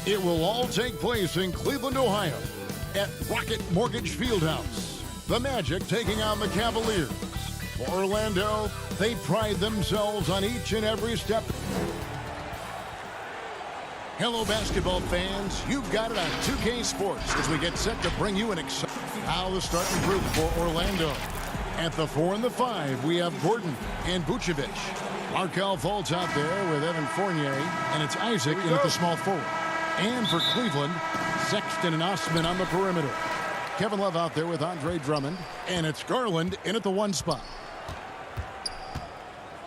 It will all take place in Cleveland, Ohio, at Rocket Mortgage Fieldhouse. The Magic taking on the Cavaliers. For Orlando, they pride themselves on each and every step. Hello, basketball fans. You've got it on 2K Sports as we get set to bring you an exciting. Now the starting group for Orlando. At the 4 and the 5, we have Gordon and Vucevic. Markelle Fultz out there with Evan Fournier, and it's Isaac in at the small forward. And for Cleveland, Sexton and Osman on the perimeter. Kevin Love out there with Andre Drummond, and it's Garland in at the 1 spot.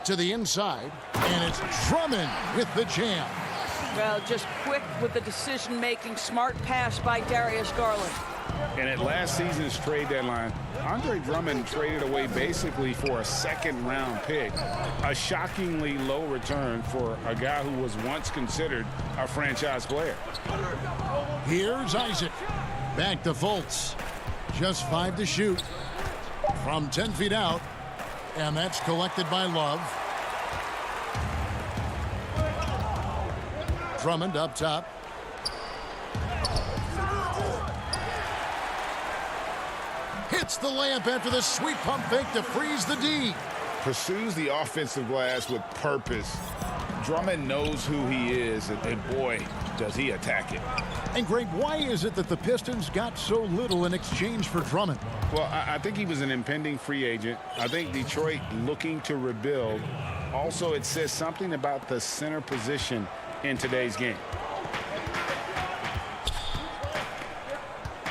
To the inside, and it's Drummond with the jam. Well, just quick with the decision-making, smart pass by Darius Garland. And at last season's trade deadline, Andre Drummond traded away basically for a second-round pick. A shockingly low return for a guy who was once considered a franchise player. Here's Isaac. Back to Fultz. Just 5 to shoot. From 10 feet out. And that's collected by Love. Drummond up top. Hits the layup after the sweet pump fake to freeze the D. Pursues the offensive glass with purpose. Drummond knows who he is, and boy, does he attack it. And Greg, why is it that the Pistons got so little in exchange for Drummond? Well, I think he was an impending free agent. I think Detroit looking to rebuild. Also, it says something about the center position in today's game.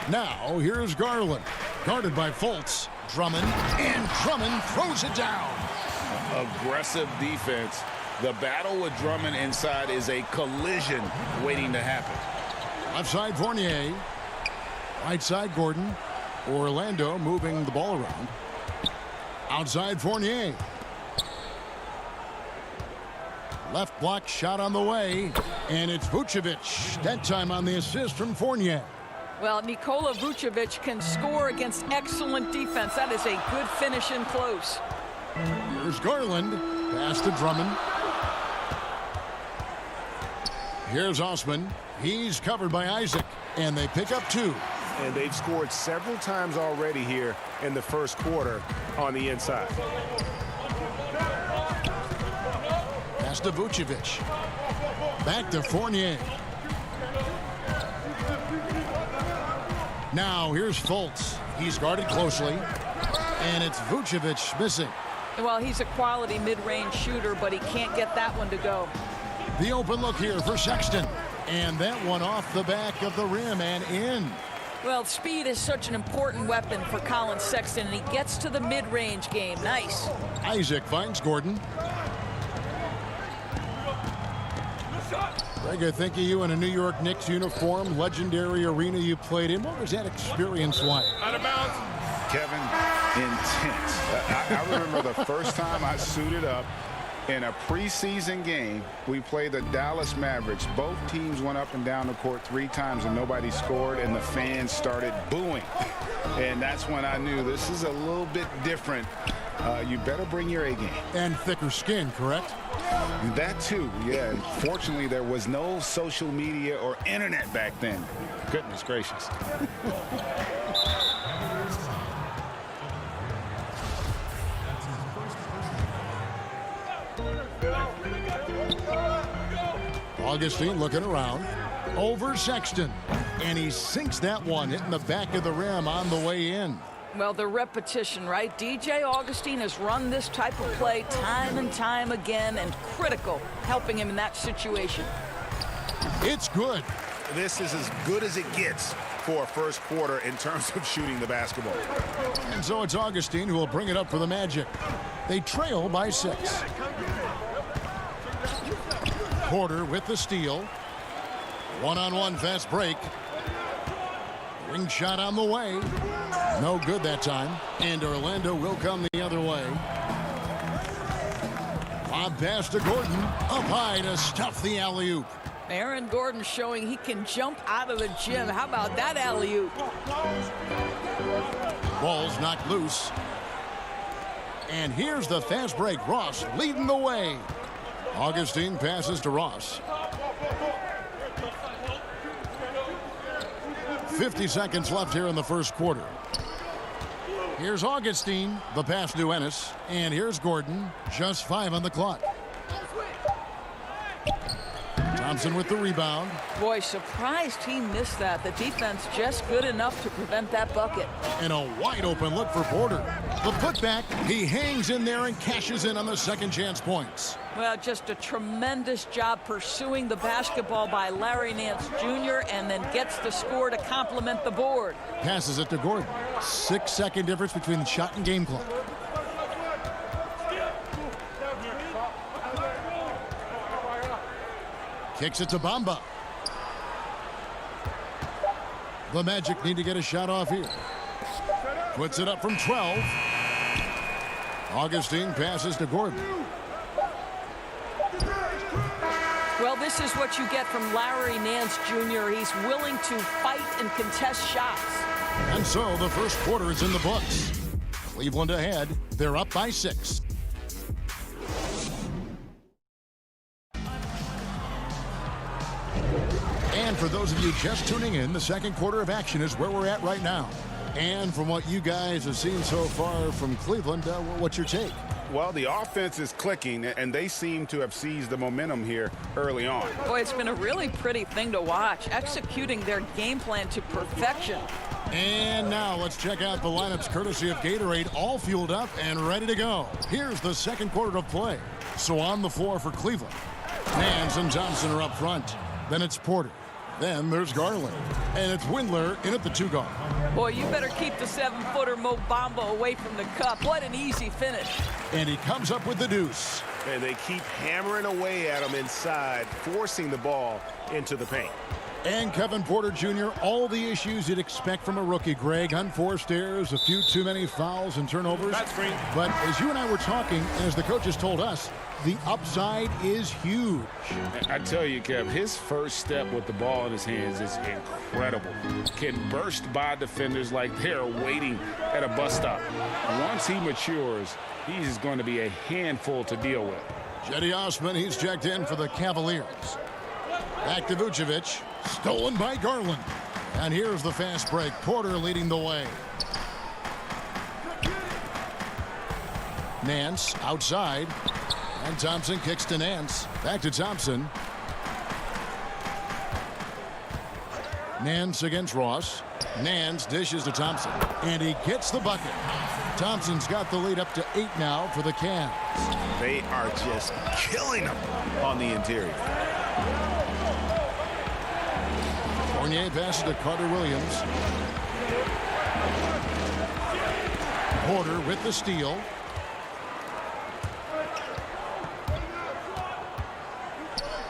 Now, here's Garland. Guarded by Fultz. Drummond, and Drummond throws it down. Aggressive defense. The battle with Drummond inside is a collision waiting to happen. Left side Fournier. Right side Gordon. Orlando moving the ball around. Outside Fournier. Left block shot on the way. And it's Vucevic. That time on the assist from Fournier. Well, Nikola Vucevic can score against excellent defense. That is a good finish in close. Here's Garland. Pass to Drummond. Here's Osman. He's covered by Isaac. And they pick up 2. And they've scored several times already here in the first quarter on the inside. Pass to Vucevic. Back to Fournier. Now here's Fultz. He's guarded closely. And it's Vucevic missing. Well, he's a quality mid-range shooter, but he can't get that one to go. The open look here for Sexton. And that one off the back of the rim and in. Well, speed is such an important weapon for Colin Sexton, and he gets to the mid-range game. Nice. Isaac finds Gordon. Greg, I think of you in a New York Knicks uniform, legendary arena you played in. What was that experience like? Out of bounds. Kevin, intense. I remember the first time I suited up in a preseason game. We played the Dallas Mavericks. Both teams went up and down the court 3 times and nobody scored, and the fans started booing. And that's when I knew this is a little bit different. You better bring your A game. And thicker skin, correct? That too, yeah. Fortunately, there was no social media or internet back then. Goodness gracious. Augustine looking around. Over Sexton. And he sinks that one, hitting the back of the rim on the way in. Well, the repetition, right? DJ Augustine has run this type of play time and time again, and critical, helping him in that situation. It's good. This is as good as it gets for a first quarter in terms of shooting the basketball. And so it's Augustine who will bring it up for the Magic. They trail by 6. Porter with the steal. One-on-one fast break. Ring shot on the way. No good that time. And Orlando will come the other way. Lob pass to Gordon. Up high to stuff the alley-oop. Aaron Gordon showing he can jump out of the gym. How about that alley-oop? Ball's knocked loose. And here's the fast break. Ross leading the way. Augustine passes to Ross. 50 seconds left here in the first quarter. Here's Augustine, the pass to Ennis, and here's Gordon, just 5 on the clock. Thompson with the rebound. Boy, surprised he missed that. The defense just good enough to prevent that bucket. And a wide open look for Porter. The putback, he hangs in there and cashes in on the second chance points. Well, just a tremendous job pursuing the basketball by Larry Nance Jr. and then gets the score to complement the board. Passes it to Gordon. 6-second difference between the shot and game clock. Kicks it to Bamba. The Magic need to get a shot off here. Puts it up from 12. Augustine passes to Gordon. Well, this is what you get from Larry Nance Jr. He's willing to fight and contest shots. And so the first quarter is in the books. Cleveland ahead. They're up by 6. And for those of you just tuning in, the second quarter of action is where we're at right now. And from what you guys have seen so far from Cleveland, what's your take? Well, the offense is clicking, and they seem to have seized the momentum here early on. Boy, it's been a really pretty thing to watch, executing their game plan to perfection. And now let's check out the lineups courtesy of Gatorade, all fueled up and ready to go. Here's the second quarter of play. So on the floor for Cleveland, Nance and Thompson are up front. Then it's Porter. Then there's Garland. And it's Windler in at the 2 guard. Boy, you better keep the 7-footer Mo Bamba away from the cup. What an easy finish. And he comes up with the deuce. And they keep hammering away at him inside, forcing the ball into the paint. And Kevin Porter Jr., all the issues you'd expect from a rookie. Greg, unforced errors, a few too many fouls and turnovers. That's free. But as you and I were talking, and as the coaches told us, the upside is huge. I tell you, Kev, his first step with the ball in his hands is incredible. Can burst by defenders like they're waiting at a bus stop. Once he matures, he's going to be a handful to deal with. Cedi Osman, he's checked in for the Cavaliers. Back to Vucevic. Stolen by Garland. And here's the fast break. Porter leading the way. Nance outside. And Thompson kicks to Nance. Back to Thompson. Nance against Ross. Nance dishes to Thompson. And he gets the bucket. Thompson's got the lead up to 8 now for the Cavs. They are just killing them on the interior. Fournier passes to Carter Williams. Porter with the steal.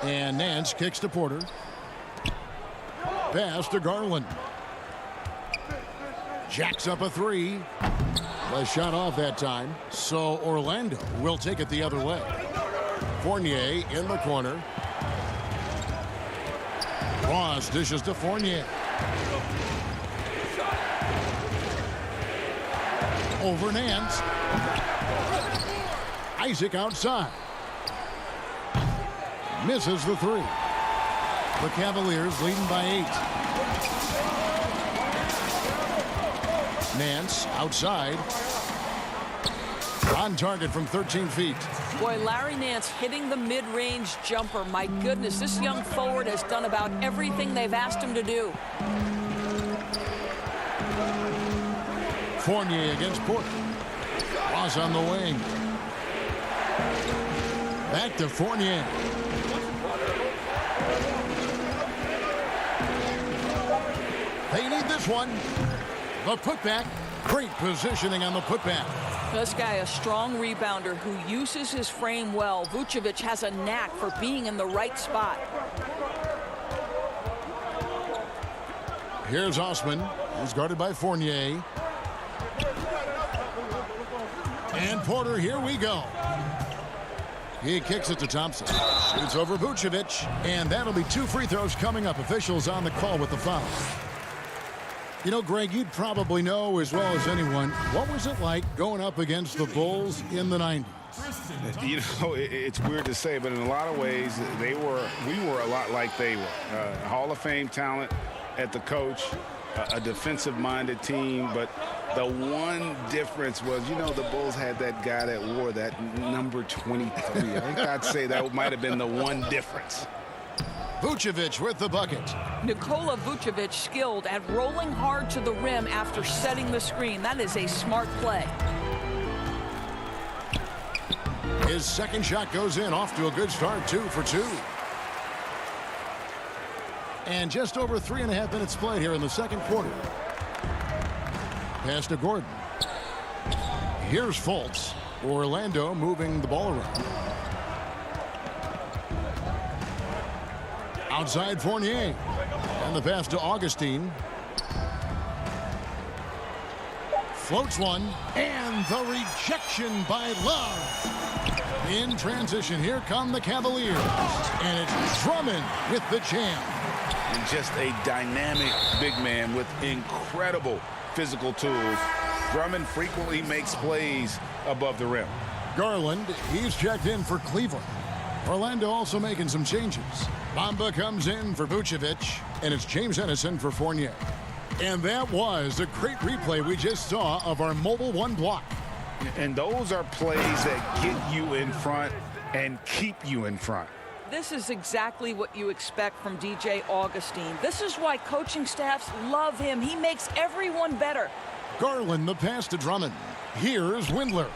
And Nance kicks to Porter. Pass to Garland. Jacks up a 3. The shot off that time. So Orlando will take it the other way. Fournier in the corner. Ross dishes to Fournier. Over Nance. Isaac outside. Misses the 3. The Cavaliers leading by 8. Nance outside. On target from 13 feet. Boy, Larry Nance hitting the mid-range jumper. My goodness, this young forward has done about everything they've asked him to do. Fournier against Porter. Ross on the wing. Back to Fournier. They need this one. The putback. Great positioning on the putback. This guy, a strong rebounder who uses his frame well. Vucevic has a knack for being in the right spot. Here's Osman. He's guarded by Fournier. And Porter, here we go. He kicks it to Thompson. Shoots over Vucevic. And that'll be 2 free throws coming up. Officials on the call with the foul. You know, Greg, you'd probably know as well as anyone, what was it like going up against the Bulls in the 90s? You know, it's weird to say, but in a lot of ways, we were a lot like they were. Hall of Fame talent at the coach, a defensive-minded team, but the one difference was, you know, the Bulls had that guy that wore that number 23. I think I'd say that might have been the one difference. Vucevic with the bucket. Nikola Vucevic skilled at rolling hard to the rim after setting the screen. That is a smart play. His second shot goes in, off to a good start, 2 for 2. And just over 3.5 minutes played here in the second quarter. Pass to Gordon. Here's Fultz. Orlando moving the ball around. Outside Fournier. And the pass to Augustine. Floats one. And the rejection by Love. In transition, here come the Cavaliers. And it's Drummond with the jam. And just a dynamic big man with incredible physical tools. Drummond frequently makes plays above the rim. Garland, he's checked in for Cleveland. Orlando also making some changes. Bamba comes in for Vucevic, and it's James Ennison for Fournier. And that was a great replay we just saw of our Mobile One block. And those are plays that get you in front and keep you in front. This is exactly what you expect from DJ Augustine. This is why coaching staffs love him. He makes everyone better. Garland, the pass to Drummond. Here's Windler.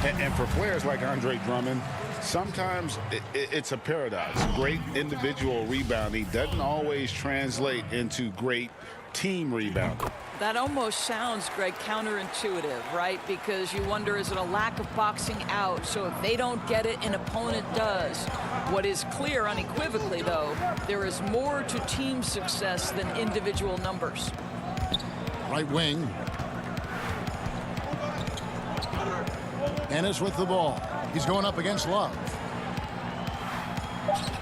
And for players like Andre Drummond, sometimes it's a paradox. Great individual rebounding doesn't always translate into great team rebounding. That almost sounds, Greg, counterintuitive, right? Because you wonder, is it a lack of boxing out? So if they don't get it, an opponent does. What is clear unequivocally, though, there is more to team success than individual numbers. Right wing. Ennis with the ball. He's going up against Love.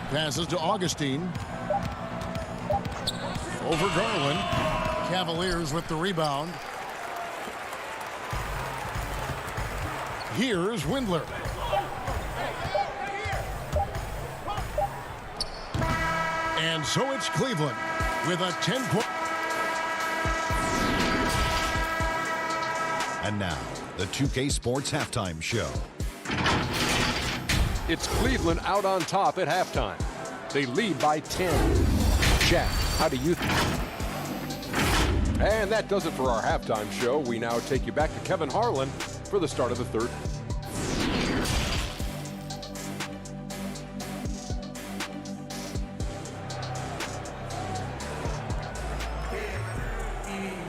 Passes to Augustine. Over Garland. Cavaliers with the rebound. Here's Windler. And so it's Cleveland with a 10-point. And now, the 2K Sports Halftime Show. It's Cleveland out on top at halftime. They lead by 10. Jack, how do you think? And that does it for our halftime show. We now take you back to Kevin Harlan for the start of the third.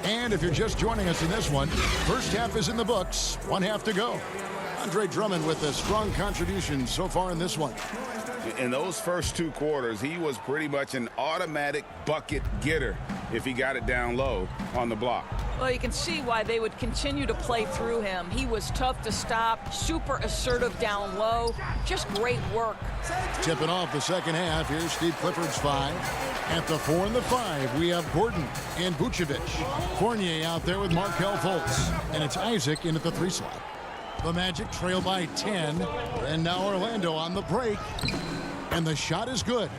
And if you're just joining us in this one, first half is in the books. 1 half to go. Andre Drummond with a strong contribution so far in this one. In those first 2 quarters, he was pretty much an automatic bucket getter if he got it down low on the block. Well, you can see why they would continue to play through him. He was tough to stop, super assertive down low. Just great work. Tipping off the second half. Here's Steve Clifford's 5. At the 4 and the 5, we have Gordon and Vucevic. Fournier out there with Markelle Fultz. And it's Isaac in at the 3 slot. The Magic trail by 10. And now Orlando on the break. And the shot is good.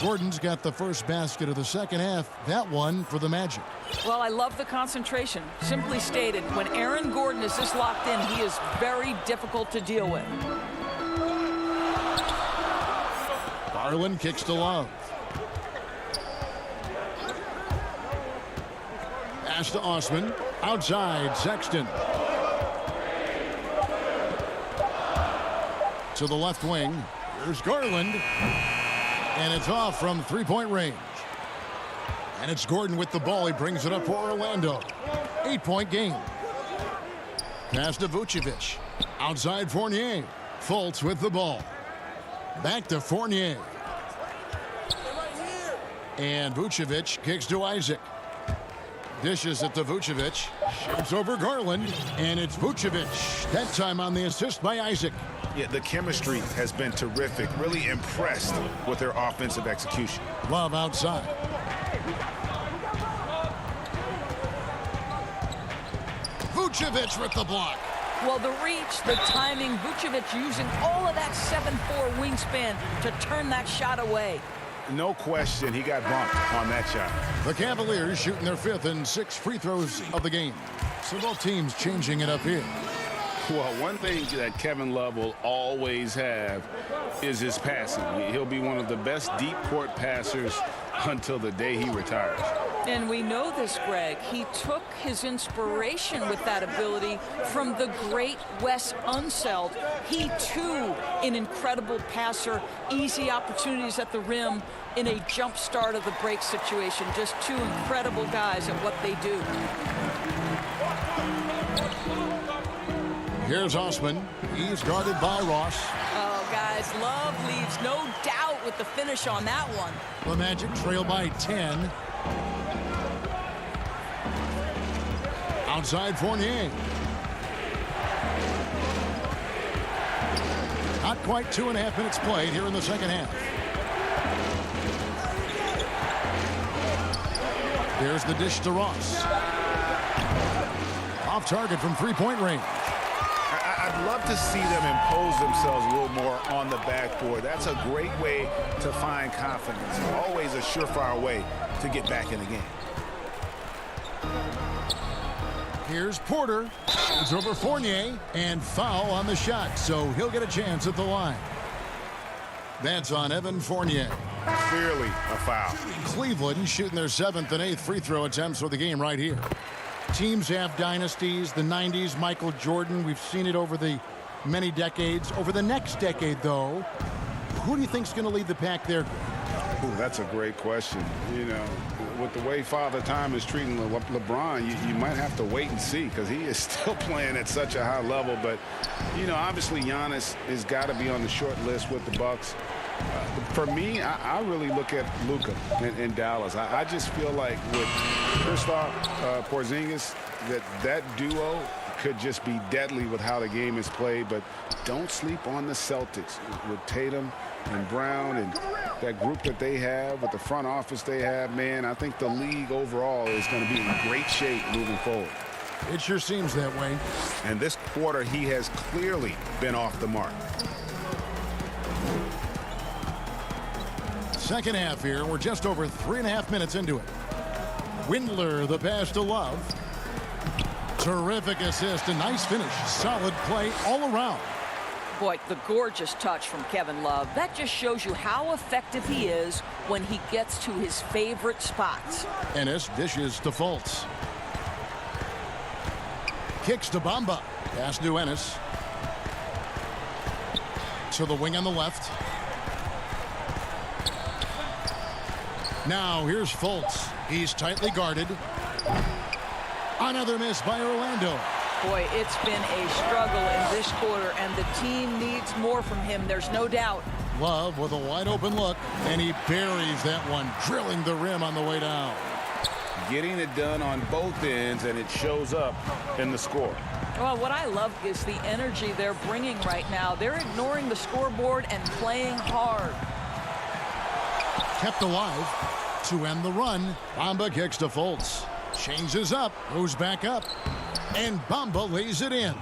Gordon's got the first basket of the second half. That one for the Magic. Well, I love the concentration. Simply stated, when Aaron Gordon is this locked in, he is very difficult to deal with. Garland kicks to Love. Pass to Osman. Outside, Sexton. To the left wing. Here's Garland. And it's off from 3-point range. And it's Gordon with the ball. He brings it up for Orlando. 8-point game. Pass to Vucevic. Outside Fournier. Fultz with the ball. Back to Fournier. And Vucevic kicks to Isaac. Dishes it to Vucevic. Shoots over Garland. And it's Vucevic. That time on the assist by Isaac. Yeah, the chemistry has been terrific. Really impressed with their offensive execution. Love outside. Vucevic with the block. Well, the reach, the timing, Vucevic using all of that 7'4" wingspan to turn that shot away. No question, he got bumped on that shot. The Cavaliers shooting their 5th and 6th free throws of the game. So both teams changing it up here. Well, one thing that Kevin Love will always have is his passing. He'll be one of the best deep court passers until the day he retires. And we know this, Greg. He took his inspiration with that ability from the great Wes Unseld. He, too, an incredible passer, easy opportunities at the rim in a jump start of the break situation. Just two incredible guys at what they do. Here's Osman. He's guarded by Ross. Oh, guys, Love leaves no doubt with the finish on that one. The Magic trail by 10. Outside Fournier. Not quite 2.5 minutes played here in the second half. Here's the dish to Ross. Off target from three-point range. I'd love to see them impose themselves a little more on the backboard. That's a great way to find confidence. Always a surefire way to get back in the game. Here's Porter. It's over Fournier. And foul on the shot, so he'll get a chance at the line. That's on Evan Fournier. Clearly a foul. Cleveland shooting their 7th and 8th free throw attempts for the game right here. Teams have dynasties. The 90s, Michael Jordan. We've seen it over the many decades. Over the next decade, though, who do you think's going to lead the pack there? Ooh, that's a great question. You know, with the way Father Time is treating LeBron, you might have to wait and see because he is still playing at such a high level. But, you know, obviously Giannis has got to be on the short list with the Bucks. For me, I really look at Luka in Dallas. I just feel like with Kristaps Porzingis, that duo could just be deadly with how the game is played. But don't sleep on the Celtics with Tatum and Brown and that group that they have with the front office they have. Man, I think the league overall is going to be in great shape moving forward. It sure seems that way. And this quarter, he has clearly been off the mark. Second half here. We're just over 3.5 minutes into it. Windler, the pass to Love. Terrific assist. A nice finish. Solid play all around. Boy, the gorgeous touch from Kevin Love. That just shows you how effective he is when he gets to his favorite spots. Ennis dishes to Fultz. Kicks to Bamba. Pass to Ennis. To the wing on the left. Now here's Fultz. He's tightly guarded. Another miss by Orlando. Boy, it's been a struggle in this quarter, and the team needs more from him. There's no doubt. Love with a wide open look, and he buries that one, drilling the rim on the way down. Getting it done on both ends, and it shows up in the score. Well, what I love is the energy they're bringing right now. They're ignoring the scoreboard and playing hard. Kept alive to end the run. Bamba kicks to Fultz. Changes up, goes back up, and Bamba lays it in.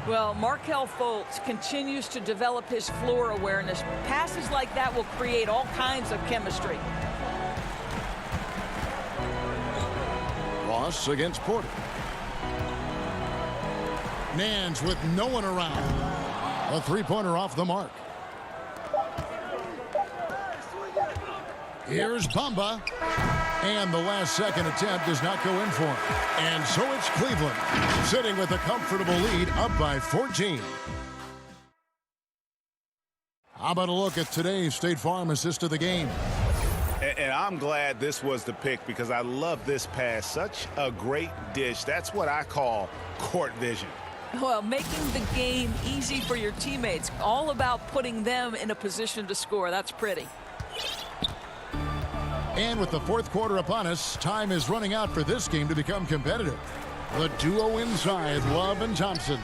Well, Markelle Fultz continues to develop his floor awareness. Passes like that will create all kinds of chemistry. Ross against Porter. Nance with no one around. A three-pointer off the mark. Here's Bamba. And the last second attempt does not go in for him. And so it's Cleveland sitting with a comfortable lead up by 14. How about a look at today's State Farm assist of the game? And I'm glad this was the pick because I love this pass. Such a great dish. That's what I call court vision. Well, making the game easy for your teammates. All about putting them in a position to score. That's pretty. And with the fourth quarter upon us, time is running out for this game to become competitive. The duo inside, Love and Thompson.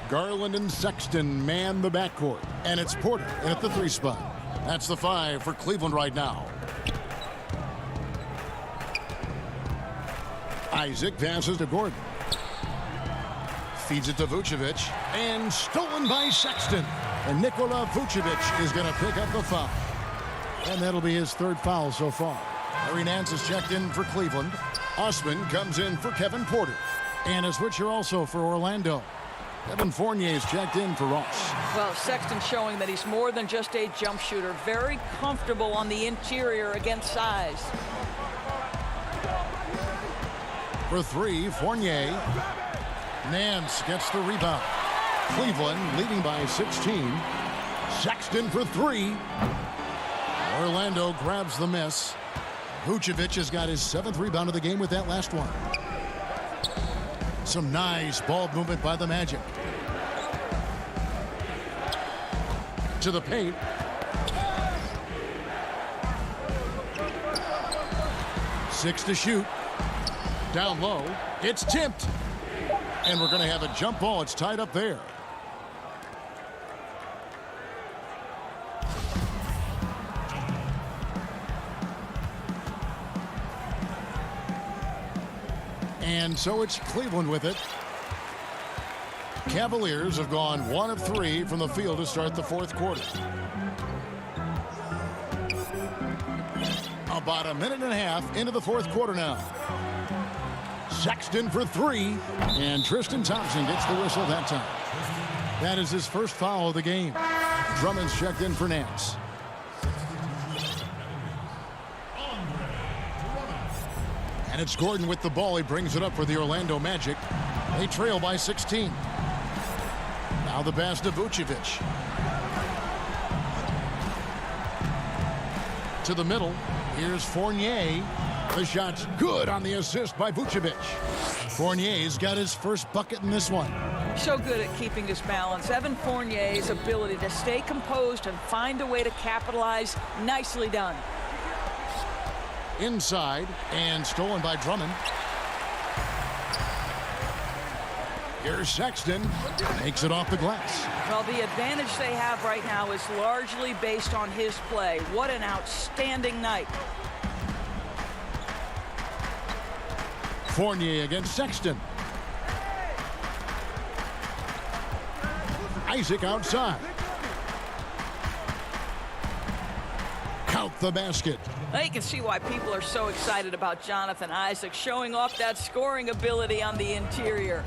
Garland and Sexton man the backcourt. And it's Porter in at the 3 spot. That's the 5 for Cleveland right now. Isaac passes to Gordon. Feeds it to Vucevic. And stolen by Sexton. And Nikola Vucevic is going to pick up the foul. And that'll be his third foul so far. Larry Nance is checked in for Cleveland. Osman comes in for Kevin Porter. And a switcher also for Orlando. Evan Fournier is checked in for Ross. Well, Sexton showing that he's more than just a jump shooter. Very comfortable on the interior against size. For three, Fournier. Nance gets the rebound. Cleveland leading by 16. Sexton for three. Orlando grabs the miss. Vucevic has got his 7th rebound of the game with that last one. Some nice ball movement by the Magic. To the paint. Six to shoot. Down low. It's tipped. And we're going to have a jump ball. It's tied up there. And so it's Cleveland with it. Cavaliers have gone 1 of 3 from the field to start the 4th quarter. About a minute and a half into the 4th quarter now. Sexton for 3. And Tristan Thompson gets the whistle that time. That is his first foul of the game. Drummond's checked in for Nance. And it's Gordon with the ball. He brings it up for the Orlando Magic. They trail by 16. Now the pass to Vucevic. To the middle. Here's Fournier. The shot's good on the assist by Vucevic. Fournier's got his first bucket in this one. So good at keeping his balance. Evan Fournier's ability to stay composed and find a way to capitalize. Nicely done. Inside and stolen by Drummond. Here's Sexton. Makes it off the glass. Well, the advantage they have right now is largely based on his play. What an outstanding night. Fournier against Sexton. Isaac outside. Count the basket. Now you can see why people are so excited about Jonathan Isaac showing off that scoring ability on the interior.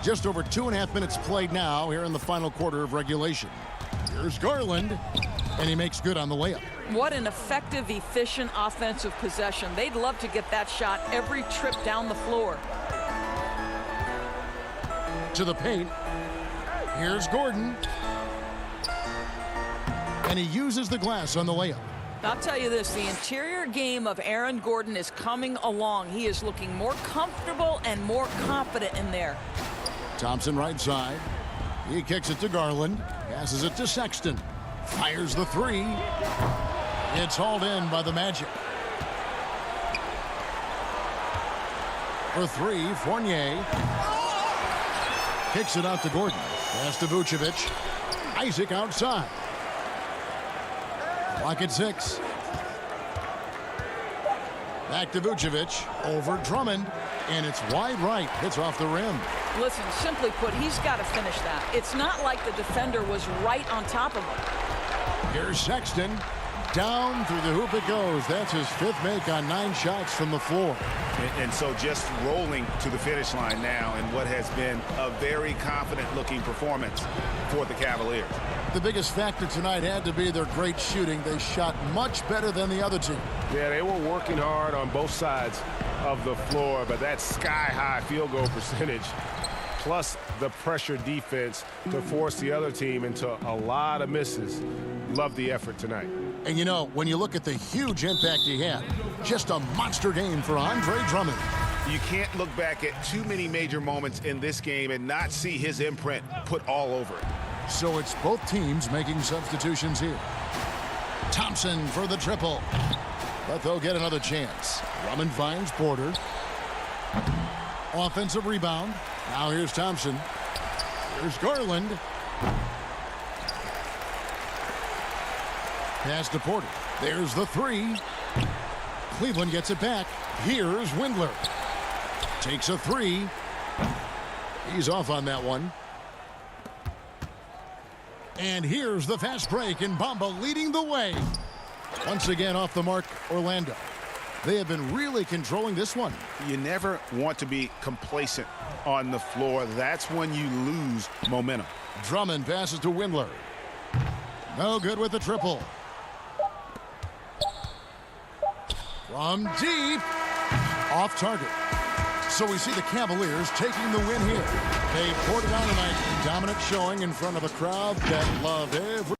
Just over 2.5 minutes played now here in the final quarter of regulation. Here's Garland, and he makes good on the layup. What an effective, efficient offensive possession. They'd love to get that shot every trip down the floor. To the paint. Here's Gordon. And he uses the glass on the layup. I'll tell you this, the interior game of Aaron Gordon is coming along. He is looking more comfortable and more confident in there. Thompson right side. He kicks it to Garland. Passes it to Sexton. Fires the three. It's hauled in by the Magic. For three, Fournier. Kicks it out to Gordon. Pass to Vucevic. Isaac outside. Clock at 6. Back to Vucevic. Over Drummond. And it's wide right. Hits off the rim. Listen, simply put, he's got to finish that. It's not like the defender was right on top of him. Here's Sexton. Down through the hoop it goes. That's his 5th make on 9 shots from the floor. And so just rolling to the finish line now in what has been a very confident-looking performance for the Cavaliers. The biggest factor tonight had to be their great shooting. They shot much better than the other team. Yeah, they were working hard on both sides of the floor, but that sky-high field goal percentage plus the pressure defense to force the other team into a lot of misses. Love the effort tonight. And you know, when you look at the huge impact he had, just a monster game for Andre Drummond. You can't look back at too many major moments in this game and not see his imprint put all over it. So it's both teams making substitutions here. Thompson for the triple. But they'll get another chance. Drummond finds Porter. Offensive rebound. Now here's Thompson. Here's Garland. Pass to Porter. There's the three. Cleveland gets it back. Here's Windler. Takes a three. He's off on that one. And here's the fast break, and Bamba leading the way. Once again off the mark, Orlando. They have been really controlling this one. You never want to be complacent on the floor. That's when you lose momentum. Drummond passes to Windler. No good with the triple. From deep. Off target. So we see the Cavaliers taking the win here. They poured it on tonight. Dominant showing in front of a crowd that loved every...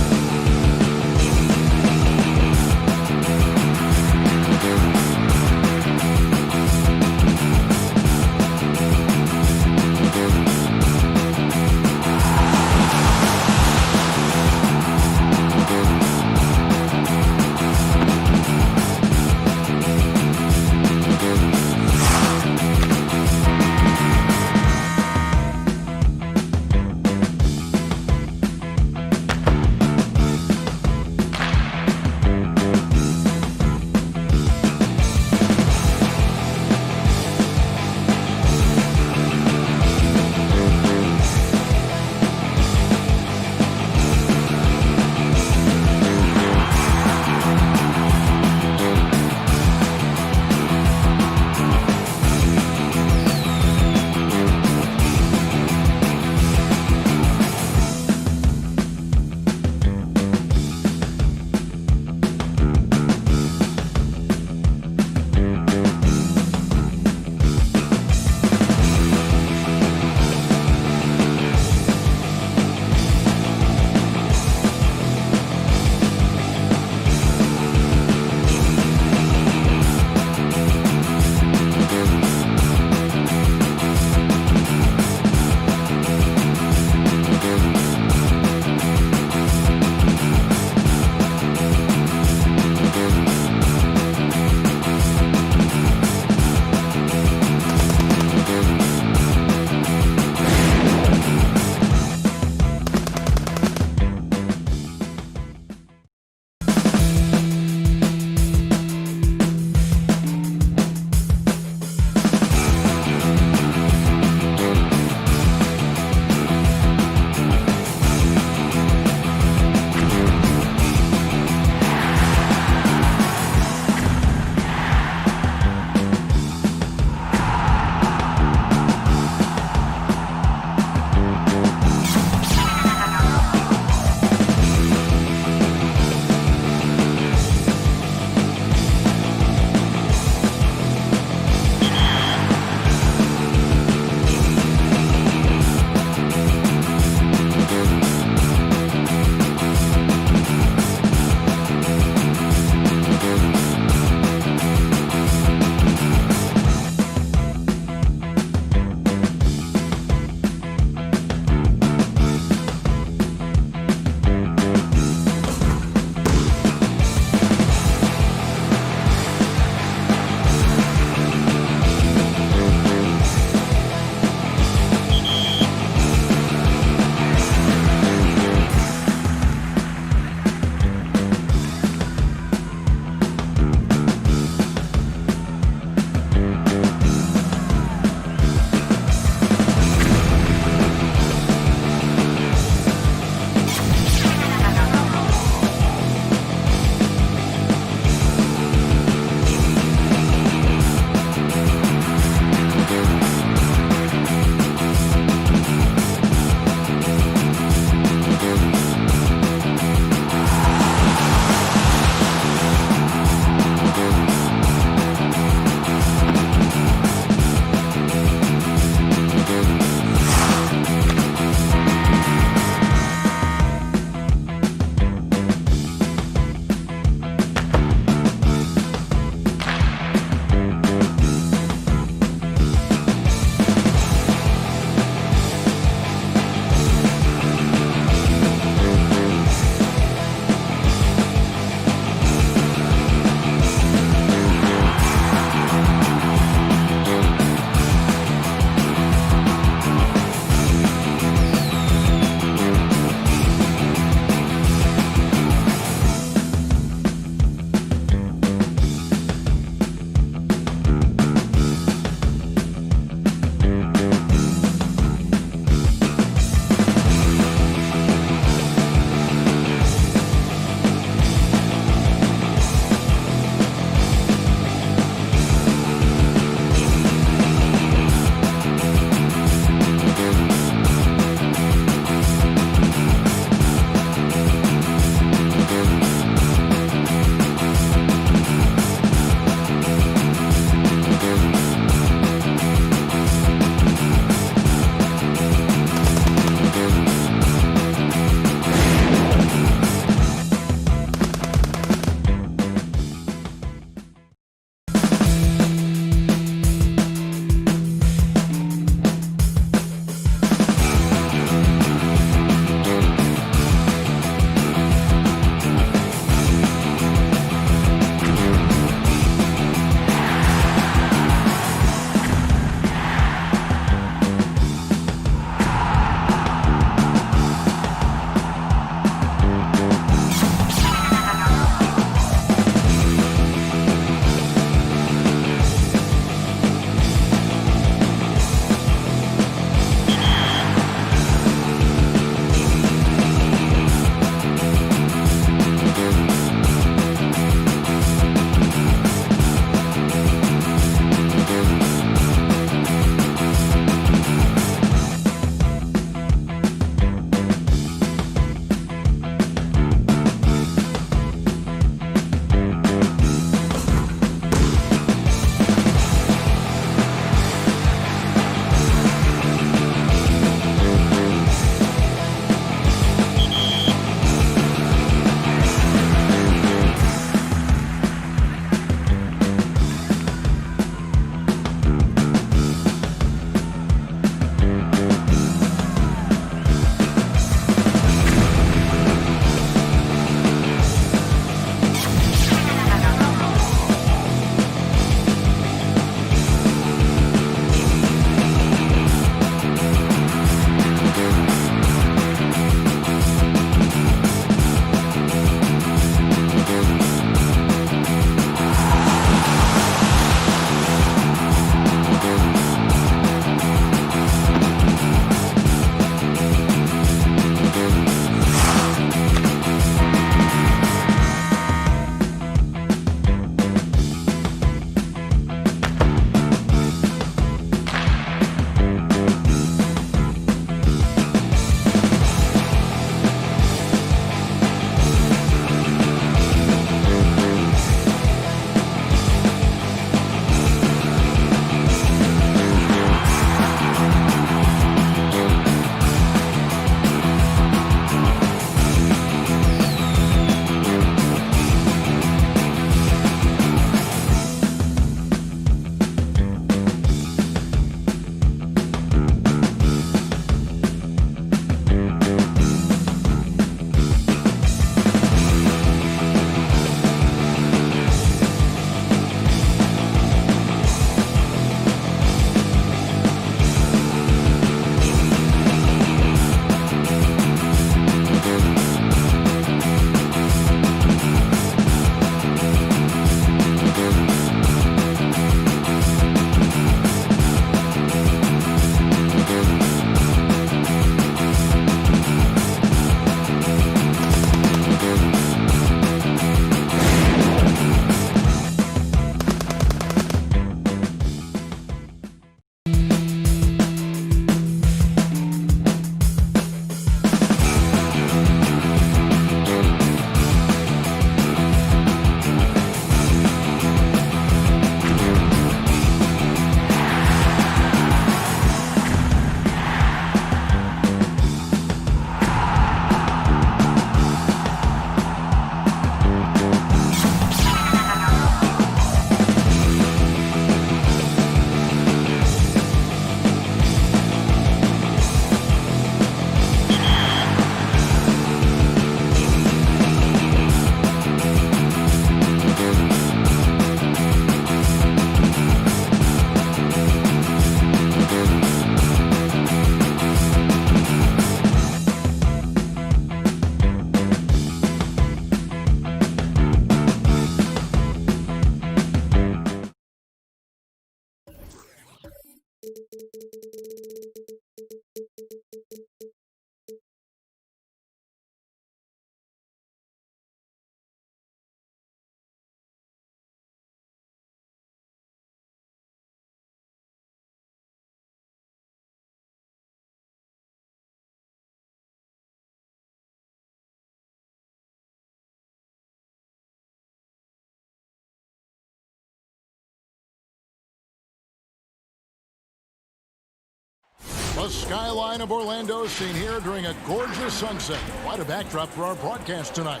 The skyline of Orlando seen here during a gorgeous sunset. Quite a backdrop for our broadcast tonight.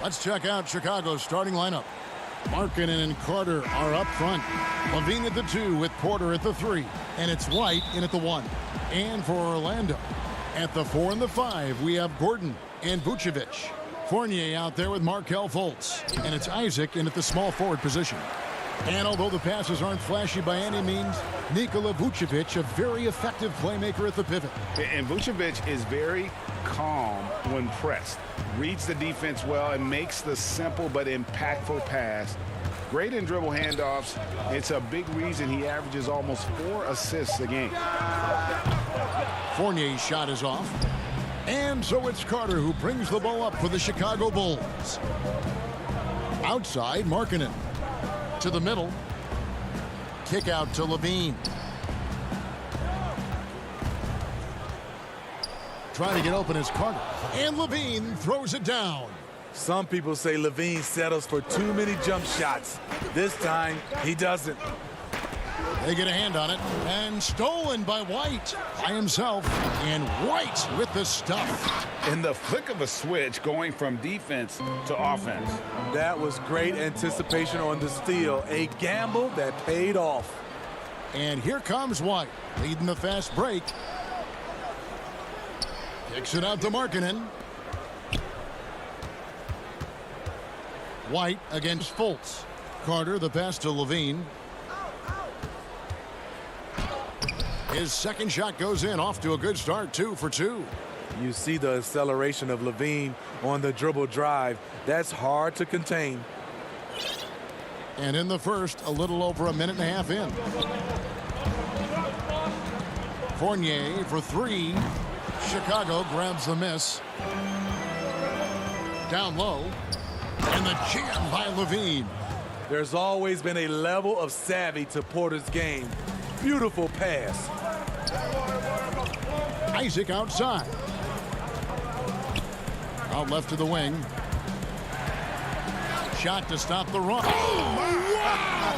Let's check out Chicago's starting lineup. Markkanen and Carter are up front. Levine at the 2 with Porter at the 3. And it's White in at the 1. And for Orlando, at the 4 and the 5, we have Gordon and Vucevic. Fournier out there with Markelle Fultz. And it's Isaac in at the small forward position. And although the passes aren't flashy by any means, Nikola Vucevic, a very effective playmaker at the pivot. And Vucevic is very calm when pressed. Reads the defense well and makes the simple but impactful pass. Great in dribble handoffs. It's a big reason he averages almost 4 assists a game. Fournier's shot is off. And so it's Carter who brings the ball up for the Chicago Bulls. Outside, Markkanen. To the middle. Kick out to Levine. Trying to get open is Carter. And Levine throws it down. Some people say Levine settles for too many jump shots. This time, he doesn't. They get a hand on it. And stolen by White by himself. And White with the stuff. In the flick of a switch, going from defense to offense. That was great anticipation on the steal. A gamble that paid off. And here comes White, leading the fast break. Kicks it out to Markkanen. White against Fultz. Carter, the pass to Levine. His second shot goes in, off to a good start, 2 for 2. You see the acceleration of Levine on the dribble drive. That's hard to contain. And in the first, a little over a minute and a half in. Fournier for 3. Chicago grabs the miss. Down low. And the jam by Levine. There's always been a level of savvy to Porter's game. Beautiful pass. Isaac outside. Out left to the wing. Shot to stop the run. Oh, wow!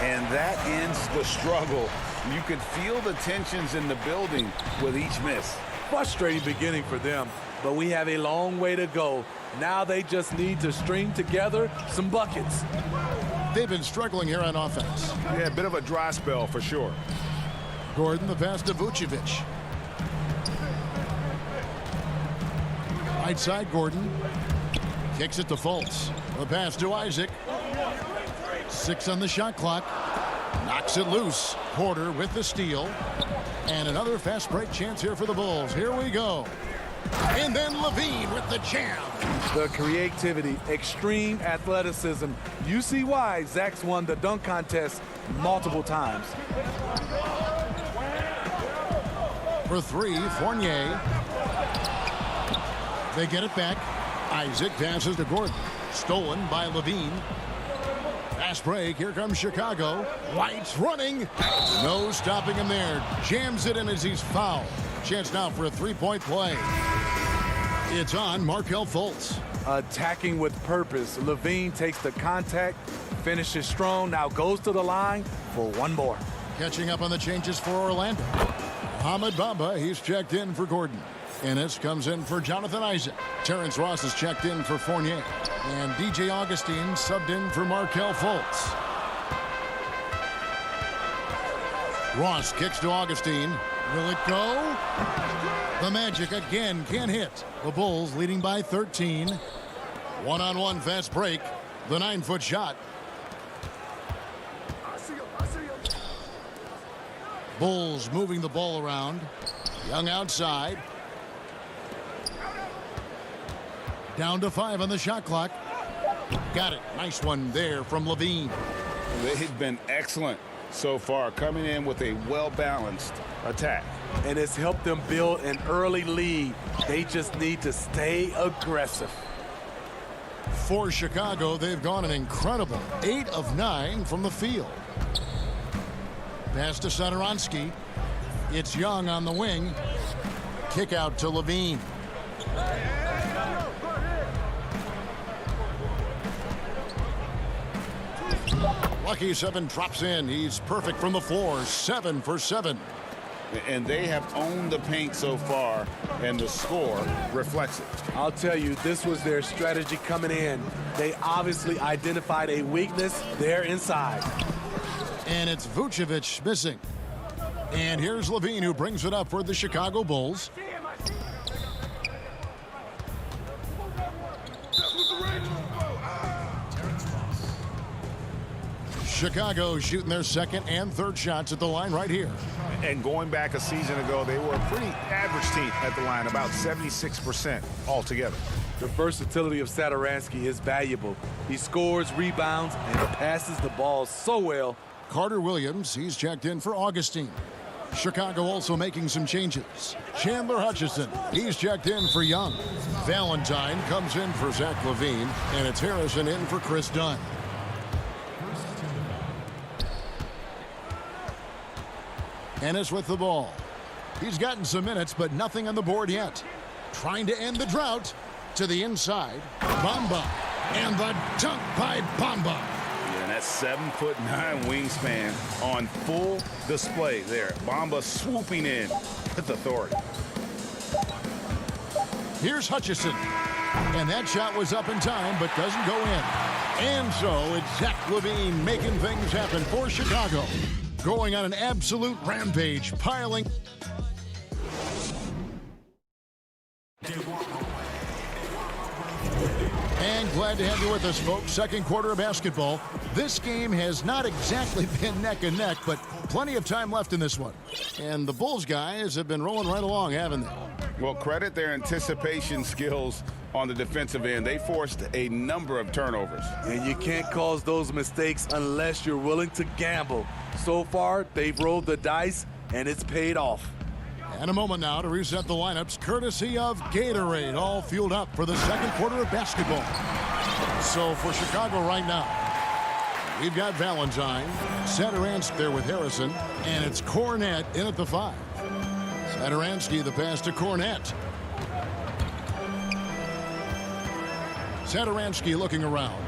And that ends the struggle. You could feel the tensions in the building with each miss. Frustrating beginning for them, but we have a long way to go. Now they just need to string together some buckets. They've been struggling here on offense. Yeah, a bit of a dry spell for sure. Gordon, the pass to Vucevic. Right side, Gordon. Kicks it to Fultz. The pass to Isaac. 6 on the shot clock. Knocks it loose. Porter with the steal. And another fast break chance here for the Bulls. Here we go. And then Levine with the jam. The creativity, extreme athleticism. You see why Zach's won the dunk contest multiple times. For 3, Fournier. They get it back. Isaac passes to Gordon. Stolen by Levine. Fast break. Here comes Chicago. White's running. No stopping him there. Jams it in as he's fouled. Chance now for a 3-point play. It's on Markelle Fultz. Attacking with purpose. Levine takes the contact, finishes strong, now goes to the line for one more. Catching up on the changes for Orlando. Ahmed Bamba, he's checked in for Gordon. Ennis comes in for Jonathan Isaac. Terrence Ross is checked in for Fournier. And DJ Augustine subbed in for Markelle Fultz. Ross kicks to Augustine. Will it go? The Magic again can't hit. The Bulls leading by 13. One-on-one fast break. The 9-foot shot. Bulls moving the ball around. Young outside. Down to 5 on the shot clock. Got it. Nice one there from Levine. They've been excellent so far, coming in with a well-balanced attack. And it's helped them build an early lead. They just need to stay aggressive. For Chicago, they've gone an incredible 8 of 9 from the field. Pass to Satoransky. It's Young on the wing. Kick out to Levine. Lucky 7 drops in. He's perfect from the floor. 7 for 7. And they have owned the paint so far, and the score reflects it. I'll tell you, this was their strategy coming in. They obviously identified a weakness there inside. And it's Vucevic missing. And here's Levine, who brings it up for the Chicago Bulls. Chicago shooting their second and third shots at the line right here. And going back a season ago, they were a pretty average team at the line, about 76% altogether. The versatility of Satoransky is valuable. He scores, rebounds, and passes the ball so well. Carter Williams, he's checked in for Augustine. Chicago also making some changes. Chandler Hutchison, he's checked in for Young. Valentine comes in for Zach Levine, and it's Harrison in for Chris Dunn. Ennis with the ball. He's gotten some minutes, but nothing on the board yet. Trying to end the drought to the inside. Bamba. And the dunk by Bamba. And that 7'9" wingspan on full display there. Bamba swooping in with authority. Here's Hutchison. And that shot was up in time, but doesn't go in. And so it's Zach Levine making things happen for Chicago. Going on an absolute rampage, piling. And glad to have you with us, folks. Second quarter of basketball. This game has not exactly been neck and neck, but plenty of time left in this one. And the Bulls guys have been rolling right along, haven't they? Well, credit their anticipation skills on the defensive end. They forced a number of turnovers. And you can't cause those mistakes unless you're willing to gamble. So far, they've rolled the dice, and it's paid off. And a moment now to reset the lineups, courtesy of Gatorade, all fueled up for the second quarter of basketball. So for Chicago right now, we've got Valentine, Satoransky there with Harrison, and it's Cornette in at the 5. Satoransky, the pass to Cornette. Satoransky looking around.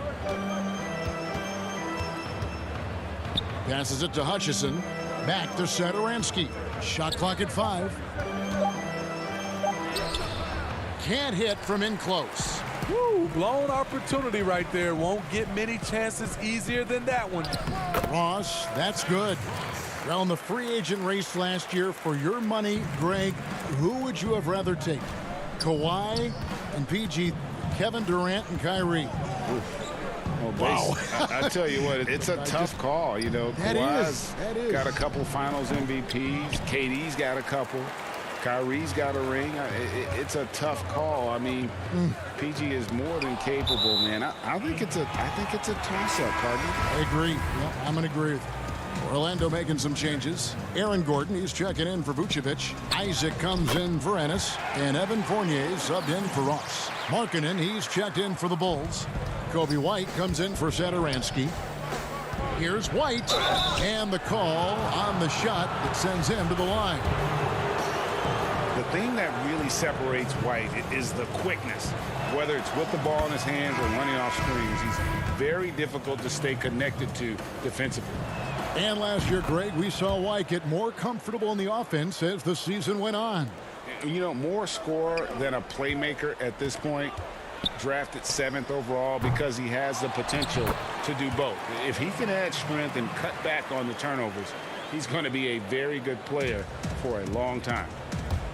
Passes it to Hutchison. Back to Satoransky. Shot clock at 5. Can't hit from in close. Woo, blown opportunity right there. Won't get many chances easier than that one. Ross, that's good. Well, in the free agent race last year, for your money, Greg, who would you have rather taken? Kawhi and PG, Kevin Durant and Kyrie. Wow. I tell you what, it's a tough call. You know, Kawhi's got a couple finals MVPs. KD's got a couple. Kyrie's got a ring. It's a tough call. I mean, PG is more than capable, man. I think it's a toss-up, partner. I agree. Yeah, I'm going to agree with you. Orlando making some changes. Aaron Gordon, he's checking in for Vucevic. Isaac comes in for Ennis. And Evan Fournier subbed in for Ross. Markkanen, he's checked in for the Bulls. Kobe White comes in for Satoransky. Here's White. And the call on the shot that sends him to the line. The thing that really separates White is the quickness. Whether it's with the ball in his hands or running off screens, he's very difficult to stay connected to defensively. And last year, Greg, we saw White get more comfortable in the offense as the season went on. You know, more scorer than a playmaker at this point. Drafted 7th overall because he has the potential to do both. If he can add strength and cut back on the turnovers, he's going to be a very good player for a long time.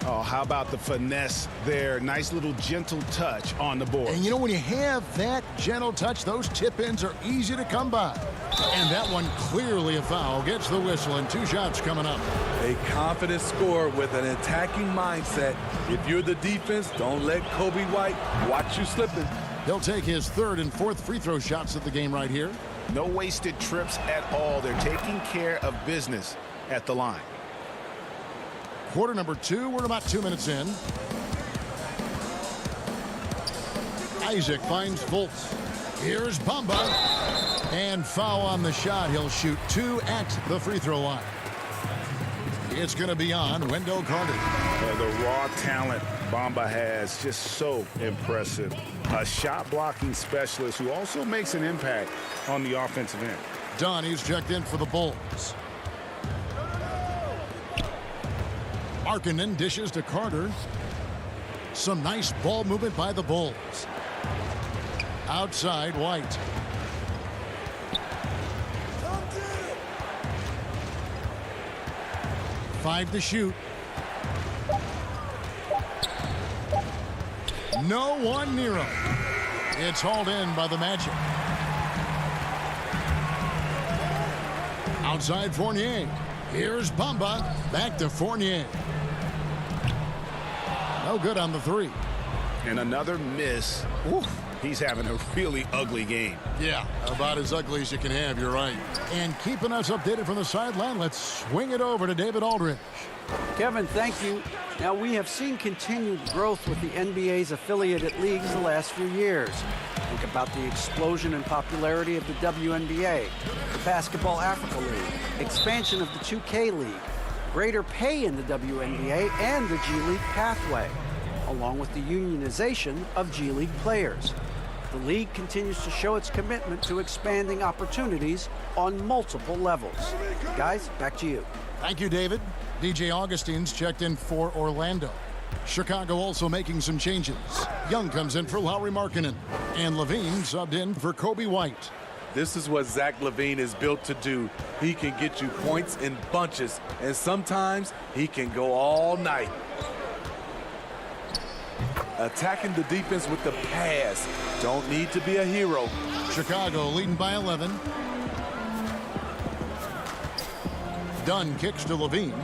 Oh, how about the finesse there? Nice little gentle touch on the board. And you know, when you have that gentle touch, those tip-ins are easy to come by. And that one clearly a foul. Gets the whistle, and 2 shots coming up. A confident scorer with an attacking mindset. If you're the defense, don't let Kobe White watch you slipping. He'll take his 3rd and 4th free throw shots at the game right here. No wasted trips at all. They're taking care of business at the line. Quarter number 2, we're about 2 minutes in. Isaac finds Fultz. Here's Bamba. And foul on the shot. He'll shoot 2 at the free throw line. It's going to be on Wendell Carter. The raw talent Bamba has, just so impressive. A shot blocking specialist who also makes an impact on the offensive end. Dunn, he's checked in for the Bulls. Markkanen dishes to Carter. Some nice ball movement by the Bulls. Outside, White. Five to shoot. No one near him. It's hauled in by the Magic. Outside Fournier. Here's Bamba. Back to Fournier. No good on the three. And another miss. Oof. He's having a really ugly game. Yeah, about as ugly as you can have, you're right. And keeping us updated from the sideline, let's swing it over to David Aldridge. Kevin, thank you. Now, we have seen continued growth with the NBA's affiliated leagues the last few years. Think about the explosion in popularity of the WNBA, the Basketball Africa League, expansion of the 2K League, greater pay in the WNBA, and the G League pathway, along with the unionization of G League players. The league continues to show its commitment to expanding opportunities on multiple levels. Guys, back to you. Thank you, David. DJ Augustine's checked in for Orlando. Chicago also making some changes. Young comes in for Lauri Markkanen. And Levine subbed in for Kobe White. This is what Zach Levine is built to do. He can get you points in bunches, and sometimes he can go all night. Attacking the defense with the pass. Don't need to be a hero. Chicago leading by 11. Dunn kicks to Levine.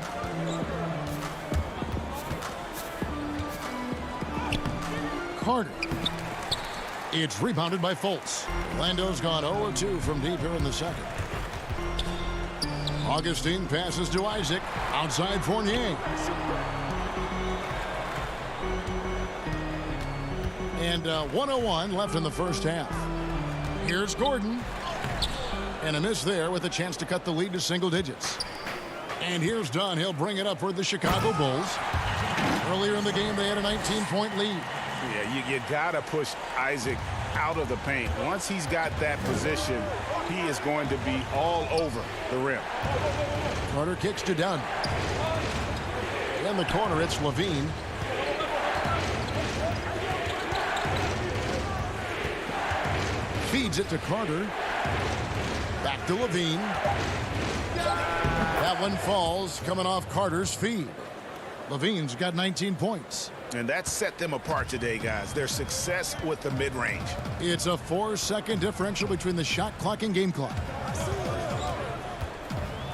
Carter. It's rebounded by Fultz. Orlando's gone 0-2 from deep here in the second. Augustine passes to Isaac. Outside Fournier. And 1:01 left in the first half. Here's Gordon. And a miss there with a chance to cut the lead to single digits. And here's Dunn. He'll bring it up for the Chicago Bulls. Earlier in the game, they had a 19-point lead. Yeah, you got to push Isaac out of the paint. Once he's got that position, he is going to be all over the rim. Carter kicks to Dunn. In the corner, it's Levine. Feeds it to Carter. Back to Levine. That one falls, coming off Carter's feed. Levine's got 19 points. And that set them apart today, guys. Their success with the mid-range. It's a 4-second differential between the shot clock and game clock.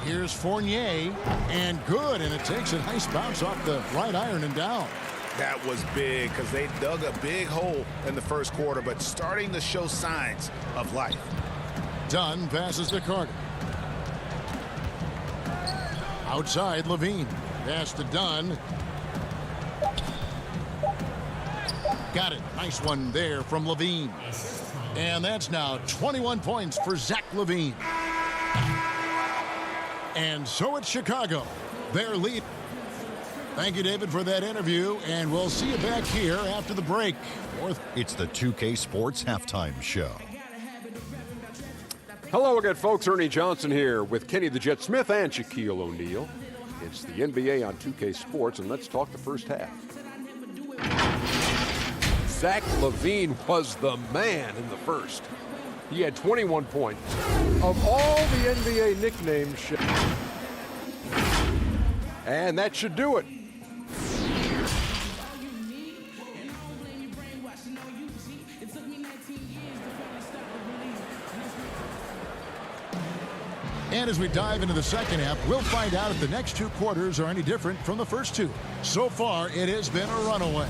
Here's Fournier, and good, and it takes a nice bounce off the right iron and down. That was big because they dug a big hole in the first quarter, but starting to show signs of life. Dunn passes to Carter. Outside, Levine. Pass to Dunn. Got it. Nice one there from Levine. And that's now 21 points for Zach Levine. And so it's Chicago. Their lead. Thank you, David, for that interview, and we'll see you back here after the break. It's the 2K Sports Halftime Show. Hello again, folks. Ernie Johnson here with Kenny the Jet Smith and Shaquille O'Neal. It's the NBA on 2K Sports, and let's talk the first half. Zach Levine was the man in the first. He had 21 points. Of all the NBA nicknames, and that should do it. And as we dive into the second half, we'll find out if the next two quarters are any different from the first two. So far, it has been a runaway.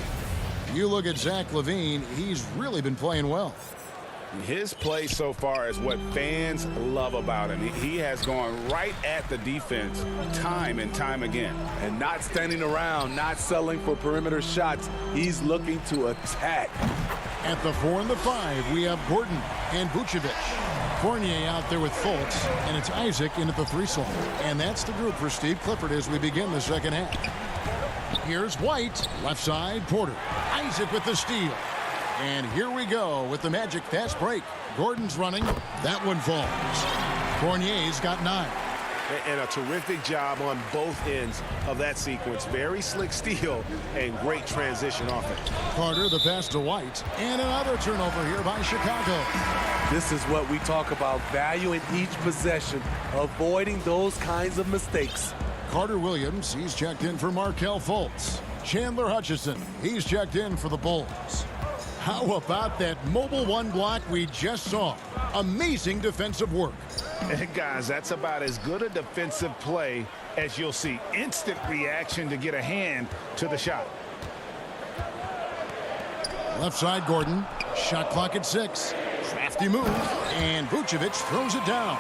You look at Zach Levine, he's really been playing well. His play so far is what fans love about him. He has gone right at the defense time and time again. And not standing around, not settling for perimeter shots. He's looking to attack. At the 4 and the 5, we have Gordon and Vucevic. Fournier out there with Fultz, and it's Isaac in at the 3 slot. And that's the group for Steve Clifford as we begin the second half. Here's White, left side, Porter. Isaac with the steal. And here we go with the Magic fast break. Gordon's running. That one falls. Fournier's got 9. And a terrific job on both ends of that sequence. Very slick steal and great transition offense. Carter, the pass to White, and another turnover here by Chicago. This is what we talk about, valuing each possession, avoiding those kinds of mistakes. Carter Williams, he's checked in for Markelle Fultz. Chandler Hutchison, he's checked in for the Bulls. How about that mobile one block we just saw? Amazing defensive work. And guys, that's about as good a defensive play as you'll see. Instant reaction to get a hand to the shot. Left side, Gordon. Shot clock at 6. Crafty move, and Vucevic throws it down.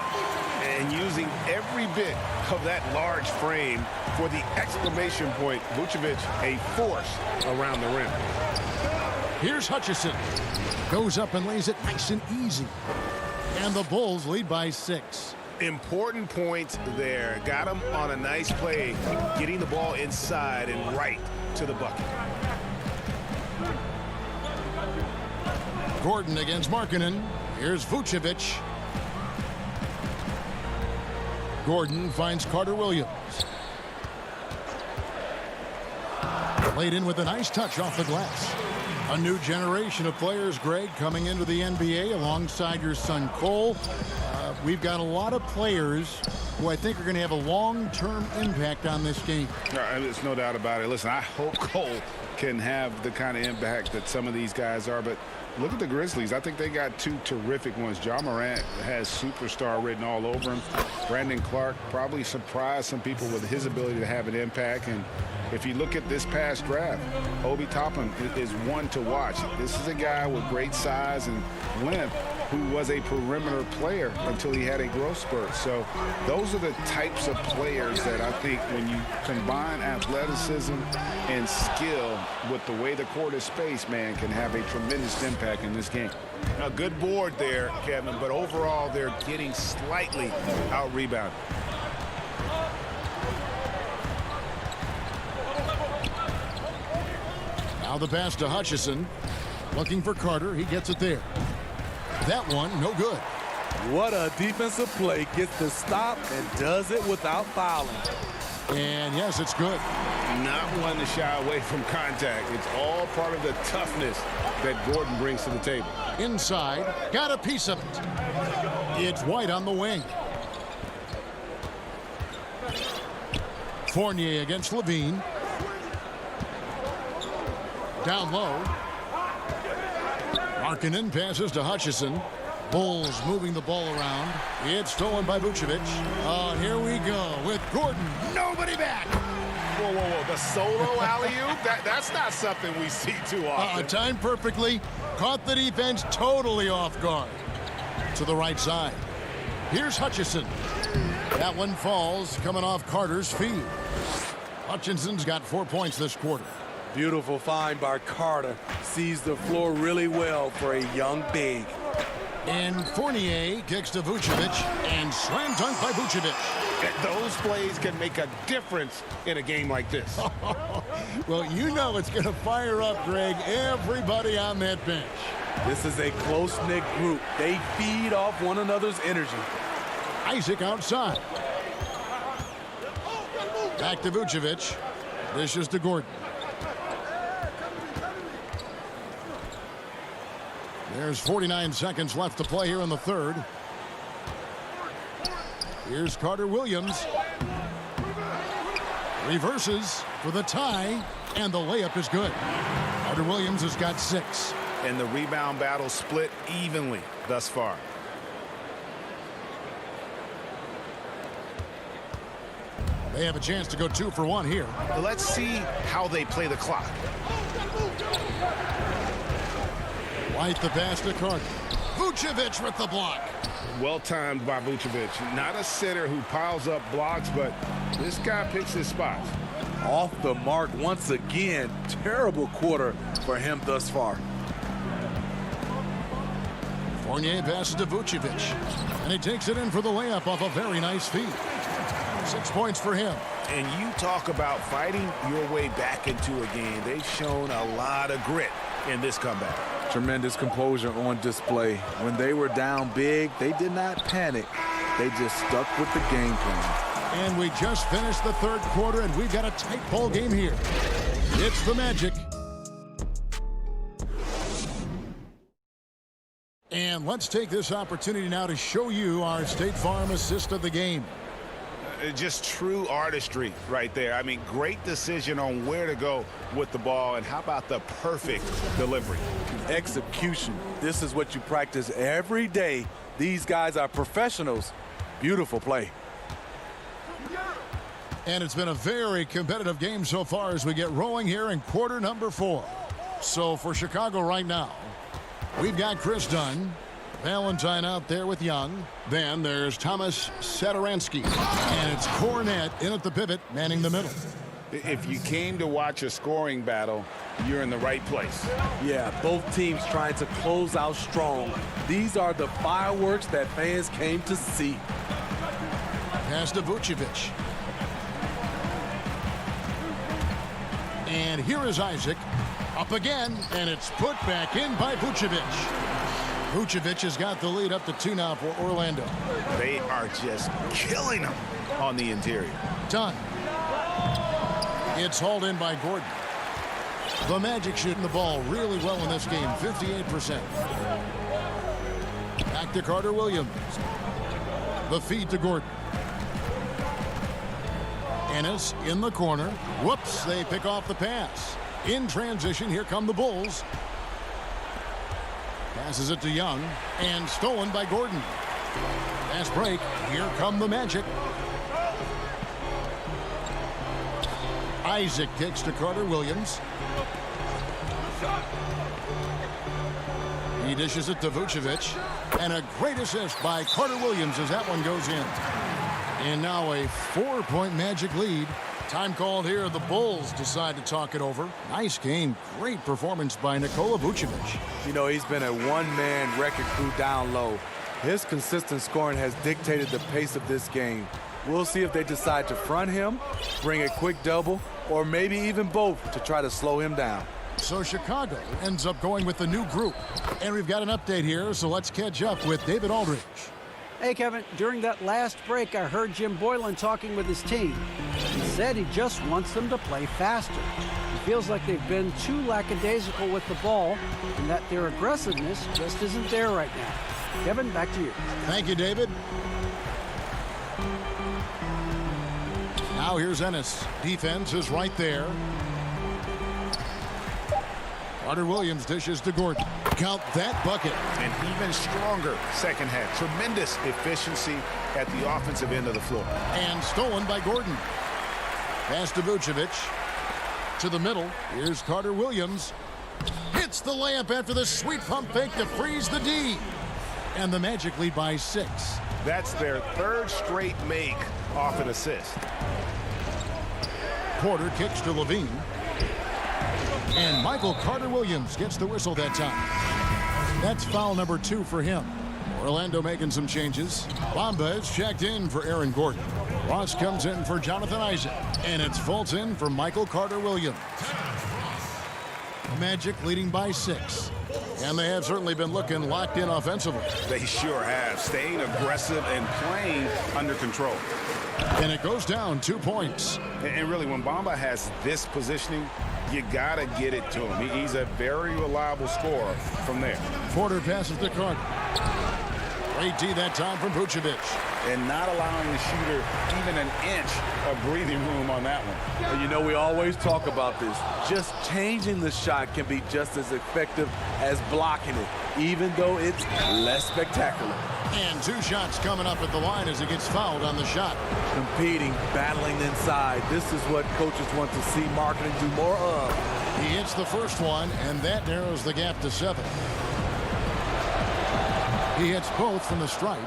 And using every bit of that large frame for the exclamation point, Vucevic a force around the rim. Here's Hutchison. Goes up and lays it nice and easy. And the Bulls lead by 6. Important points there. Got him on a nice play, getting the ball inside and right to the bucket. Gordon against Markkanen. Here's Vucevic. Gordon finds Carter Williams. Laid in with a nice touch off the glass. A new generation of players, Greg, coming into the NBA alongside your son Cole. We've got a lot of players who I think are going to have a long-term impact on this game. There's no doubt about it. Listen, I hope Cole can have the kind of impact that some of these guys are, but look at the Grizzlies. I think they got 2 terrific ones. Ja Morant has superstar written all over him. Brandon Clark probably surprised some people with his ability to have an impact. And if you look at this past draft, Obi Toppin is one to watch. This is a guy with great size and length who was a perimeter player until he had a growth spurt. So those are the types of players that I think when you combine athleticism and skill with the way the court is spaced, man, can have a tremendous impact in this game. A good board there, Kevin, but overall they're getting slightly out-rebounded. Now the pass to Hutchison. Looking for Carter. He gets it there. That one, no good. What a defensive play. Gets the stop and does it without fouling. And yes, it's good. Not one to shy away from contact. It's all part of the toughness that Gordon brings to the table. Inside, got a piece of it. It's White on the wing. Fournier against Levine. Down low. Markkanen passes to Hutchison. Bulls moving the ball around. It's stolen by Vucevic. Oh, here we go with Gordon. Nobody back. Whoa, whoa, whoa. The solo alley-oop? That's not something we see too often. Timed perfectly. Caught the defense totally off guard. To the right side. Here's Hutchison. That one falls coming off Carter's feet. Hutchison's got 4 points this quarter. Beautiful find by Carter. Sees the floor really well for a young big. And Fournier kicks to Vucevic and slam dunk by Vucevic. Those plays can make a difference in a game like this. Well, you know it's going to fire up, Greg, everybody on that bench. This is a close-knit group. They feed off one another's energy. Isaac outside. Back to Vucevic. This is to Gordon. There's 49 seconds left to play here in the third. Here's Carter Williams. Reverses for the tie, and the layup is good. Carter Williams has got 6. And the rebound battle split evenly thus far. They have a chance to go 2 for 1 here. Let's see how they play the clock. White the pass to Carter. Vucevic with the block. Well timed by Vucevic. Not a sitter who piles up blocks, but this guy picks his spots. Off the mark once again. Terrible quarter for him thus far. Fournier passes to Vucevic. And he takes it in for the layup off a very nice feed. 6 points for him. And you talk about fighting your way back into a game. They've shown a lot of grit in this comeback. Tremendous composure on display. When they were down big, they did not panic. They just stuck with the game plan. And we just finished the third quarter, and we've got a tight ball game here. It's the Magic. And let's take this opportunity now to show you our State Farm assist of the game. Just true artistry right there. I mean, great decision on where to go with the ball, and how about the perfect delivery? Execution. This is what you practice every day. These guys are professionals. Beautiful play. And it's been a very competitive game so far as we get rolling here in quarter number 4. So for Chicago right now, we've got Chris Dunn, Valentine out there with Young. Then there's Thomas Satoransky. And it's Cornette in at the pivot, manning the middle. If you came to watch a scoring battle, you're in the right place. Yeah, both teams trying to close out strong. These are the fireworks that fans came to see. Pass to Vucevic. And here is Isaac. Up again, and it's put back in by Vucevic. Vucevic has got the lead up to 2 now for Orlando. They are just killing them on the interior. Done. It's hauled in by Gordon. The Magic shooting the ball really well in this game, 58%. Back to Carter Williams. The feed to Gordon. Ennis in the corner. Whoops, they pick off the pass. In transition, here come the Bulls. Passes it to Young, and stolen by Gordon. Fast break. Here come the Magic. Isaac kicks to Carter Williams. He dishes it to Vucevic. And a great assist by Carter Williams as that one goes in. And now a 4-point Magic lead. Time called here. The Bulls decide to talk it over. Nice game. Great performance by Nikola Vucevic. You know, he's been a one-man wrecking crew down low. His consistent scoring has dictated the pace of this game. We'll see if they decide to front him, bring a quick double, or maybe even both to try to slow him down. So Chicago ends up going with the new group. And we've got an update here, so let's catch up with David Aldridge. Hey, Kevin, during that last break, I heard Jim Boylan talking with his team. He said he just wants them to play faster. He feels like they've been too lackadaisical with the ball and that their aggressiveness just isn't there right now. Kevin, back to you. Thank you, David. Now here's Ennis. Defense is right there. Carter Williams dishes to Gordon. Count that bucket. And even stronger second half. Tremendous efficiency at the offensive end of the floor. And stolen by Gordon. Pass to Vucevic. To the middle. Here's Carter Williams. Hits the layup after the sweet pump fake to freeze the D. And the Magic lead by 6. That's their third straight make off an assist. Porter kicks to Levine. And Michael Carter Williams gets the whistle that time. That's foul number 2 for him. Orlando making some changes. Bamba is checked in for Aaron Gordon. Ross comes in for Jonathan Isaac. And it's Fultz in for Michael Carter Williams. Magic leading by 6. And they have certainly been looking locked in offensively. They sure have. Staying aggressive and playing under control. And it goes down 2 points. And really, when Bamba has this positioning, you got to get it to him. He's a very reliable scorer from there. Porter passes to Carter. Great D that time from Vucevic. And not allowing the shooter even an inch of breathing room on that one. And you know, we always talk about this. Just changing the shot can be just as effective as blocking it, even though it's less spectacular. And 2 shots coming up at the line as he gets fouled on the shot. Competing, battling inside. This is what coaches want to see marketing do more of. He hits the first one, and that narrows the gap to 7. He hits both from the stripe.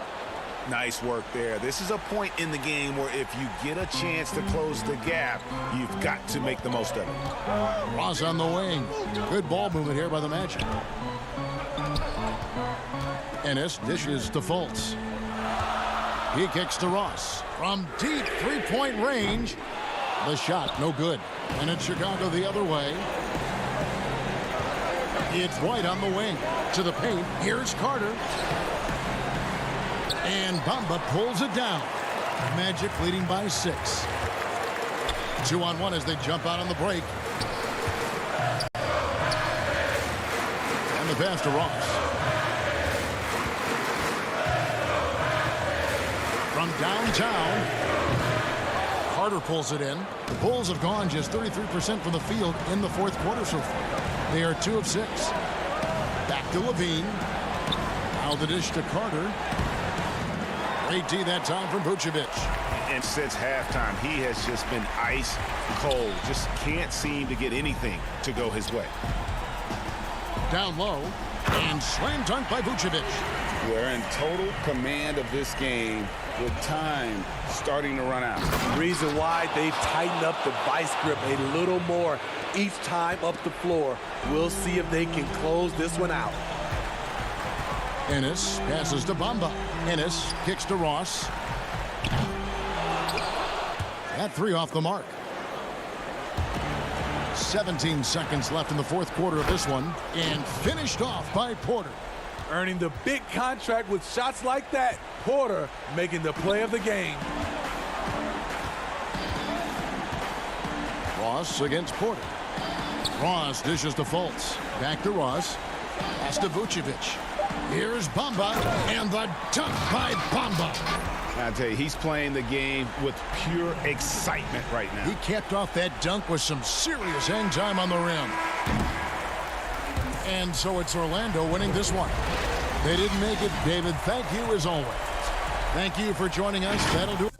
Nice work there. This is a point in the game where if you get a chance to close the gap, you've got to make the most of it. Ross on the wing. Good ball movement here by the Magic. Ennis dishes to Fultz. He kicks to Ross. From deep 3-point range. The shot, no good. And it's Chicago the other way. It's White on the wing. To the paint. Here's Carter. And Bamba pulls it down. Magic leading by 6. 2-on-1 as they jump out on the break. And the pass to Ross. From downtown, Carter pulls it in. The Bulls have gone just 33% from the field in the fourth quarter so far. They are 2 of 6. Back to Levine. Now the dish to Carter. Great D that time from Vucevic. And since halftime, he has just been ice cold. Just can't seem to get anything to go his way. Down low, and slam dunk by Vucevic. We're in total command of this game with time starting to run out. Reason why they've tightened up the vice grip a little more each time up the floor. We'll see if they can close this one out. Ennis passes to Bamba. Ennis kicks to Ross. That 3 off the mark. 17 seconds left in the fourth quarter of this one, and finished off by Porter. Earning the big contract with shots like that. Porter making the play of the game. Ross against Porter. Ross dishes to Fultz. Back to Ross. Pass to Vucevic. Here's Bamba, and the dunk by Bamba. I tell you, he's playing the game with pure excitement right now. He capped off that dunk with some serious hang time on the rim. And so it's Orlando winning this one. They didn't make it. David, thank you as always. Thank you for joining us. That'll do it.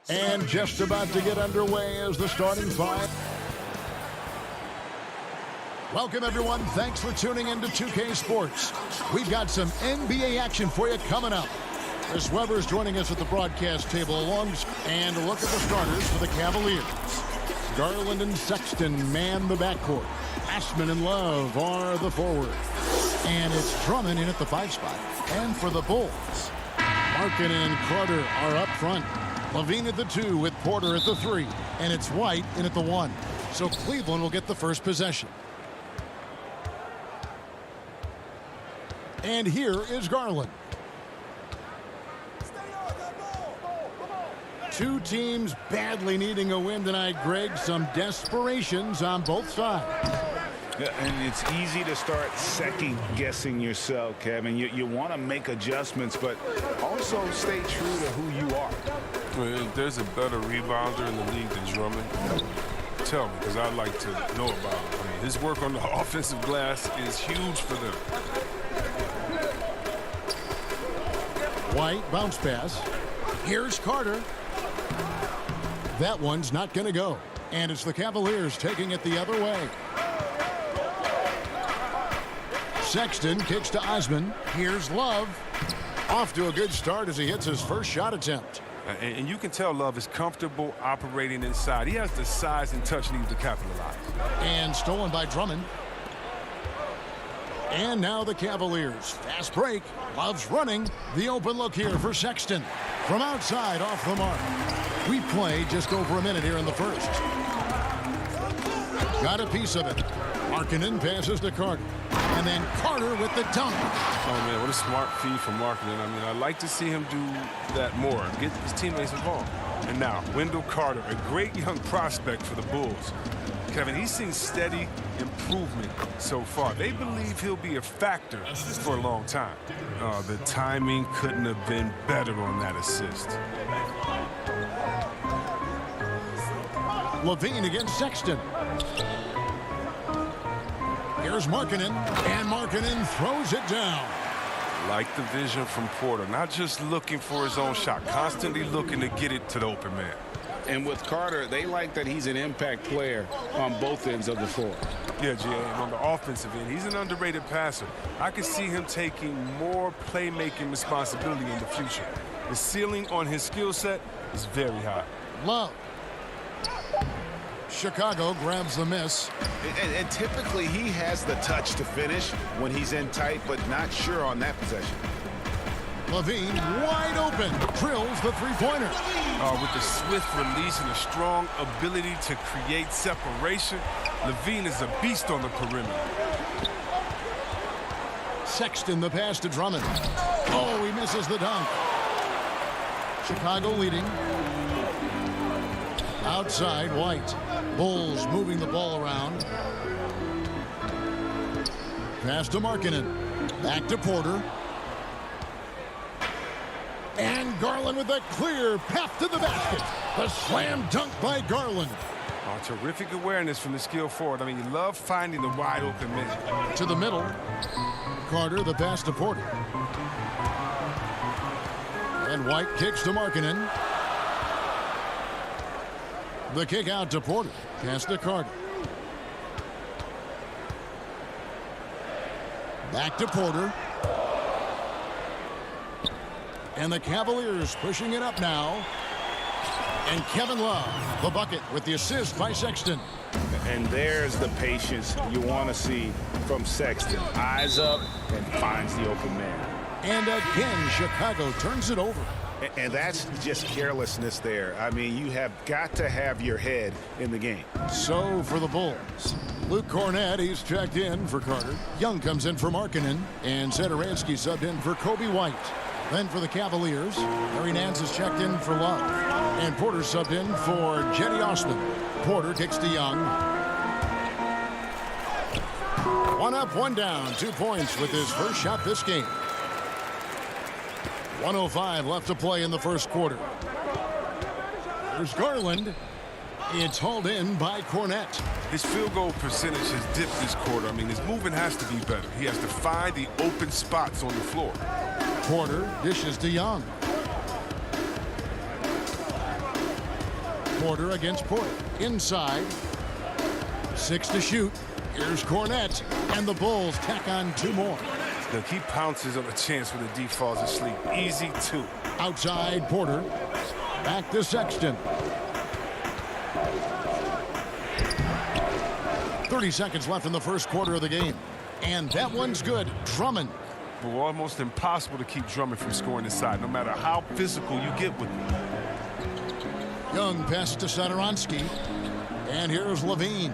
And just about to get underway as the starting five. Welcome, everyone. Thanks for tuning in to 2K Sports. We've got some NBA action for you coming up. Chris Webber is joining us at the broadcast table and a look at the starters for the Cavaliers. Garland and Sexton man the backcourt. Ashman and Love are the forwards. And it's Drummond in at the 5 spot. And for the Bulls, Markin and Carter are up front. Levine at the 2 with Porter at the 3. And it's White in at the 1. So Cleveland will get the first possession. And here is Garland. Two teams badly needing a win tonight, Greg. Some desperations on both sides. And it's easy to start second-guessing yourself, Kevin. You want to make adjustments, but also stay true to who you are. Well, if there's a better rebounder in the league than Drummond, tell me, because I'd like to know about him. I mean, his work on the offensive glass is huge for them. White bounce pass. Here's Carter. That one's not going to go. And it's the Cavaliers taking it the other way. Sexton kicks to Osman. Here's Love. Off to a good start as he hits his first shot attempt. And you can tell Love is comfortable operating inside. He has the size and touch needed to capitalize. And stolen by Drummond. And now the Cavaliers. Fast break. Love's running. The open look here for Sexton. From outside, off the mark. We play just over a minute here in the first. Got a piece of it. Markkanen passes to Carter. And then Carter with the dunk. Oh, man, what a smart feed from Markkanen. I mean, I'd like to see him do that more. Get his teammates involved. And now, Wendell Carter, a great young prospect for the Bulls. Kevin, he's seen steady improvement so far. They believe he'll be a factor for a long time. The timing couldn't have been better on that assist. Levine against Sexton. Here's Markkanen, and Markkanen throws it down. Like the vision from Porter, not just looking for his own shot, constantly looking to get it to the open man. And with Carter, they like that he's an impact player on both ends of the floor. Yeah, Jay, and on the offensive end, he's an underrated passer. I could see him taking more playmaking responsibility in the future. The ceiling on his skill set is very high. Love. Chicago grabs the miss. And typically he has the touch to finish when he's in tight, but not sure on that possession. Levine wide open, drills the three-pointer. With the swift release and a strong ability to create separation, Levine is a beast on the perimeter. Sexton the pass to Drummond. Oh, he misses the dunk. Chicago leading. Outside, White. Bulls moving the ball around. Pass to Markkanen. Back to Porter. And Garland with a clear path to the basket. The slam dunk by Garland. Oh, terrific awareness from the skill forward. I mean, you love finding the wide open man. To the middle. Carter, the pass to Porter. And White kicks to Markkanen. The kick out to Porter. Pass to Carter. Back to Porter. And the Cavaliers pushing it up now. And Kevin Love, the bucket with the assist by Sexton. And there's the patience you want to see from Sexton. Eyes up and finds the open man. And again, Chicago turns it over. And that's just carelessness there. I mean, you have got to have your head in the game. So for the Bulls, Luke Cornett, he's checked in for Carter. Young comes in for Markkanen. And Satoransky subbed in for Kobe White. Then for the Cavaliers, Larry Nance is checked in for Love. And Porter subbed in for Jetty Osman. Porter kicks to Young. One up, one down. 2 points with his first shot this game. 1:05 left to play in the first quarter. There's Garland. It's hauled in by Cornett. His field goal percentage has dipped this quarter. I mean, his movement has to be better. He has to find the open spots on the floor. Porter dishes to Young. Porter against Porter. Inside. 6 to shoot. Here's Cornette. And the Bulls tack on 2 more. Look, he pounces on a chance when the D falls asleep. Easy 2. Outside Porter. Back to Sexton. 30 seconds left in the first quarter of the game. And that one's good. Drummond. But almost impossible to keep Drummond from scoring inside, no matter how physical you get with him. Young passes to Satoransky. And here's Levine.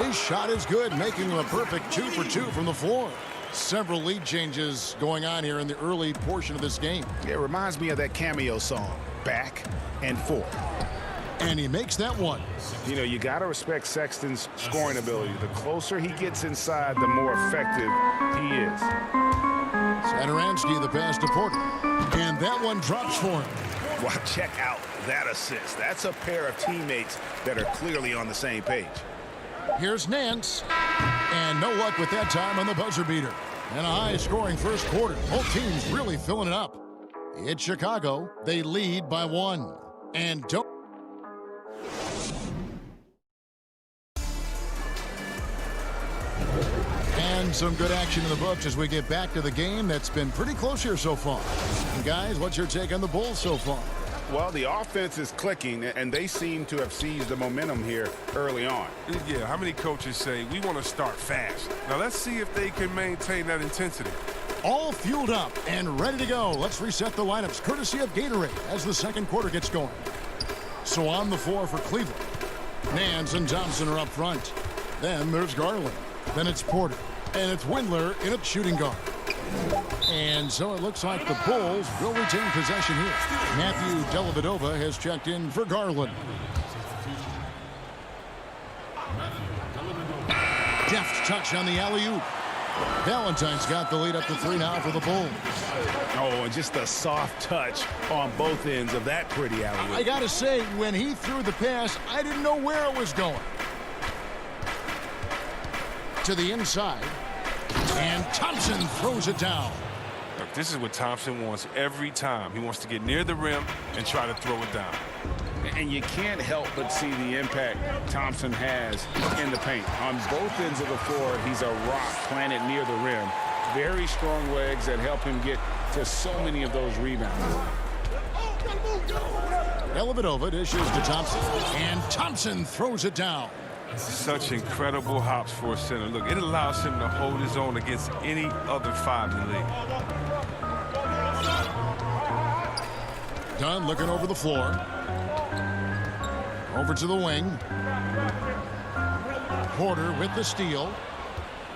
His shot is good, making him a perfect 2 for 2 from the floor. Several lead changes going on here in the early portion of this game. It reminds me of that cameo song, Back and Forth. And he makes that one. You know, you got to respect Sexton's scoring ability. The closer he gets inside, the more effective he is. Satoransky the pass to Porter. And that one drops for him. Well, check out that assist. That's a pair of teammates that are clearly on the same page. Here's Nance. And no luck with that time on the buzzer beater. And a high-scoring first quarter. Both teams really filling it up. It's Chicago. They lead by 1. And don't... And some good action in the books as we get back to the game that's been pretty close here so far. And guys, what's your take on the Bulls so far? Well, the offense is clicking, and they seem to have seized the momentum here early on. Yeah, how many coaches say, we want to start fast? Now, let's see if they can maintain that intensity. All fueled up and ready to go. Let's reset the lineups, courtesy of Gatorade, as the second quarter gets going. So on the floor for Cleveland, Nance and Thompson are up front. Then there's Garland. Then it's Porter. And it's Windler in at shooting guard. And so it looks like the Bulls will retain possession here. Matthew Dellavedova has checked in for Garland. Deft touch on the alley-oop. Valentine's got the lead up to 3 now for the Bulls. Oh, and just a soft touch on both ends of that pretty alley-oop. I gotta say, when he threw the pass, I didn't know where it was going. To the inside. And Thompson throws it down. Look, this is what Thompson wants every time. He wants to get near the rim and try to throw it down. And you can't help but see the impact Thompson has in the paint. On both ends of the floor, he's a rock planted near the rim. Very strong legs that help him get to so many of those rebounds. Dellavedova dishes to Thompson. And Thompson throws it down. Such incredible hops for a center. Look, it allows him to hold his own against any other 5 in the league. Dunn looking over the floor. Over to the wing. Porter with the steal.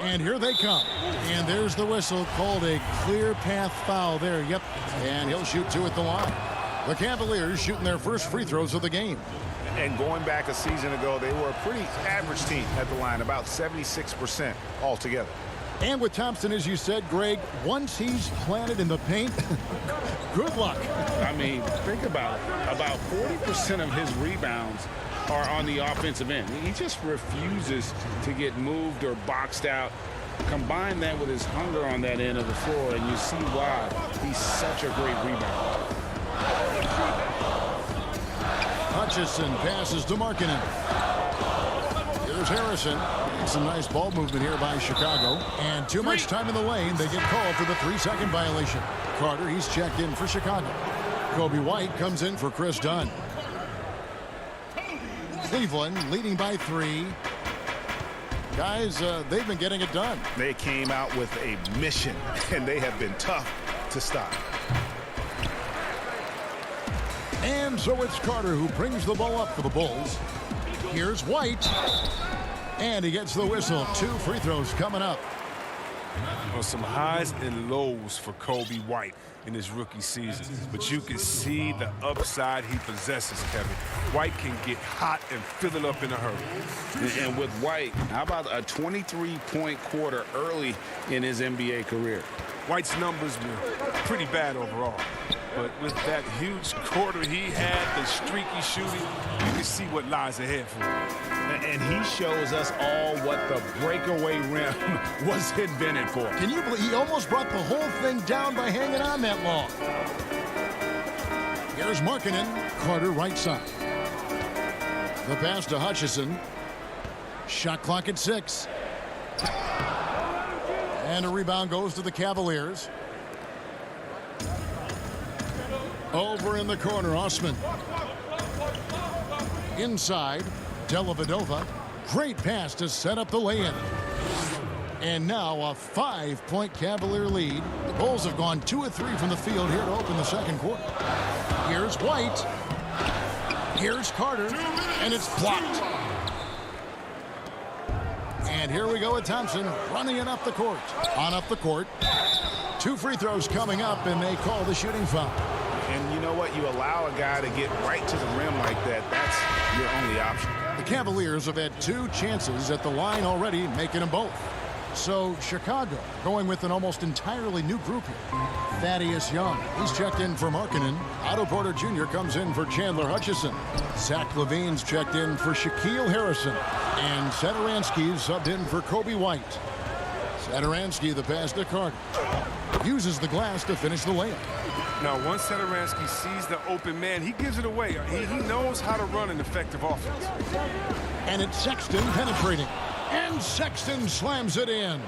And here they come. And there's the whistle, called a clear path foul there. Yep. And he'll shoot 2 at the line. The Cavaliers shooting their first free throws of the game. And going back a season ago, they were a pretty average team at the line, about 76% altogether. And with Thompson, as you said, Greg, once he's planted in the paint, good luck. I mean, think about it. About 40% of his rebounds are on the offensive end. He just refuses to get moved or boxed out. Combine that with his hunger on that end of the floor, and you see why he's such a great rebounder. Hutchison passes to Markkanen. Here's Harrison. Some nice ball movement here by Chicago. And too much time in the lane. They get called for the 3-second violation. Carter, he's checked in for Chicago. Kobe White comes in for Chris Dunn. Cleveland leading by 3. Guys, they've been getting it done. They came out with a mission, and they have been tough to stop. And so it's Carter who brings the ball up for the Bulls. Here's White. And he gets the whistle. 2 free throws coming up. Well, some highs and lows for Kobe White in his rookie season. But you can see the upside he possesses, Kevin. White can get hot and fill it up in a hurry. And with White, how about a 23-point quarter early in his NBA career? White's numbers were pretty bad overall. but with that huge quarter he had, the streaky shooting, you can see what lies ahead for him. And he shows us all what the breakaway rim was invented for. Can you believe he almost brought the whole thing down by hanging on that long? Here's Markkanen, Carter right side. The pass to Hutchison. Shot clock at 6. And a rebound goes to the Cavaliers. Over in the corner, Osman. Inside, Dellavedova. Great pass to set up the lay-in. And now a 5-point Cavalier lead. The Bulls have gone 2 of 3 from the field here to open the second quarter. Here's White. Here's Carter. And it's blocked. And here we go with Thompson running it up the court. On up the court. 2 free throws coming up, and they call the shooting foul. And you know what? You allow a guy to get right to the rim like that. That's your only option. The Cavaliers have had 2 chances at the line already, making them both. So Chicago going with an almost entirely new group here. Thaddeus Young, he's checked in for Markkanen. Otto Porter Jr. comes in for Chandler Hutchison. Zach Levine's checked in for Shaquille Harrison. And Satoransky's subbed in for Kobe White. Satoransky, the pass to Carter. Uses the glass to finish the layup. Now, once Satoransky sees the open man, he gives it away. He knows how to run an effective offense. And it's Sexton penetrating. And Sexton slams it in.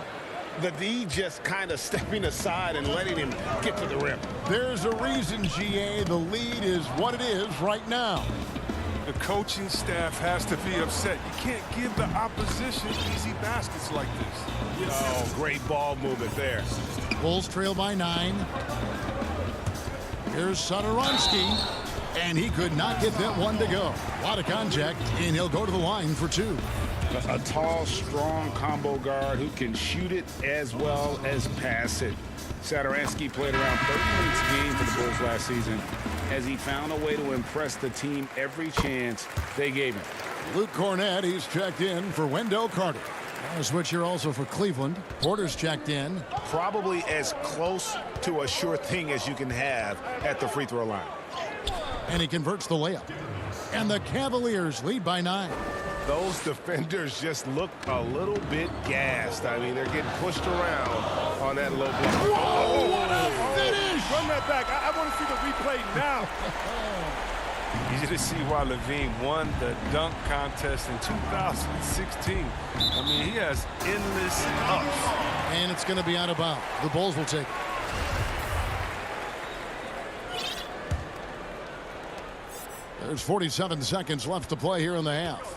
The D just kind of stepping aside and letting him get to the rim. There's a reason, GA, the lead is what it is right now. The coaching staff has to be upset. You can't give the opposition easy baskets like this. Oh, great ball movement there. Bulls trail by 9. Here's Satoransky. And he could not get that one to go. A lot of contact, and he'll go to the line for 2. A tall, strong combo guard who can shoot it as well as pass it. Satoransky played around 30 minutes a game for the Bulls last season as he found a way to impress the team every chance they gave him. Luke Cornett, he's checked in for Wendell Carter. A switch here also for Cleveland. Porter's checked in. Probably as close to a sure thing as you can have at the free throw line. And he converts the layup. And the Cavaliers lead by 9. Those defenders just look a little bit gassed. I mean, they're getting pushed around on that low block. Whoa, what a finish! Run that back. I want to see the replay now. Easy to see why Levine won the dunk contest in 2016. I mean, he has endless ups. And it's going to be out of bounds. The Bulls will take it. There's 47 seconds left to play here in the half.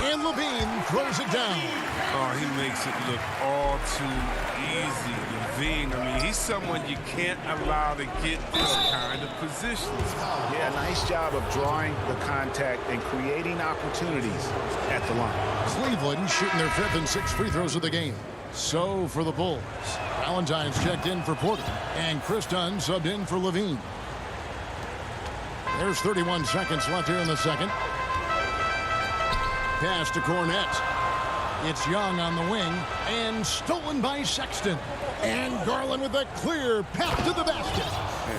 And Levine throws it down. Oh, he makes it look all too easy. Levine, I mean, he's someone you can't allow to get this kind of positions. Yeah, nice job of drawing the contact and creating opportunities at the line. Cleveland shooting their 5th and 6th free throws of the game. So for the Bulls, Valentine's checked in for Porter, and Chris Dunn subbed in for Levine. There's 31 seconds left here in the second. Pass to Cornett. It's Young on the wing, and stolen by Sexton. And Garland with a clear path to the basket.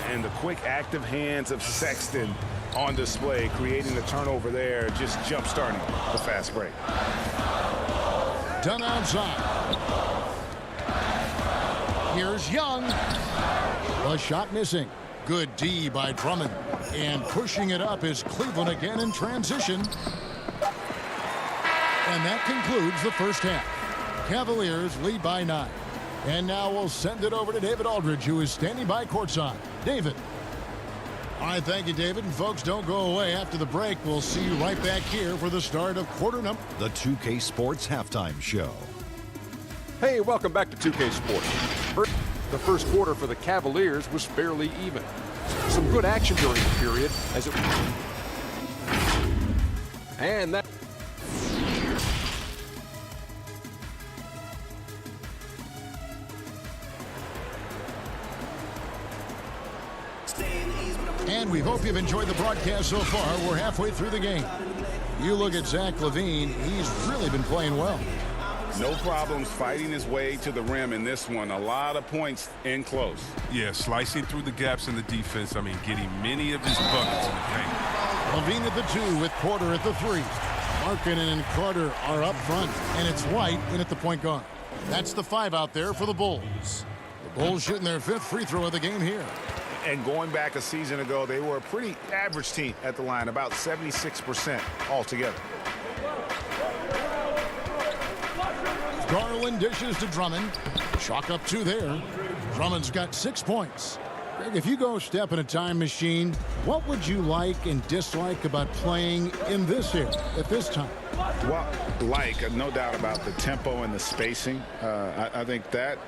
And the quick active hands of Sexton on display, creating the turnover there, just jump-starting the fast break. Done outside. Here's Young. A shot missing. Good D by Drummond. And pushing it up is Cleveland again in transition. And that concludes the first half. Cavaliers lead by 9. And now we'll send it over to David Aldridge, who is standing by courtside. David. All right, thank you, David. And folks, don't go away. After the break, we'll see you right back here for the start of quarter number. The 2K Sports Halftime Show. Hey, welcome back to 2K Sports. The first quarter for the Cavaliers was fairly even. Some good action during the period as it... And that... And we hope you've enjoyed the broadcast so far. We're halfway through the game. You look at Zach Levine, he's really been playing well. No problems fighting his way to the rim in this one. A lot of points in close. Yeah, slicing through the gaps in the defense. I mean, getting many of his buckets in the paint. Levine at the 2 with Porter at the 3. Markkanen and Carter are up front, and it's White in at the point guard. That's the 5 out there for the Bulls. The Bulls shooting their 5th free throw of the game here. And going back a season ago, they were a pretty average team at the line, about 76% altogether. Garland dishes to Drummond. Chalk up 2 there. Drummond's got 6 points. Greg, if you go step in a time machine, what would you like and dislike about playing in this era at this time? Well, no doubt about the tempo and the spacing. I think that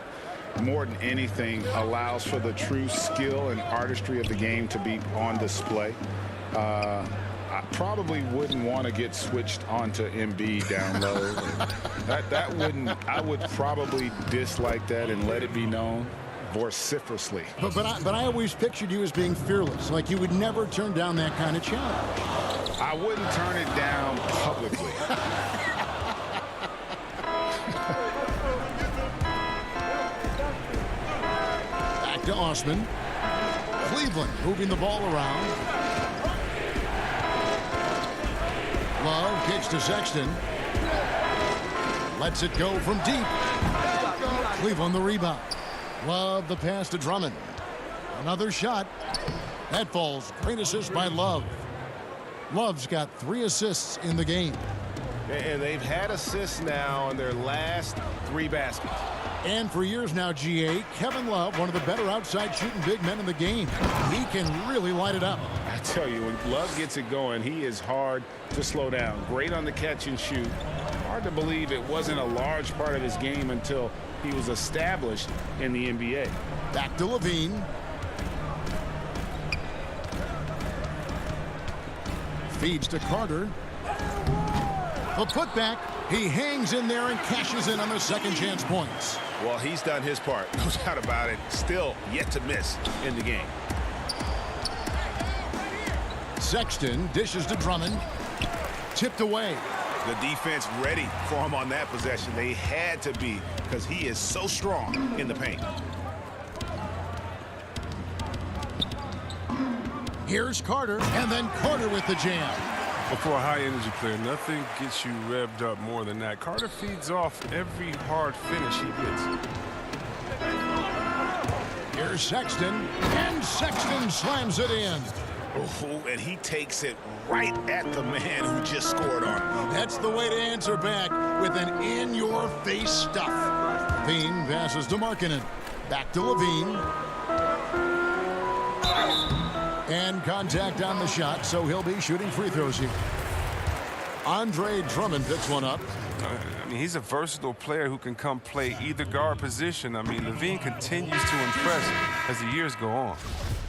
more than anything allows for the true skill and artistry of the game to be on display. I probably wouldn't want to get switched onto Embiid down low. I would probably dislike that and let it be known vociferously. But I always pictured you as being fearless, like you would never turn down that kind of challenge. I wouldn't turn it down publicly. Back to Osman. Cleveland moving the ball around. Love kicks to Sexton. Lets it go from deep. Cleveland the rebound. Love the pass to Drummond. Another shot. That falls. Great assist by Love. Love's got 3 assists in the game. And they've had assists now in their last 3 baskets. And for years now, GA, Kevin Love, one of the better outside shooting big men in the game. He can really light it up. I tell you, when Love gets it going, he is hard to slow down. Great on the catch and shoot. Hard to believe it wasn't a large part of his game until he was established in the NBA. Back to Levine. Feeds to Carter. The putback. He hangs in there and cashes in on the second chance points. Well, he's done his part. No doubt about it. Still yet to miss in the game. Sexton dishes to Drummond. Tipped away. The defense ready for him on that possession. They had to be because he is so strong in the paint. Here's Carter, and then Carter with the jam. But for a high-energy player, nothing gets you revved up more than that. Carter feeds off every hard finish he gets. Here's Sexton, and Sexton slams it in. Oh, and he takes it right at the man who just scored on him. That's the way to answer back with an in-your-face stuff. Levine passes to Markkanen. Back to Levine. And contact on the shot, so he'll be shooting free throws here. Andre Drummond picks one up. I mean, he's a versatile player who can come play either guard position. I mean, Levine continues to impress as the years go on.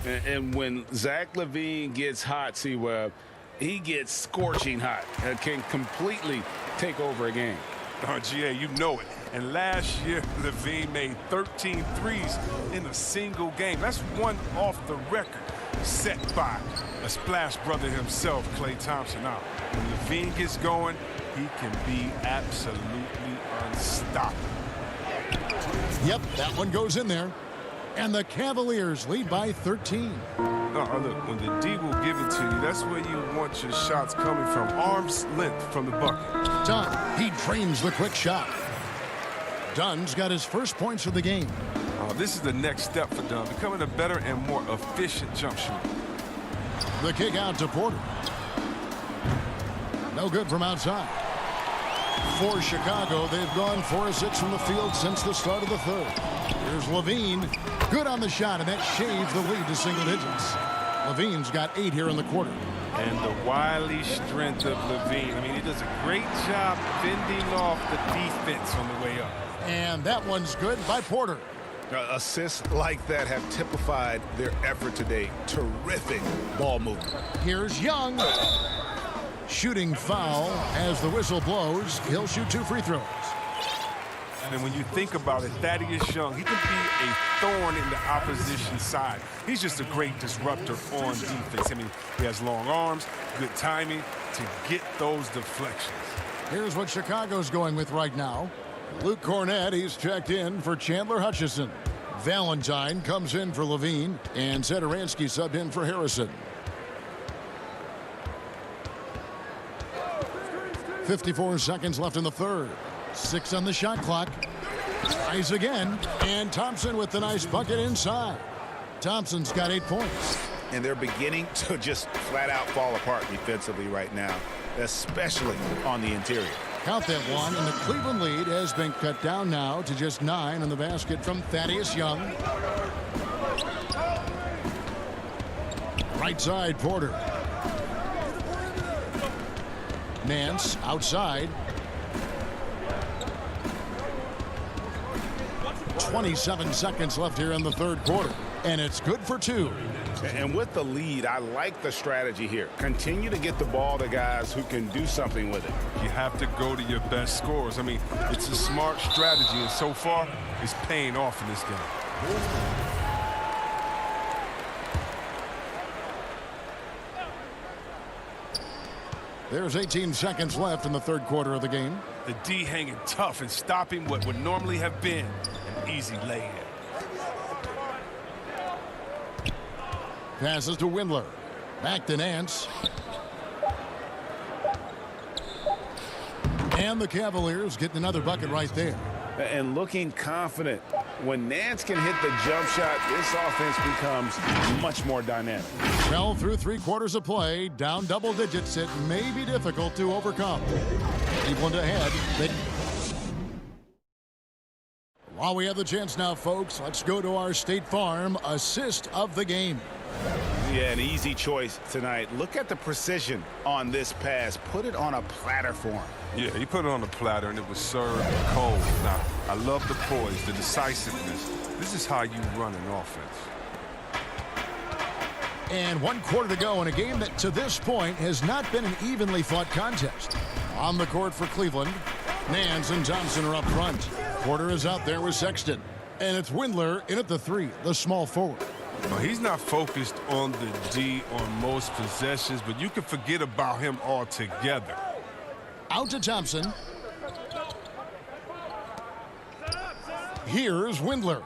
And when Zach Levine gets hot, C-Web, he gets scorching hot. Can completely take over a game. Oh, GA, you know it. And last year, Levine made 13 threes in a single game. That's one off the record set by a splash brother himself, Klay Thompson. Now, when Levine gets going, he can be absolutely unstoppable. Yep, that one goes in there. And the Cavaliers lead by 13. Look, when the D will give it to you, that's where you want your shots coming from. Arm's length from the bucket. Dunn, he drains the quick shot. Dunn's got his first points of the game. This is the next step for Dunn, becoming a better and more efficient jump shooter. The kick out to Porter. No good from outside. For Chicago, they've gone 4 of 6 from the field since the start of the third. Here's Levine. Good on the shot, and that shaves the lead to single digits. Levine's got 8 here in the quarter. And the wily strength of Levine. I mean, he does a great job fending off the defense on the way up. And that one's good by Porter. Assists like that have typified their effort today. Terrific ball movement. Here's Young. Shooting foul as the whistle blows. He'll shoot 2 free throws. And when you think about it, Thaddeus Young, he can be a thorn in the opposition side. He's just a great disruptor on defense. I mean, he has long arms, good timing to get those deflections. Here's what Chicago's going with right now. Luke Cornett, he's checked in for Chandler Hutchison. Valentine comes in for Levine, and Satoransky subbed in for Harrison. 54 seconds left in the third. 6 on the shot clock. Tries again, and Thompson with the nice bucket inside. Thompson's got 8 points. And they're beginning to just flat out fall apart defensively right now, especially on the interior. Count that one, and the Cleveland lead has been cut down now to just 9 on the basket from Thaddeus Young. Right side, Porter. Nance outside. 27 seconds left here in the third quarter, and it's good for 2. And with the lead, I like the strategy here. Continue to get the ball to guys who can do something with it. You have to go to your best scorers. I mean, it's a smart strategy, and so far, it's paying off in this game. There's 18 seconds left in the third quarter of the game. The D hanging tough and stopping what would normally have been an easy lay-in. Passes to Windler. Back to Nance. And the Cavaliers getting another bucket right there. And looking confident. When Nance can hit the jump shot, this offense becomes much more dynamic. Well, through 3 quarters of play, down double digits, it may be difficult to overcome. Cleveland ahead. While we have the chance now, folks, let's go to our State Farm assist of the game. Yeah, an easy choice tonight. Look at the precision on this pass. Put it on a platter for him. Yeah, he put it on the platter, and it was served cold. Now, I love the poise, the decisiveness. This is how you run an offense. And 1 quarter to go in a game that, to this point, has not been an evenly fought contest. On the court for Cleveland, Nance and Thompson are up front. Porter is out there with Sexton. And it's Windler in at the 3, the small forward. Well, he's not focused on the D on most possessions, but you can forget about him altogether. Out to Thompson. Here's Windler.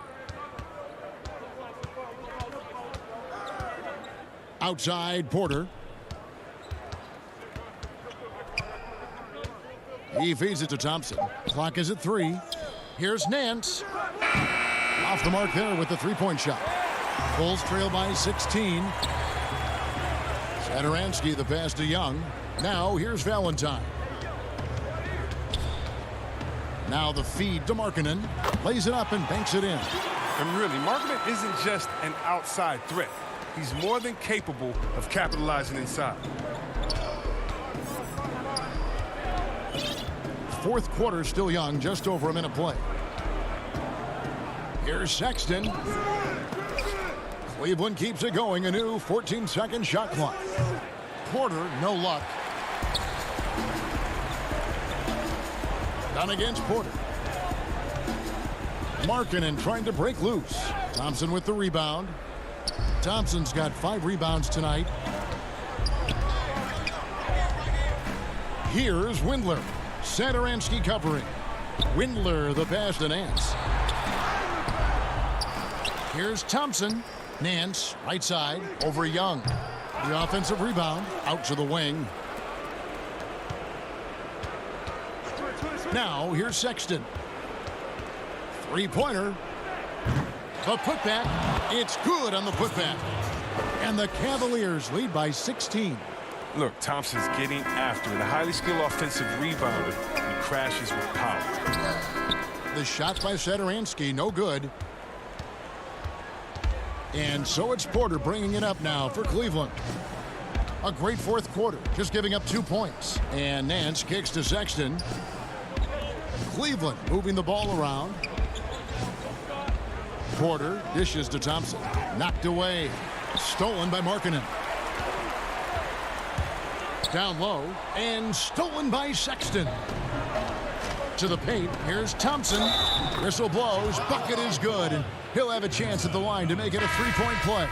Outside, Porter. He feeds it to Thompson. Clock is at 3. Here's Nance. Off the mark there with the 3-point shot. Bulls trail by 16. Satoransky the pass to Young. Now here's Valentine. Now the feed to Markkanen. Lays it up and banks it in. And really, Markkanen isn't just an outside threat. He's more than capable of capitalizing inside. Fourth quarter still young, just over a minute play. Here's Sexton. Cleveland keeps it going, a new 14-second shot clock. Porter, no luck. Down against Porter. Markkanen trying to break loose. Thompson with the rebound. Thompson's got 5 rebounds tonight. Here's Windler. Satoransky covering. Windler the pass to Nance. Here's Thompson. Nance, right side, over Young. The offensive rebound, out to the wing. Now, here's Sexton. 3-pointer. The putback. It's good on the putback. And the Cavaliers lead by 16. Look, Thompson's getting after it. A highly skilled offensive rebounder. He crashes with power. The shot by Satoransky, no good. And so it's Porter bringing it up now for Cleveland. A great fourth quarter, just giving up 2 points. And Nance kicks to Sexton. Cleveland moving the ball around. Porter dishes to Thompson. Knocked away. Stolen by Markkanen. Down low and stolen by Sexton. To the paint. Here's Thompson. Whistle blows. Bucket is good. And he'll have a chance at the line to make it a three-point play.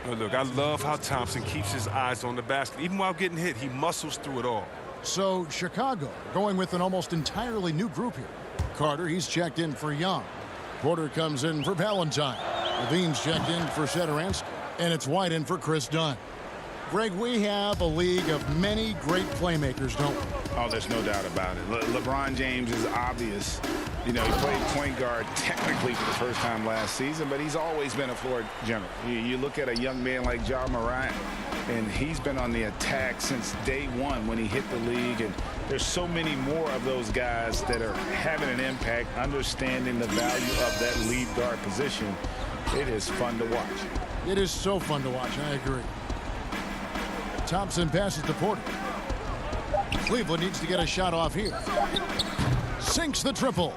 Oh, look, I love how Thompson keeps his eyes on the basket. Even while getting hit, he muscles through it all. So Chicago going with an almost entirely new group here. Carter, he's checked in for Young. Porter comes in for Valentine. Levine's checked in for Satoransky. And it's White in for Chris Dunn. Greg, we have a league of many great playmakers, don't we? Oh, there's no doubt about it. LeBron James is obvious. You know, he played point guard technically for the first time last season, but he's always been a floor general. You look at a young man like Ja Morant, and he's been on the attack since day one when he hit the league. And there's so many more of those guys that are having an impact, understanding the value of that lead guard position. It is fun to watch. It is so fun to watch. I agree. Thompson passes to Porter. Cleveland needs to get a shot off here. Sinks the triple.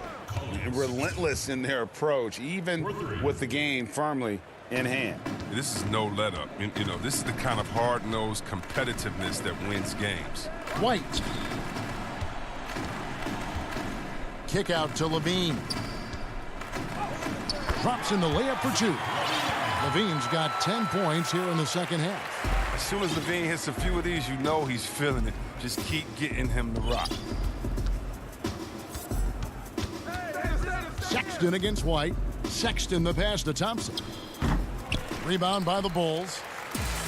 Relentless in their approach, even with the game firmly in hand. This is no let-up. You know, this is the kind of hard-nosed competitiveness that wins games. White. Kick out to Levine. Drops in the layup for two. Levine's got 10 points here in the second half. As soon as Levine hits a few of these, you know he's feeling it. Just keep getting him the rock. Sexton against White. Sexton the pass to Thompson. Rebound by the Bulls.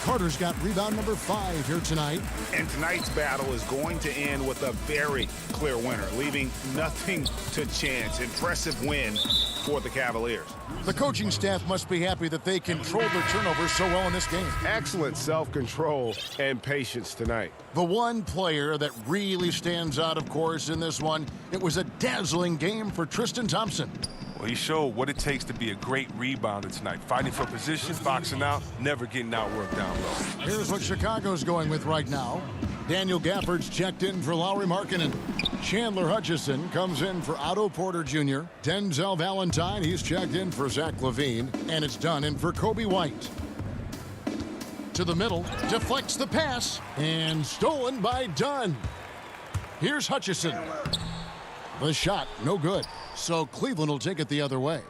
Carter's got rebound number 5 here tonight. And tonight's battle is going to end with a very clear winner, leaving nothing to chance. Impressive win for the Cavaliers. The coaching staff must be happy that they controlled their turnovers so well in this game. Excellent self-control and patience tonight. The one player that really stands out, of course, in this one, it was a dazzling game for Tristan Thompson. Well, he showed what it takes to be a great rebounder tonight. Fighting for position, boxing out, never getting outworked down low. Here's what Chicago's going with right now. Daniel Gafford's checked in for Lauri Markkanen. Chandler Hutchison comes in for Otto Porter Jr. Denzel Valentine, he's checked in for Zach Levine. And it's done in for Kobe White. To the middle, deflects the pass, and stolen by Dunn. Here's Hutchison. The shot, no good. So Cleveland will take it the other way.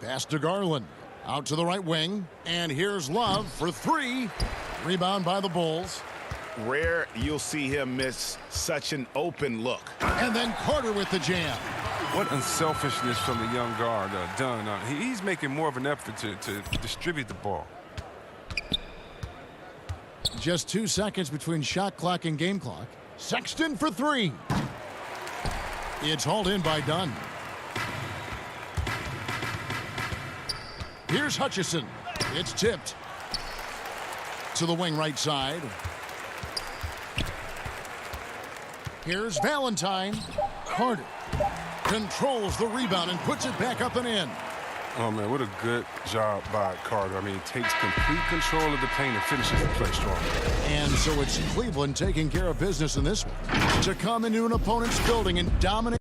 Pass to Garland. Out to the right wing. And here's Love for 3. Rebound by the Bulls. Rare you'll see him miss such an open look. And then Carter with the jam. What unselfishness from the young guard, Dunn. He's making more of an effort to distribute the ball. Just 2 seconds between shot clock and game clock. Sexton for 3. It's hauled in by Dunn. Here's Hutchison. It's tipped. To the wing right side. Here's Valentine. Carter controls the rebound and puts it back up and in. Oh, man, what a good job by Carter. I mean, he takes complete control of the paint and finishes the play strong. And so it's Cleveland taking care of business in this one. To come into an opponent's building and dominate.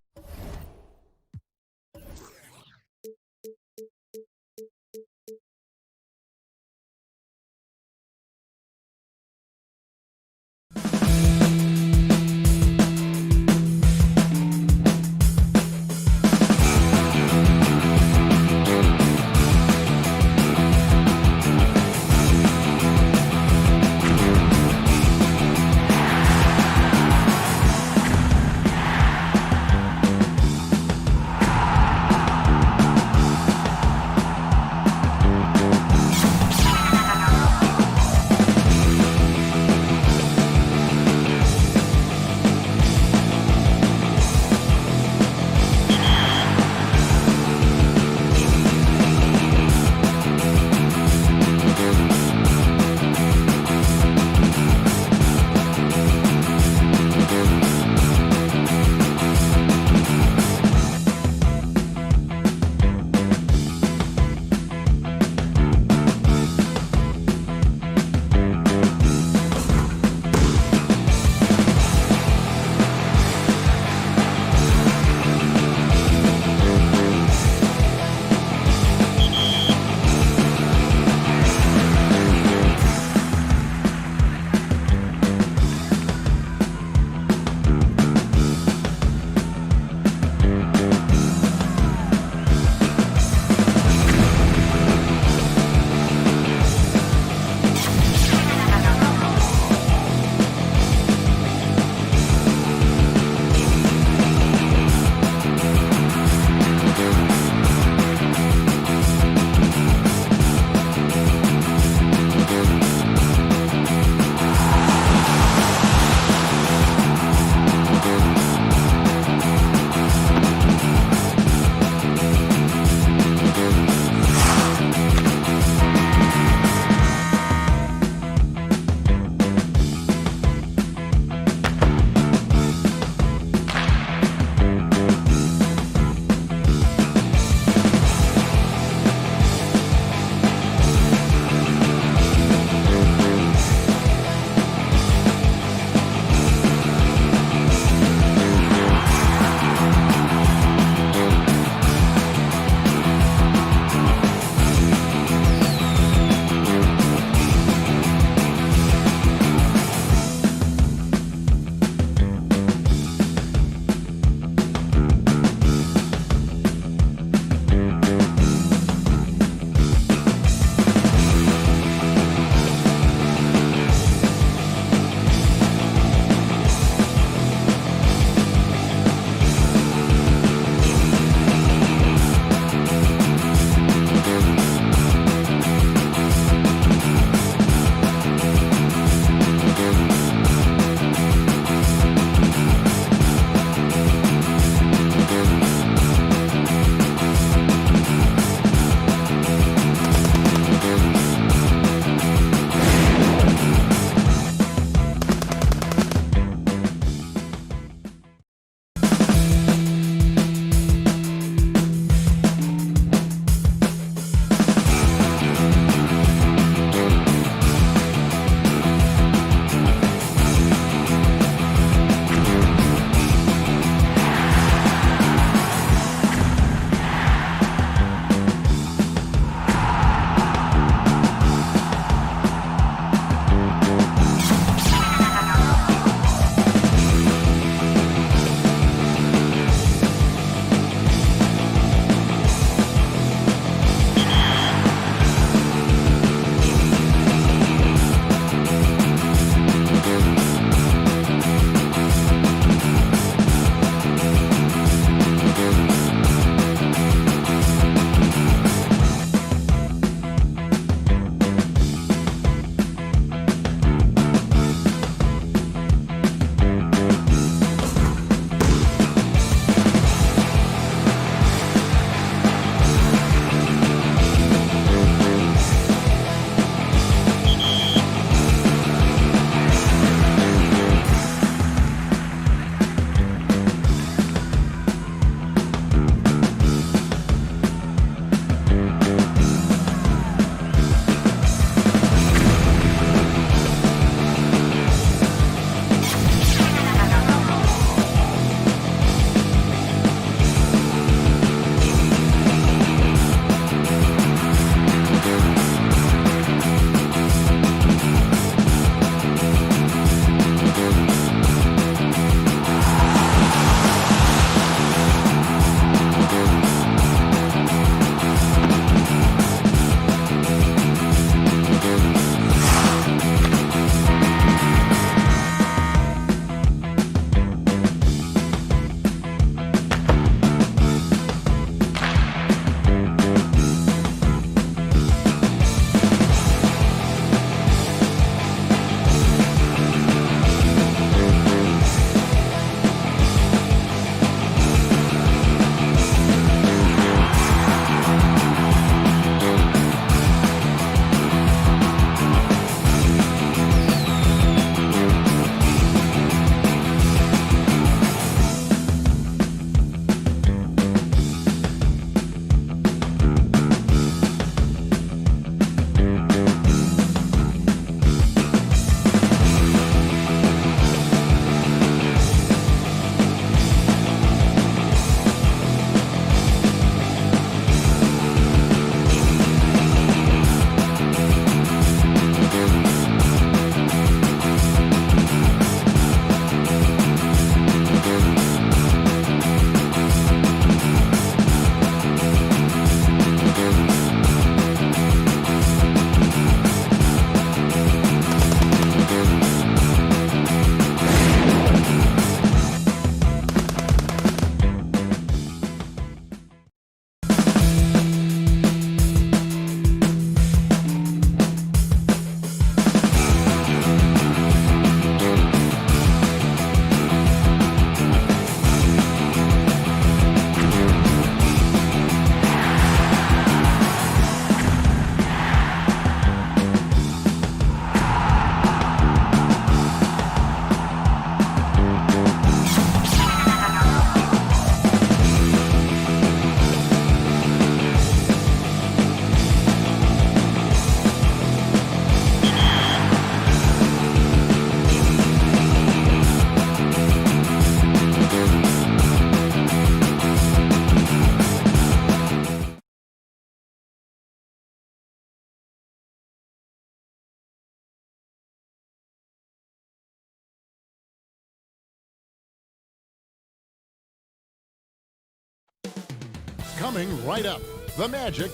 coming right up. The Magic.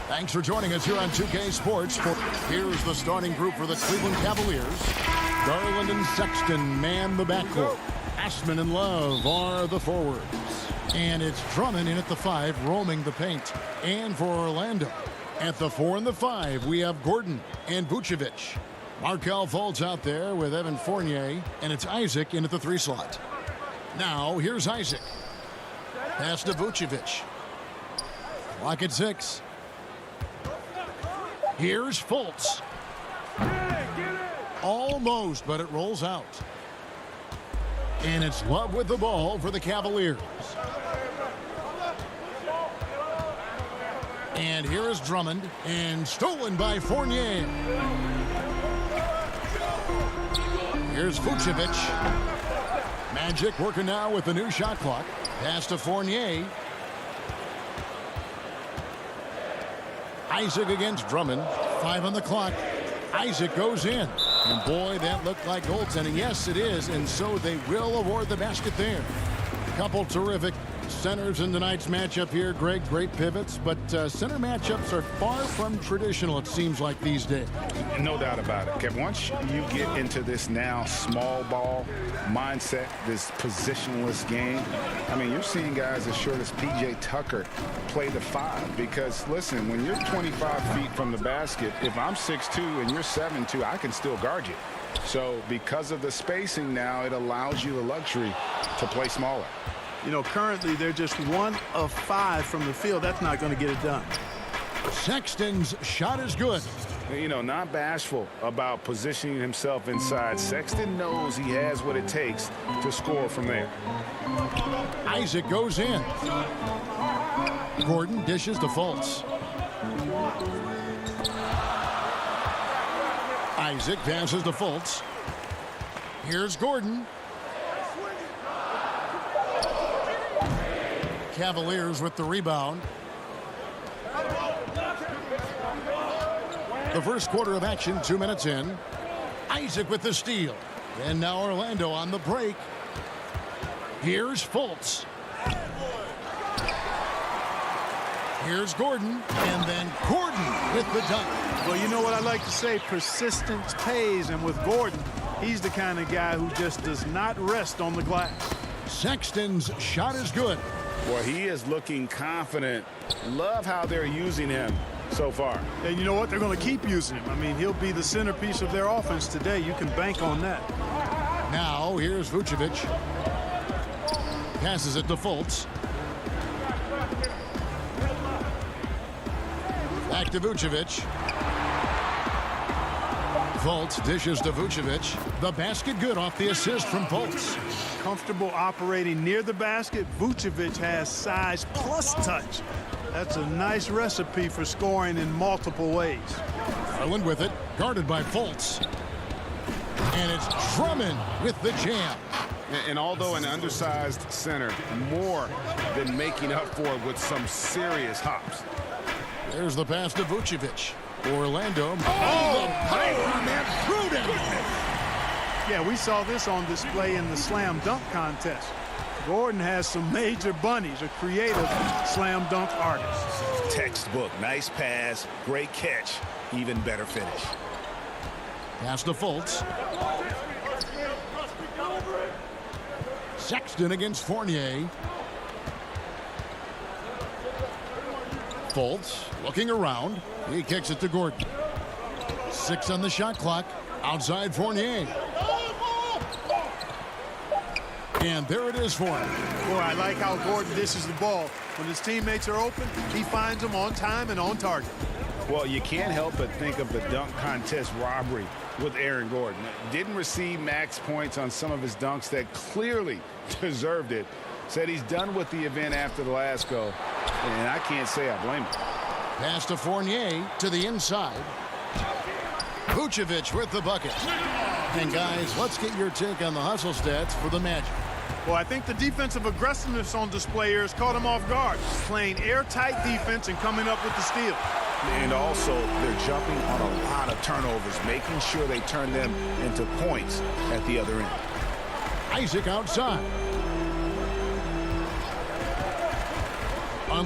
Thanks for joining us here on 2K Sports. Here's the starting group for the Cleveland Cavaliers. Garland and Sexton man the backcourt. Ashman and Love are the forwards. And it's Drummond in at the 5, roaming the paint. And for Orlando, at the 4 and the 5, we have Gordon and Vucevic. Markelle Fultz out there with Evan Fournier, and it's Isaac in at the 3 slot. Now, here's Isaac. Pass to Vucevic. Clock at 6. Here's Fultz. Almost, but it rolls out. And it's Love with the ball for the Cavaliers. And here is Drummond, and stolen by Fournier. Here's Vucevic. Magic working now with the new shot clock. Pass to Fournier. Isaac against Drummond. 5 on the clock. Isaac goes in. And boy, that looked like goaltending. Yes, it is. And so they will award the basket there. Couple terrific centers in tonight's matchup here, Greg. Great pivots, but center matchups are far from traditional, it seems like, these days. No doubt about it, Kevin. Once you get into this now small ball mindset, this positionless game, I mean, you're seeing guys as short as P.J. Tucker play the 5 because, listen, when you're 25 feet from the basket, if I'm 6'2" and you're 7'2", I can still guard you. So because of the spacing now, it allows you the luxury to play smaller. You know, currently they're just 1 of 5 from the field. That's not going to get it done. Sexton's shot is good. You know, not bashful about positioning himself inside. Sexton knows he has what it takes to score from there. Isaac goes in. Gordon dishes to Fultz. Isaac passes to Fultz. Here's Gordon. Cavaliers with the rebound. The first quarter of action, 2 minutes in. Isaac with the steal. And now Orlando on the break. Here's Fultz. Here's Gordon. And then Gordon with the dunk. Well, you know what I like to say? Persistence pays. And with Gordon, he's the kind of guy who just does not rest on the glass. Sexton's shot is good. Well, he is looking confident. Love how they're using him so far. And you know what? They're going to keep using him. I mean, he'll be the centerpiece of their offense today. You can bank on that. Now, here's Vucevic. Passes it to Fultz. Back to Vucevic. Fultz dishes to Vucevic. The basket good off the assist from Fultz. Comfortable operating near the basket. Vucevic has size plus touch. That's a nice recipe for scoring in multiple ways. Garland with it, guarded by Fultz. And it's Drummond with the jam. And although an undersized center, more than making up for it with some serious hops. There's the pass to Vucevic. Orlando. Oh, the power on that throwdown. Yeah, we saw this on display in the slam dunk contest. Gordon has some major bunnies, a creative slam dunk artist. Textbook, nice pass, great catch, even better finish. Pass to Fultz. Sexton against Fournier. Fultz looking around. He kicks it to Gordon. 6 on the shot clock. Outside Fournier. And there it is for him. Boy, I like how Gordon dishes the ball. When his teammates are open, he finds them on time and on target. Well, you can't help but think of the dunk contest robbery with Aaron Gordon. Didn't receive max points on some of his dunks that clearly deserved it. Said he's done with the event after the last go. And I can't say I blame him. Pass to Fournier to the inside. Vucevic with the bucket. And guys, let's get your take on the hustle stats for the Magic. Well, I think the defensive aggressiveness on display here has caught him off guard. Playing airtight defense and coming up with the steal. And also, they're jumping on a lot of turnovers, making sure they turn them into points at the other end. Isaac outside.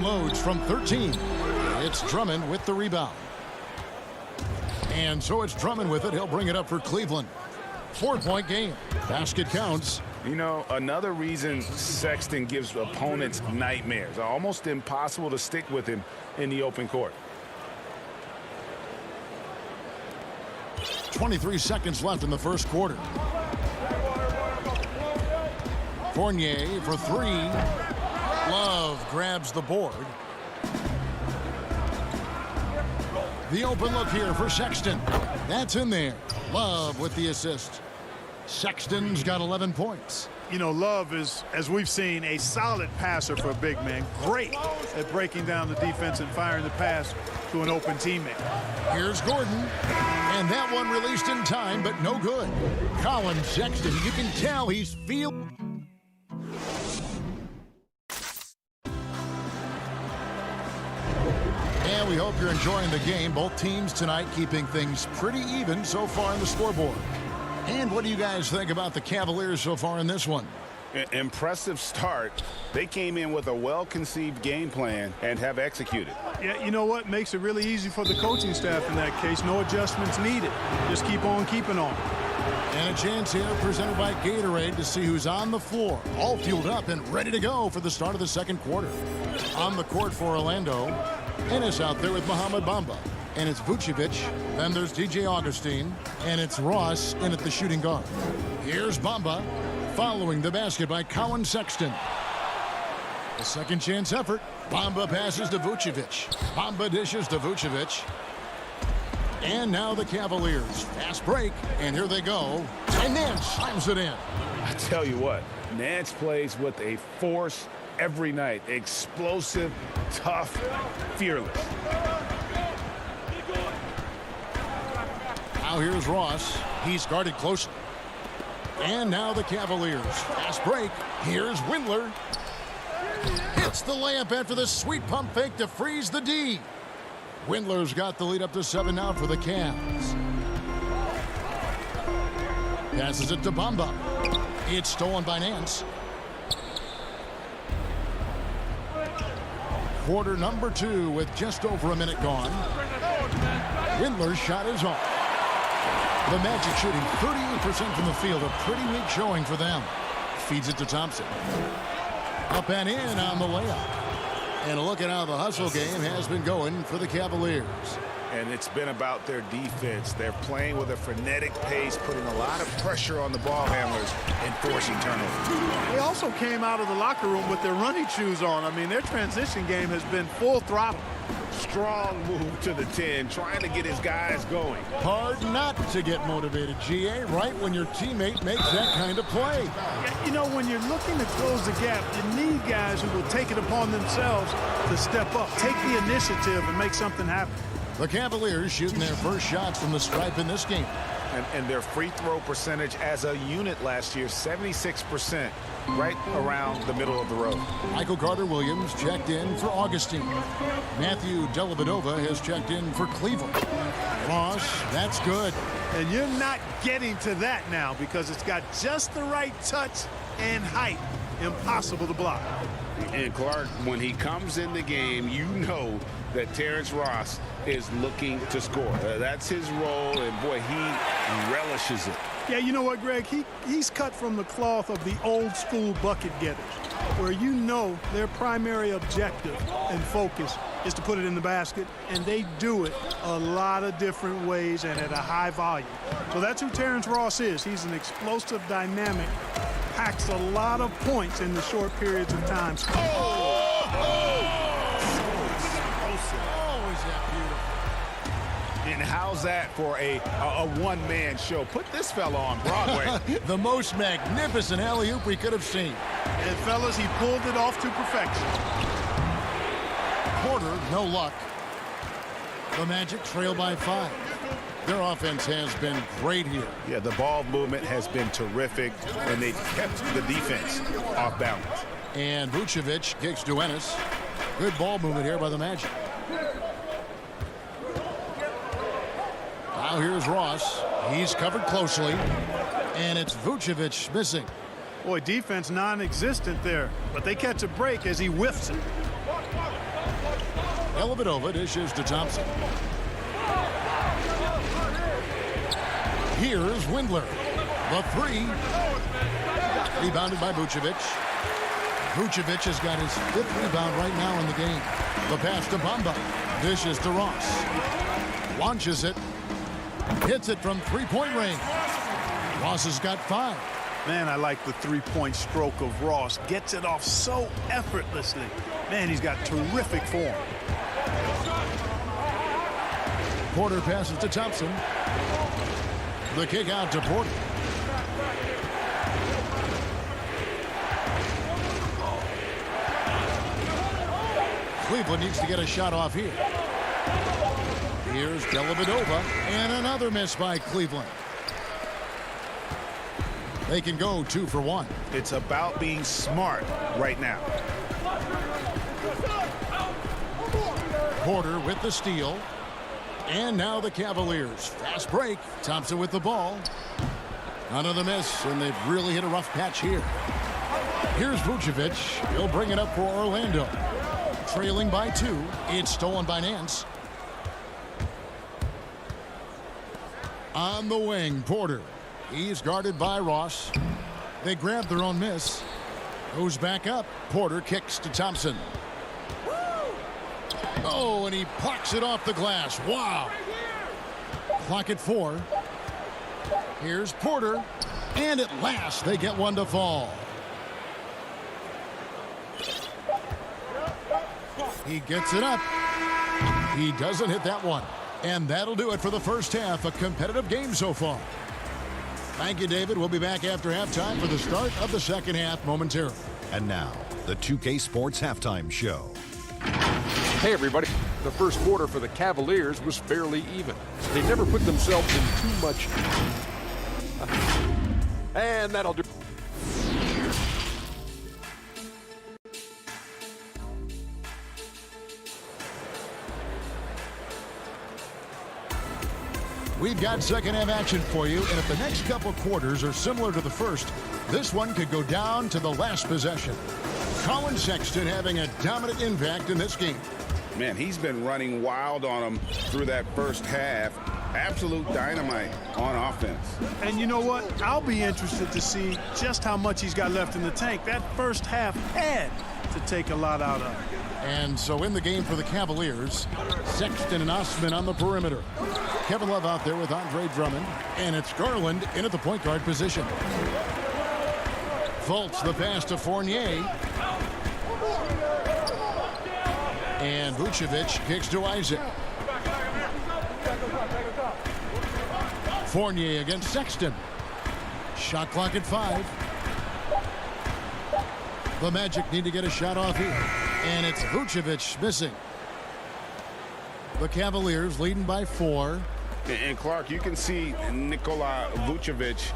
unloads from 13. It's Drummond with the rebound. And so it's Drummond with it. He'll bring it up for Cleveland. 4-point game. Basket counts. You know, another reason Sexton gives opponents nightmares. Almost impossible to stick with him in the open court. 23 seconds left in the first quarter. Fournier for three. Love grabs the board. The open look here for Sexton. That's in there. Love with the assist. Sexton's got 11 points. You know, Love is, as we've seen, a solid passer for a big man. Great at breaking down the defense and firing the pass to an open teammate. Here's Gordon. And that one released in time, but no good. Colin Sexton, you can tell he's And we hope you're enjoying the game. Both teams tonight keeping things pretty even so far on the scoreboard. And what do you guys think about the Cavaliers so far in this one? Impressive start. They came in with a well-conceived game plan and have executed. Yeah, you know what? Makes it really easy for the coaching staff in that case. No adjustments needed. Just keep on keeping on. And a chance here presented by Gatorade to see who's on the floor. All fueled up and ready to go for the start of the second quarter. On the court for Orlando, Ennis out there with Mohamed Bamba. And it's Vucevic. Then there's DJ Augustine. And it's Ross in at the shooting guard. Here's Bamba. Following the basket by Colin Sexton. The second chance effort. Bamba passes to Vucevic. Bamba dishes to Vucevic. And now the Cavaliers. Fast break. And here they go. And Nance slams it in. I tell you what, Nance plays with a force every night. Explosive, tough, fearless. Now here's Ross. He's guarded closely. And now the Cavaliers. Fast break. Here's Windler. Hits the layup after the sweet pump fake to freeze the D. Windler's got the lead up to 7 now for the Cavs. Passes it to Bamba. It's stolen by Nance. Quarter number 2 with just over a minute gone. Windler's shot is off. The Magic shooting 38% from the field. A pretty weak showing for them. Feeds it to Thompson. Up and in on the layup. And look at how the hustle game has been going for the Cavaliers. And it's been about their defense. They're playing with a frenetic pace, putting a lot of pressure on the ball handlers and forcing turnovers. They also came out of the locker room with their running shoes on. I mean, their transition game has been full throttle. Strong move to the 10, trying to get his guys going. Hard not to get motivated, GA, right when your teammate makes that kind of play. Yeah, you know, when you're looking to close the gap, you need guys who will take it upon themselves to step up, take the initiative, and make something happen. The Cavaliers shooting their first shots from the stripe in this game. And their free throw percentage as a unit last year, 76%, right around the middle of the road. Michael Carter-Williams checked in for Augustine. Matthew Dellavedova has checked in for Cleveland. Ross, that's good. And you're not getting to that now because it's got just the right touch and height. Impossible to block. And Clark, when he comes in the game, you know that Terrence Ross is looking to score. That's his role, and boy, he relishes it. Yeah, you know what, Greg? He's cut from the cloth of the old school bucket getters, where you know their primary objective and focus is to put it in the basket, and they do it a lot of different ways and at a high volume. So that's who Terrence Ross is. He's an explosive, dynamic, packs a lot of points in the short periods of time. And how's that for a one-man show? Put this fella on Broadway. The most magnificent alley-oop we could have seen. And, fellas, he pulled it off to perfection. Porter, no luck. The Magic trail by 5. Their offense has been great here. Yeah, the ball movement has been terrific, and they've kept the defense off balance. And Vucevic kicks to Ennis. Good ball movement here by the Magic. Now here's Ross. He's covered closely. And it's Vucevic missing. Boy, defense non-existent there. But they catch a break as he whiffs it. Dellavedova dishes to Thompson. Here's Windler. The three. Rebounded by Vucevic. Vucevic has got his 5th rebound right now in the game. The pass to Bamba. Dishes to Ross. Launches it. Hits it from three-point range. Ross has got 5. Man, I like the three-point stroke of Ross. Gets it off so effortlessly. Man, he's got terrific form. Porter passes to Thompson. The kick out to Porter. Cleveland needs to get a shot off here. Here's Dellavedova, and another miss by Cleveland. They can go 2 for 1. It's about being smart right now. Porter with the steal. And now the Cavaliers. Fast break. Thompson with the ball. Another miss, and they've really hit a rough patch here. Here's Vucevic. He'll bring it up for Orlando. Trailing by 2. It's stolen by Nance. On the wing, Porter. He's guarded by Ross. They grab their own miss. Goes back up. Porter kicks to Thompson. Oh, and he plucks it off the glass. Wow. Clock at 4. Here's Porter. And at last, they get one to fall. He gets it up. He doesn't hit that one. And that'll do it for the first half. A competitive game so far. Thank you, David. We'll be back after halftime for the start of the second half momentarily. And now, the 2K Sports Halftime Show. Hey, everybody. The first quarter for the Cavaliers was fairly even. They never put themselves in too much. And that'll do. We've got second half action for you, and if the next couple quarters are similar to the first, this one could go down to the last possession. Colin Sexton having a dominant impact in this game. Man, he's been running wild on him through that first half. Absolute dynamite on offense. And you know what? I'll be interested to see just how much he's got left in the tank. That first half had to take a lot out of it. And so in the game for the Cavaliers, Sexton and Osman on the perimeter. Kevin Love out there with Andre Drummond. And it's Garland in at the point guard position. Fultz the pass to Fournier. And Vucevic kicks to Isaac. Fournier against Sexton. Shot clock at 5. The Magic need to get a shot off here. And it's Vucevic missing. The Cavaliers leading by 4. And Clark, you can see Nikola Vucevic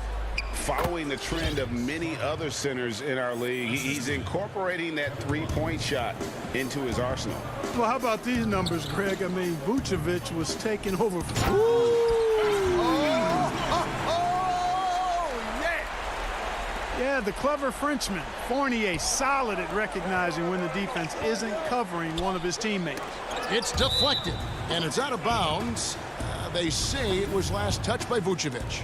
following the trend of many other centers in our league. He's incorporating that three-point shot into his arsenal. Well, how about these numbers, Greg? I mean, Vucevic was taking over. Yeah, the clever Frenchman. Fournier solid at recognizing when the defense isn't covering one of his teammates. It's deflected, and it's out of bounds. They say it was last touched by Vucevic.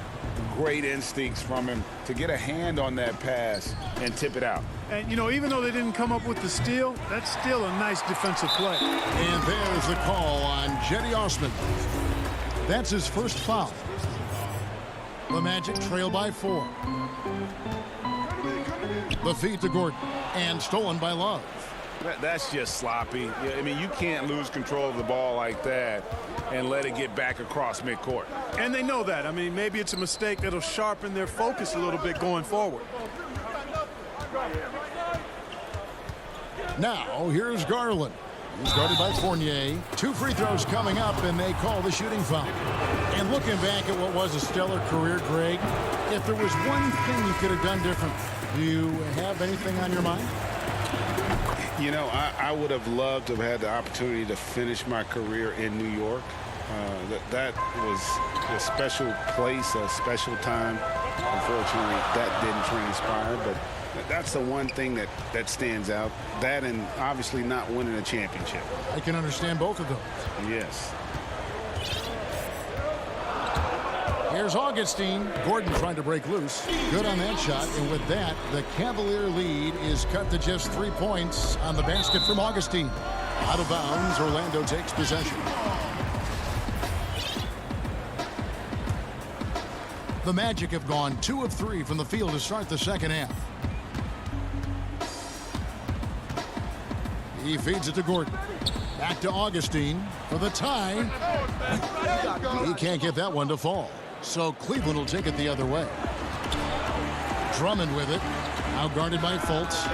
Great instincts from him to get a hand on that pass and tip it out. And, you know, even though they didn't come up with the steal, that's still a nice defensive play. And there's the call on Cedi Osman. That's his first foul. The Magic trail by 4. The feed to Gordon, and stolen by Love. That's just sloppy. I mean, you can't lose control of the ball like that and let it get back across midcourt. And they know that. I mean, maybe it's a mistake that'll sharpen their focus a little bit going forward. Now, here's Garland. He's guarded by Fournier. 2 free throws coming up, and they call the shooting foul. And looking back at what was a stellar career, Greg, if there was one thing you could have done different, do you have anything on your mind? You know, I would have loved to have had the opportunity to finish my career in New York. That was a special place, a special time. Unfortunately, that didn't transpire, but That's the one thing that stands out. That and obviously not winning a championship. I can understand both of those. Yes. Here's Augustine. Gordon trying to break loose. Good on that shot. And with that, the Cavalier lead is cut to just 3 points on the basket from Augustine. Out of bounds, Orlando takes possession. The Magic have gone 2 of 3 from the field to start the second half. He feeds it to Gordon. Back to Augustine for the tie. He can't get that one to fall. So Cleveland will take it the other way. Drummond with it. Now guarded by Fultz.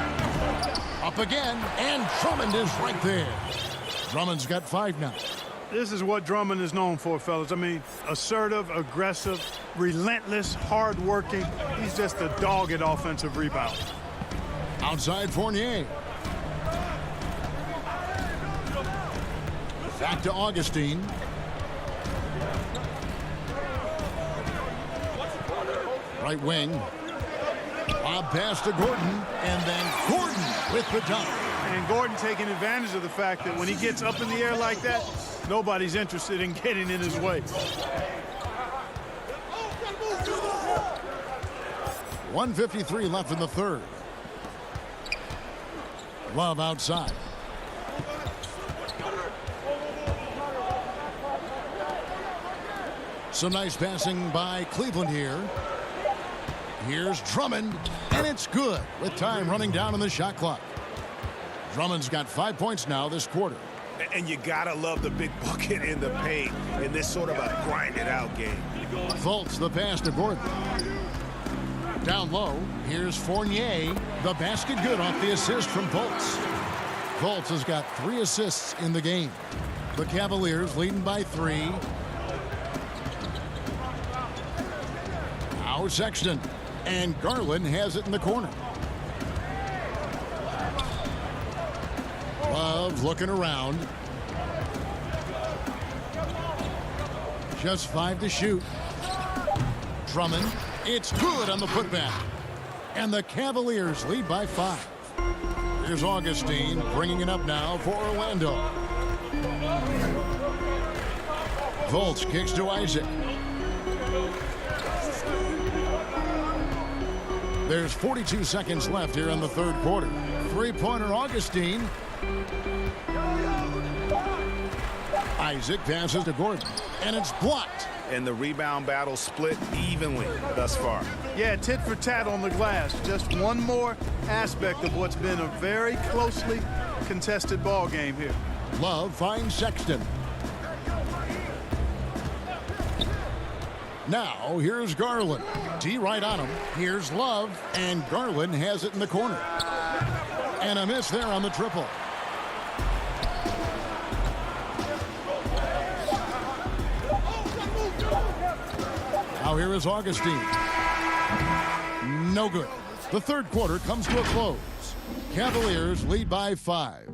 Up again, and Drummond is right there. Drummond's got 5 now. This is what Drummond is known for, fellas. I mean, assertive, aggressive, relentless, hard-working. He's just a dogged offensive rebound. Outside Fournier. Back to Augustine. Right wing. Lob pass to Gordon, and then Gordon with the dunk. And Gordon taking advantage of the fact that when he gets up in the air like that, nobody's interested in getting in his way. 1:53 left in the third. Love outside. Some nice passing by Cleveland here. Here's Drummond, and it's good with time running down on the shot clock. Drummond's got 5 points now this quarter. And you gotta love the big bucket in the paint in this sort of a grinded-out game. Fultz the pass to Gordon. Down low, here's Fournier. The basket good off the assist from Fultz. Fultz has got 3 assists in the game. The Cavaliers leading by 3. Now Sexton. And Garland has it in the corner. Love looking around. Just 5 to shoot. Drummond. It's good on the putback. And the Cavaliers lead by 5. Here's Augustine bringing it up now for Orlando. Fultz kicks to Isaac. There's 42 seconds left here in the third quarter. 3-pointer Augustine. Isaac passes to Gordon, and it's blocked. And the rebound battle split evenly thus far. Yeah, tit for tat on the glass. Just one more aspect of what's been a very closely contested ball game here. Love finds Sexton. Now, here's Garland. T right on him. Here's Love, and Garland has it in the corner. And a miss there on the triple. Now here is Augustine. No good. The third quarter comes to a close. Cavaliers lead by 5.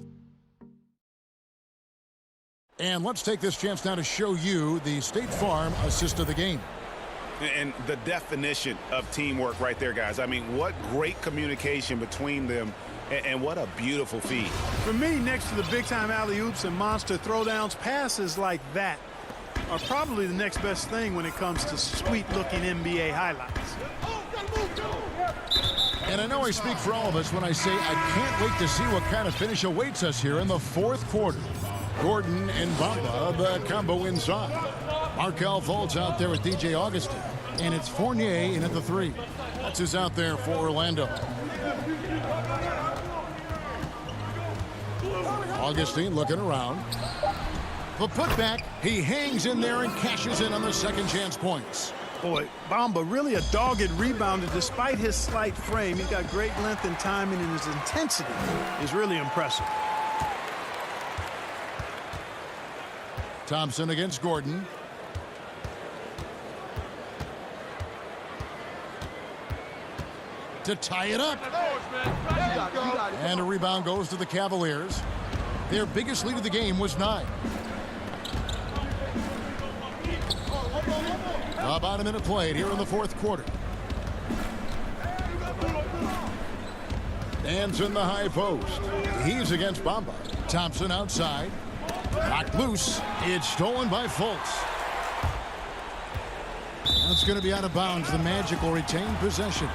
And let's take this chance now to show you the State Farm assist of the game. And the definition of teamwork right there, guys. I mean, what great communication between them, and what a beautiful feed. For me, next to the big-time alley-oops and monster throwdowns, passes like that are probably the next best thing when it comes to sweet-looking NBA highlights. And I know I speak for all of us when I say I can't wait to see what kind of finish awaits us here in the fourth quarter. Gordon and Bamba, the combo inside. Markelle Fultz out there with DJ Augustine. And it's Fournier in at the 3. That's who's out there for Orlando. Augustine looking around. The putback, he hangs in there and cashes in on the second chance points. Boy, Bamba really a dogged rebounder despite his slight frame. He's got great length and timing, and his intensity is really impressive. Thompson against Gordon. To tie it up. And a rebound goes to the Cavaliers. Their biggest lead of the game was 9. About a minute played here in the fourth quarter. Stands in the high post. He's against Bamba. Thompson outside. Knocked loose. It's stolen by Fultz. That's going to be out of bounds. The Magic will retain possession.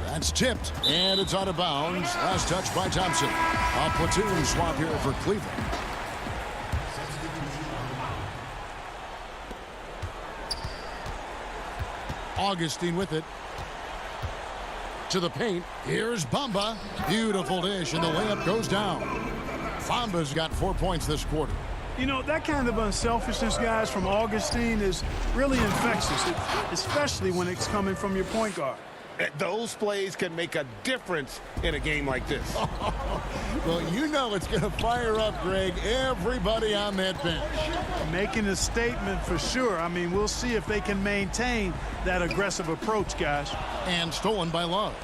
That's tipped, and it's out of bounds. Last touch by Thompson. A platoon swap here for Cleveland. Augustine with it. To the paint. Here's Bamba. Beautiful dish, and the layup goes down. Bamba's got 4 points this quarter. You know, that kind of unselfishness, guys, from Augustine is really infectious, especially when it's coming from your point guard. Those plays can make a difference in a game like this. Well, you know it's going to fire up, Greg, everybody on that bench. Making a statement for sure. I mean, we'll see if they can maintain that aggressive approach, guys. And stolen by Love.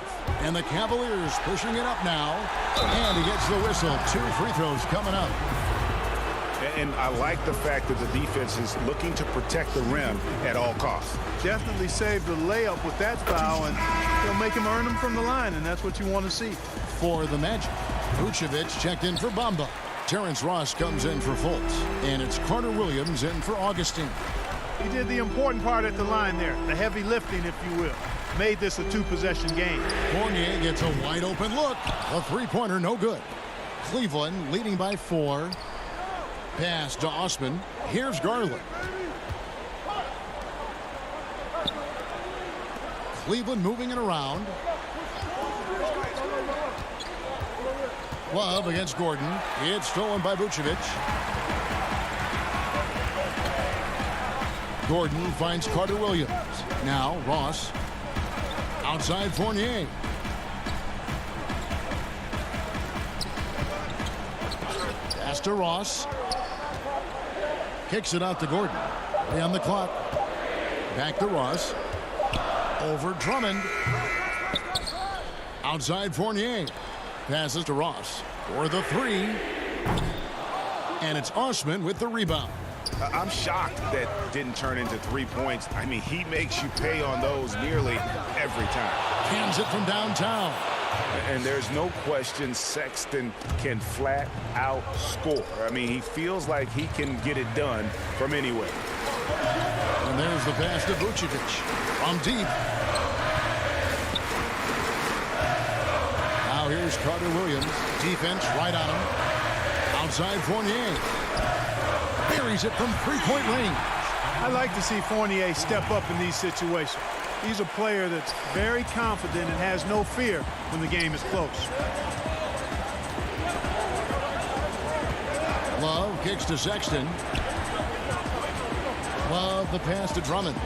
And the Cavaliers pushing it up now. And he gets the whistle. 2 free throws coming up. And I like the fact that the defense is looking to protect the rim at all costs. Definitely save the layup with that foul, and they'll make him earn them from the line, and that's what you want to see. For the Magic, Vucevic checked in for Bamba. Terrence Ross comes in for Fultz. And it's Carter Williams in for Augustine. He did the important part at the line there, the heavy lifting, if you will. Made this a 2-possession game. Fournier gets a wide open look. A three-pointer, no good. Cleveland leading by 4. Pass to Osman. Here's Garland. Cleveland moving it around. Love against Gordon. It's stolen by Vucevic. Gordon finds Carter Williams. Now Ross. Outside Fournier. Pass to Ross. Kicks it out to Gordon. 3 on the clock. Back to Ross. Over Drummond. Outside Fournier. Passes to Ross for the 3. And it's Osman with the rebound. I'm shocked that didn't turn into 3 points. I mean, he makes you pay on those nearly every time. Cans it from downtown. And there's no question Sexton can flat out score. I mean, he feels like he can get it done from anywhere. And there's the pass to Vucevic from deep. Now here's Carter Williams. Defense right on him. Outside Fournier. Buries it from 3-point range. I like to see Fournier step up in these situations. He's a player that's very confident and has no fear when the game is close. Love kicks to Sexton. Love the pass to Drummond.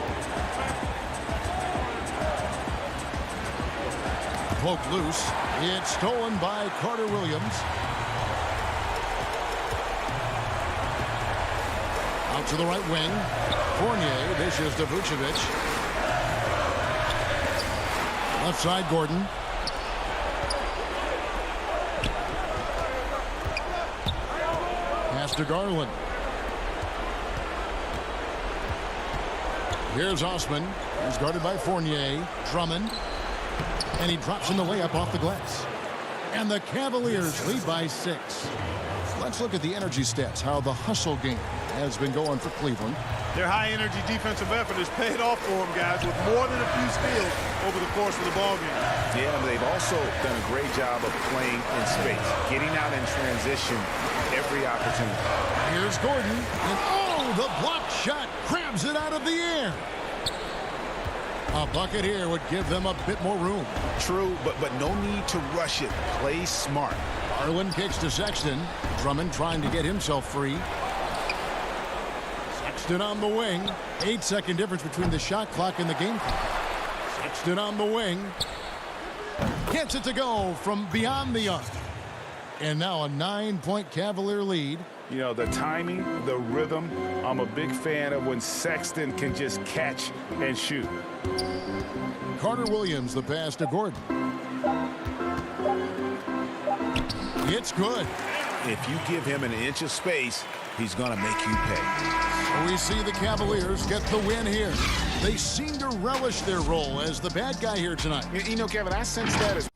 Poked loose. It's stolen by Carter Williams. Out to the right wing. Fournier dishes to Vucevic. Left side, Gordon. Pass to Garland. Here's Osman. He's guarded by Fournier. Drummond. And he drops in the layup off the glass. And the Cavaliers lead by 6. Let's look at the energy stats, how the hustle game has been going for Cleveland. Their high-energy defensive effort has paid off for them, guys, with more than a few steals over the course of the ballgame. Yeah, but they've also done a great job of playing in space, getting out in transition every opportunity. Here's Gordon, and oh, the block shot grabs it out of the air. A bucket here would give them a bit more room. True, but no need to rush it. Play smart. Garland kicks to Sexton. Drummond trying to get himself free. Sexton on the wing. 8-second difference between the shot clock and the game clock. Sexton on the wing. Gets it to go from beyond the arc. And now a 9-point Cavalier lead. You know, the timing, the rhythm, I'm a big fan of when Sexton can just catch and shoot. Carter Williams, the pass to Gordon. It's good. If you give him an inch of space, he's going to make you pay. We see the Cavaliers get the win here. They seem to relish their role as the bad guy here tonight. You know, Kevin, I sense that as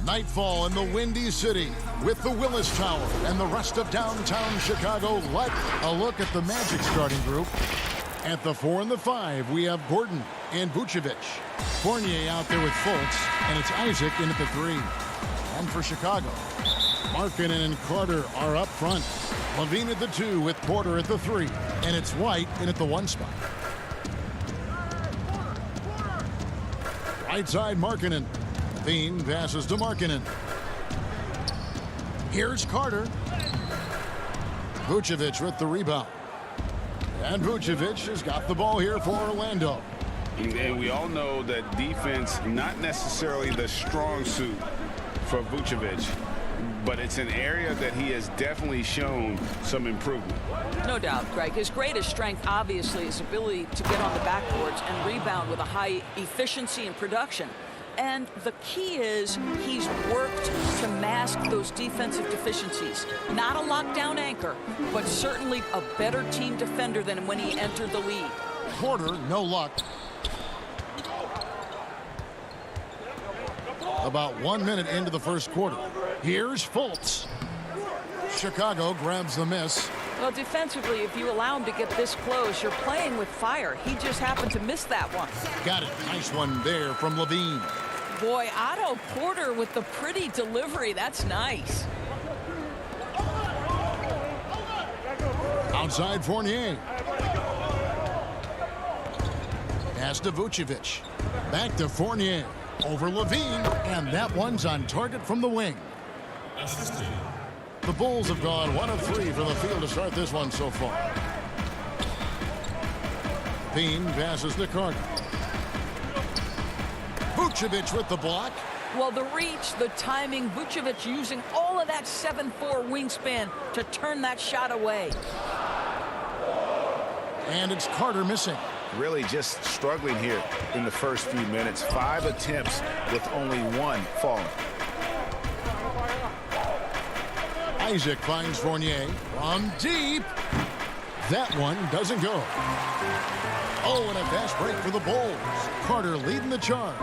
Nightfall in the Windy City with the Willis Tower and the rest of downtown Chicago. Like a look at the Magic starting group. At the 4 and the 5, we have Gordon and Vucevic. Fournier out there with Fultz, and it's Isaac in at the 3. And for Chicago, Markkanen and Carter are up front. Levine at the 2 with Porter at the 3, and it's White in at the 1 spot. Right side, Markkanen. Levine passes to Markkanen. Here's Carter. Vucevic with the rebound. And Vucevic has got the ball here for Orlando. And we all know that defense, not necessarily the strong suit for Vucevic, but it's an area that he has definitely shown some improvement. No doubt, Greg. His greatest strength, obviously, is ability to get on the backboards and rebound with a high efficiency and production. And the key is he's worked to mask those defensive deficiencies. Not a lockdown anchor, but certainly a better team defender than when he entered the league. Porter, no luck. About 1 minute into the first quarter. Here's Fultz. Chicago grabs the miss. Well, defensively, if you allow him to get this close, you're playing with fire. He just happened to miss that one. Got it. Nice one there from Levine. Boy, Otto Porter with the pretty delivery. That's nice. Outside Fournier. Pass to Vucevic. Back to Fournier. Over Levine. And that one's on target from the wing. The Bulls have gone 1 of 3 from the field to start this one so far. Levine passes to Carter. Vucevic with the block. Well, the reach, the timing, Vucevic using all of that 7'4" wingspan to turn that shot away. And it's Carter missing. Really just struggling here in the first few minutes. 5 attempts with only 1 falling. Isaac finds Fournier from deep. That one doesn't go. Oh, and a fast break for the Bulls. Carter leading the charge.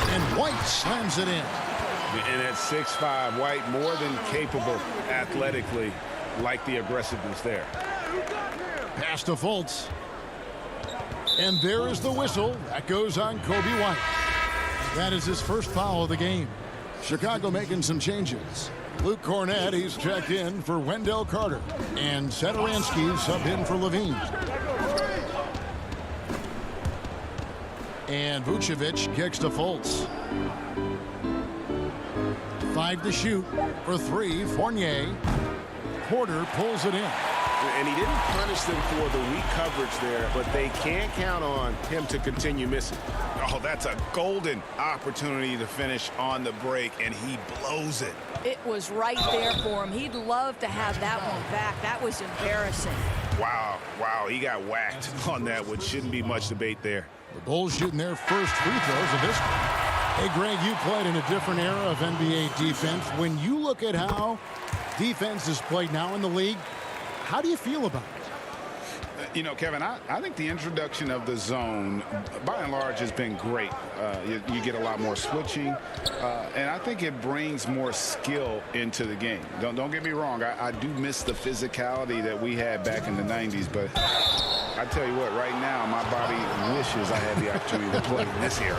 And White slams it in. And at 6'5", White more than capable athletically, like the aggressiveness there. Pass to Fultz. And there is the whistle. That goes on Kobe White. That is his first foul of the game. Chicago making some changes. Luke Cornett, he's checked in for Wendell Carter. And Satoransky subbed in for Levine. And Vucevic kicks to Fultz. 5 to shoot for 3. Fournier. Porter pulls it in. And he didn't punish them for the weak coverage there, but they can't count on him to continue missing. Oh, that's a golden opportunity to finish on the break, and he blows it. It was right there for him. He'd love to have that one back. That was embarrassing. Wow, he got whacked on that one. Shouldn't be much debate there. The Bulls shooting their first free throws of this one. Hey, Greg, you played in a different era of NBA defense. When you look at how defense is played now in the league, how do you feel about it? You know, Kevin, I think the introduction of the zone, by and large, has been great. You get a lot more switching, and I think it brings more skill into the game. Don't get me wrong. I do miss the physicality that we had back in the 90s, but I tell you what, right now, my body wishes I had the opportunity to play in this era.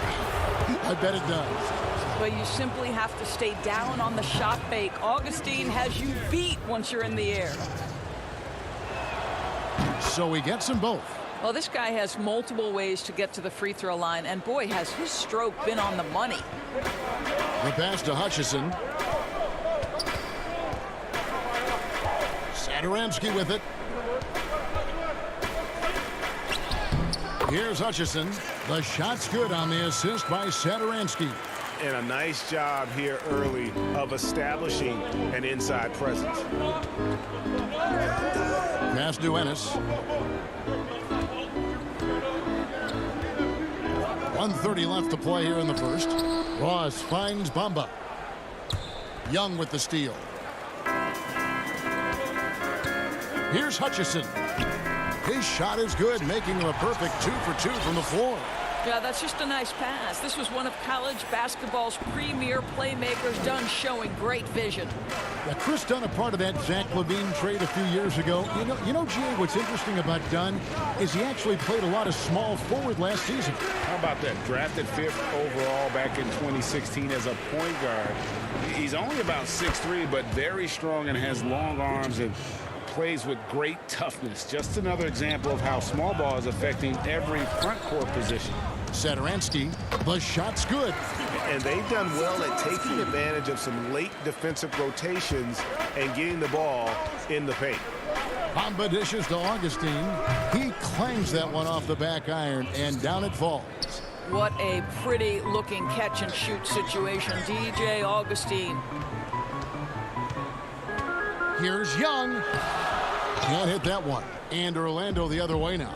I bet it does. But you simply have to stay down on the shot fake. Augustine has you beat once you're in the air. So he gets them both. Well, this guy has multiple ways to get to the free throw line, and boy, has his stroke been on the money. The pass to Hutchison. Satoransky with it. Here's Hutchison. The shot's good on the assist by Satoransky. And a nice job here early of establishing an inside presence. Pass to Ennis. 1:30 left to play here in the first. Ross finds Bamba. Young with the steal. Here's Hutchison. His shot is good, making him a perfect 2 for 2 from the floor. Yeah, that's just a nice pass. This was one of college basketball's premier playmakers, done showing great vision. Yeah, Chris Dunn, a part of that Zach Levine trade a few years ago. You know, G.A., what's interesting about Dunn is he actually played a lot of small forward last season. How about that? Drafted 5th overall back in 2016 as a point guard. He's only about 6'3", but very strong and has long arms and plays with great toughness. Just another example of how small ball is affecting every front court position. Saturansky, the shot's good. And they've done well at taking advantage of some late defensive rotations and getting the ball in the paint. Bamba dishes to Augustine. He clangs that one off the back iron, and down it falls. What a pretty looking catch and shoot situation. DJ Augustine. Here's Young. Can't hit that one. And Orlando the other way now.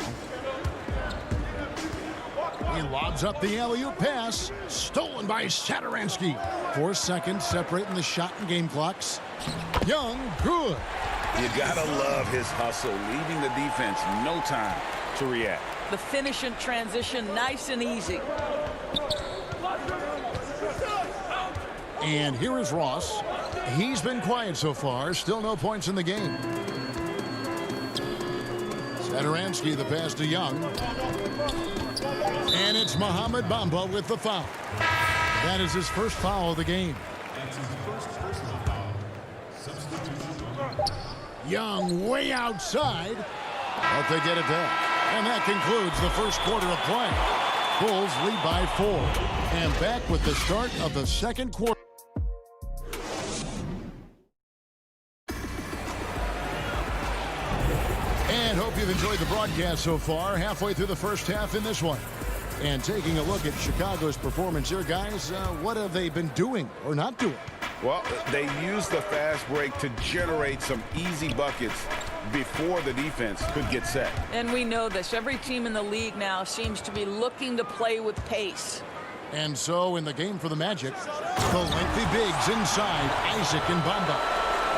He lobs up the alley-oop pass. Stolen by Saturansky. 4 seconds separating the shot and game clocks. Young, good. You gotta love his hustle, leaving the defense no time to react. The finish in transition, nice and easy. And here is Ross. He's been quiet so far. Still no points in the game. Saturansky, the pass to Young. And it's Mohamed Bamba with the foul. That is his first foul of the game. Young way outside. But they get it back. And that concludes the first quarter of play. Bulls lead by 4. And back with the start of the second quarter. And hope you've enjoyed the broadcast so far. Halfway through the first half in this one. And taking a look at Chicago's performance here, guys, what have they been doing or not doing? Well, they used the fast break to generate some easy buckets before the defense could get set. And we know this. Every team in the league now seems to be looking to play with pace. And so in the game for the Magic, the lengthy bigs inside, Isaac and Bamba.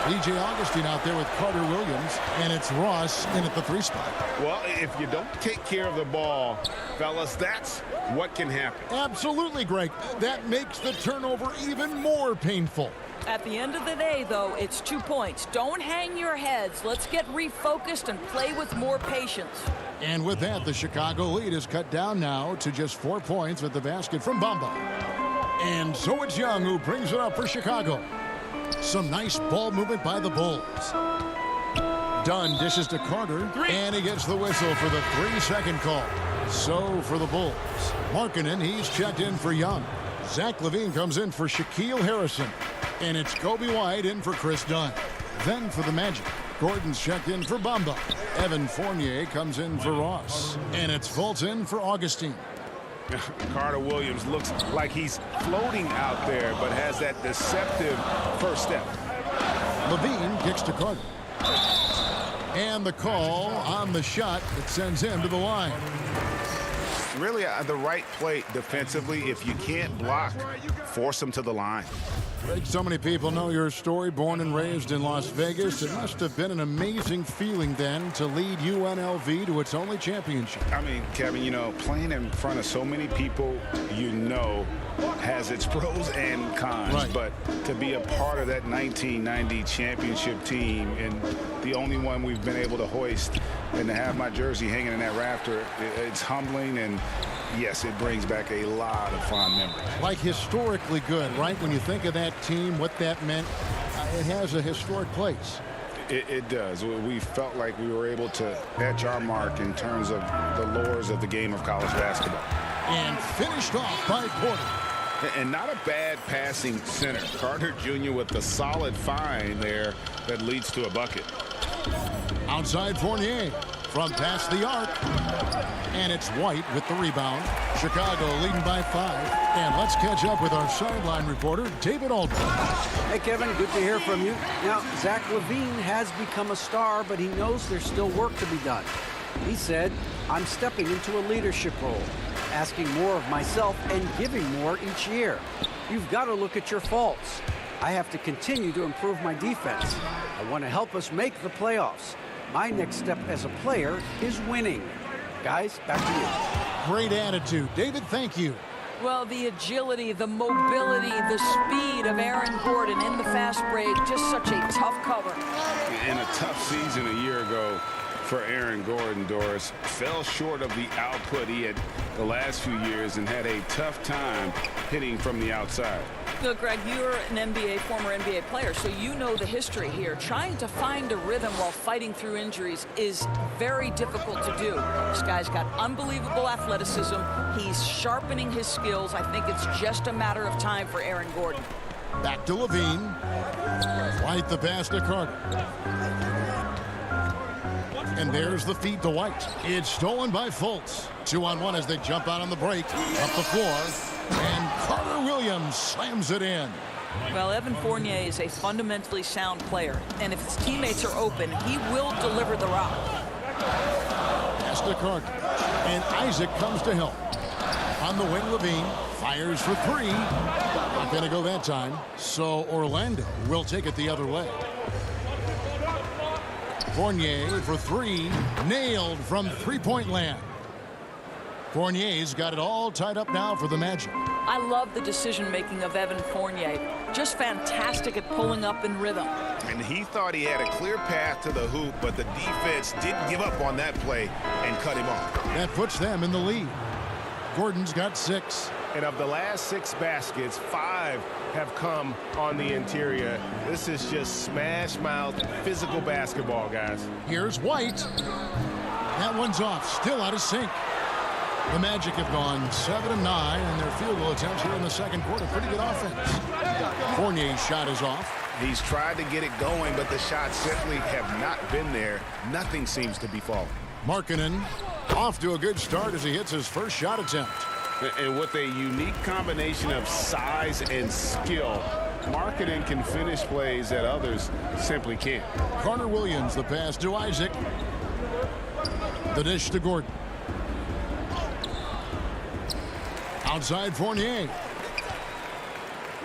DJ Augustine out there with Carter Williams, and it's Ross in at the 3 spot. Well, if you don't take care of the ball, fellas, that's what can happen. Absolutely, Greg. That makes the turnover even more painful. At the end of the day, though, it's 2 points. Don't hang your heads. Let's get refocused and play with more patience. And with that, the Chicago lead is cut down now to just 4 points with the basket from Bamba. And so it's Young who brings it up for Chicago. Some nice ball movement by the Bulls. Dunn dishes to Carter, and he gets the whistle for the 3-second call. So for the Bulls, Markkanen, he's checked in for Young. Zach Levine comes in for Shaquille Harrison. And it's Kobe White in for Chris Dunn. Then for the Magic, Gordon's checked in for Bamba. Evan Fournier comes in for Ross. And it's Fultz in for Augustine. Carter Williams looks like he's floating out there, but has that deceptive first step. Levine kicks to Carter. And the call on the shot that sends him to the line. Really the right play defensively. If you can't block, force him to the line. Greg, so many people know your story. Born and raised in Las Vegas. It must have been an amazing feeling then to lead UNLV to its only championship. I mean, Kevin, you know, playing in front of so many people, you know, has its pros and cons. Right. But to be a part of that 1990 championship team and the only one we've been able to hoist and to have my jersey hanging in that rafter, it's humbling, and yes, it brings back a lot of fond memories. Like historically good, right? When you think of that team, what that meant, it has a historic place. It does. We felt like we were able to etch our mark in terms of the lures of the game of college basketball. And finished off by Porter. And not a bad passing center. Carter Jr. with the solid find there that leads to a bucket. Outside Fournier from past the arc. And it's White with the rebound. Chicago leading by 5. And let's catch up with our sideline reporter, David Aldridge. Hey, Kevin, good to hear from you. Now, Zach Levine has become a star, but he knows there's still work to be done. He said, I'm stepping into a leadership role, asking more of myself and giving more each year. You've got to look at your faults. I have to continue to improve my defense. I want to help us make the playoffs. My next step as a player is winning. Guys, back to you. Great attitude. David, thank you. Well, the agility, the mobility, the speed of Aaron Gordon in the fast break, just such a tough cover. In a tough season a year ago for Aaron Gordon, Doris, fell short of the output he had the last few years and had a tough time hitting from the outside. Look, Greg, you're an former NBA player, so you know the history here. Trying to find a rhythm while fighting through injuries is very difficult to do. This guy's got unbelievable athleticism. He's sharpening his skills. I think it's just a matter of time for Aaron Gordon. Back to Levine. White the pass to Carter. And there's the feed to White. It's stolen by Fultz. 2-on-1 as they jump out on the break. Up the floor. And Carter Williams slams it in. Well, Evan Fournier is a fundamentally sound player. And if his teammates are open, he will deliver the rock. Pass to Carter. And Isaac comes to help. On the wing, Levine fires for three. Not going to go that time. So Orlando will take it the other way. Fournier for three, nailed from three-point land. Fournier's got it all tied up now for the Magic. I love the decision-making of Evan Fournier. Just fantastic at pulling up in rhythm. And he thought he had a clear path to the hoop, but the defense didn't give up on that play and cut him off. That puts them in the lead. Gordon's got 6. And of the last 6 baskets, 5 have come on the interior. This is just smash-mouth physical basketball, guys. Here's White. That one's off, still out of sync. The Magic have gone 7 of 9, and their field goal attempts here in the second quarter. Pretty good offense. Fournier's shot is off. He's tried to get it going, but the shots simply have not been there. Nothing seems to be falling. Markkanen off to a good start as he hits his first shot attempt. And with a unique combination of size and skill, Markkanen can finish plays that others simply can't. Carter Williams, the pass to Isaac. The dish to Gordon. Outside Fournier.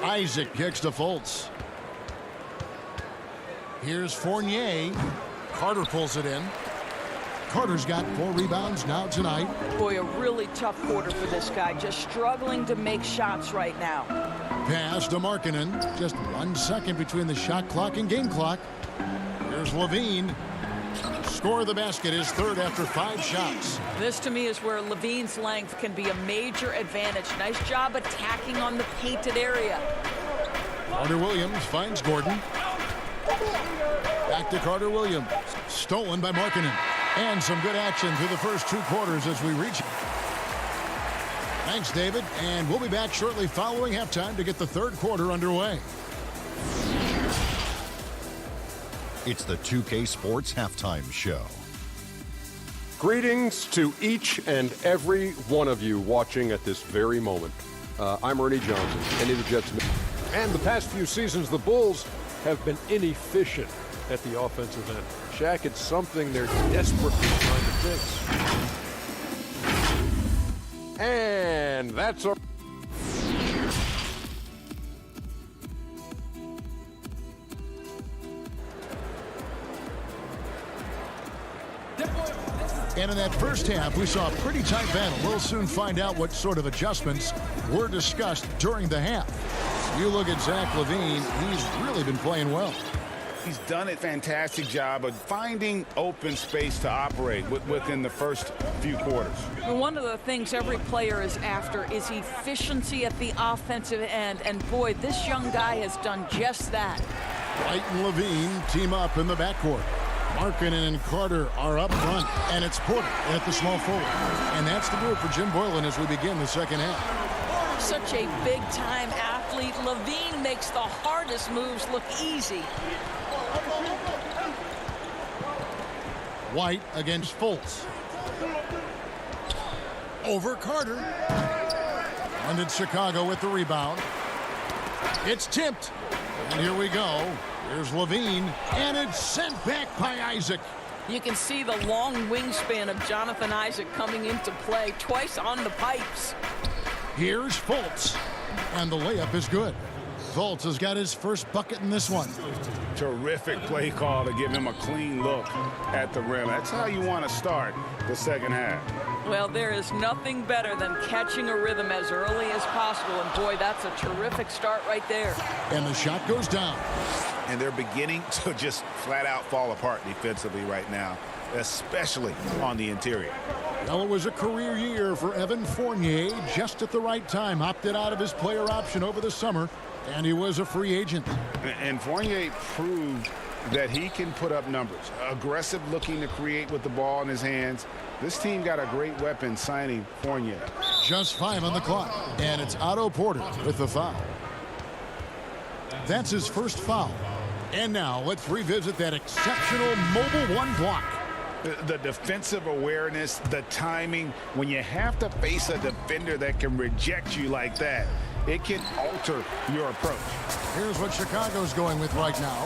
Isaac kicks to Fultz. Here's Fournier. Carter pulls it in. Carter's got 4 rebounds now tonight. Boy, a really tough quarter for this guy. Just struggling to make shots right now. Pass to Markkanen. Just 1 second between the shot clock and game clock. Here's Levine. Score of the basket is third after 5 shots. This to me is where Levine's length can be a major advantage. Nice job attacking on the painted area. Carter Williams finds Gordon. Back to Carter Williams. Stolen by Markkanen. And some good action through the first 2 quarters as we reach. Thanks, David. And we'll be back shortly following halftime to get the third quarter underway. It's the 2K Sports Halftime Show. Greetings to each and every one of you watching at this very moment. I'm Ernie Johnson, Kenny the Jets. And the past few seasons, the Bulls have been inefficient at the offensive end. Shaq, it's something they're desperately trying to fix. And that's our... And in that first half, we saw a pretty tight battle. We'll soon find out what sort of adjustments were discussed during the half. You look at Zach Levine, he's really been playing well. He's done a fantastic job of finding open space to operate within the first few quarters. One of the things every player is after is efficiency at the offensive end. And boy, this young guy has done just that. White and Levine team up in the backcourt. Markkanen and Carter are up front, and it's Porter at the small forward. And that's the move for Jim Boylan as we begin the second half. Such a big-time athlete. Levine makes the hardest moves look easy. White against Fultz. Over Carter. And it's Chicago with the rebound. It's tipped. And here we go. Here's Levine, and it's sent back by Isaac. You can see the long wingspan of Jonathan Isaac coming into play, twice on the pipes. Here's Fultz, and the layup is good. Fultz has got his first bucket in this one. Terrific play call to give him a clean look at the rim. That's how you want to start the second half. Well, there is nothing better than catching a rhythm as early as possible. And, boy, that's a terrific start right there. And the shot goes down. And they're beginning to just flat out fall apart defensively right now, especially on the interior. Well, it was a career year for Evan Fournier. Just at the right time, opted out of his player option over the summer, and he was a free agent. And Fournier proved that he can put up numbers. Aggressive looking to create with the ball in his hands. This team got a great weapon signing Fournier. Just 5 on the clock, and it's Otto Porter with the foul. That's his first foul. And now let's revisit that exceptional mobile one block. The defensive awareness, the timing, when you have to face a defender that can reject you like that, it can alter your approach. Here's what Chicago's going with right now.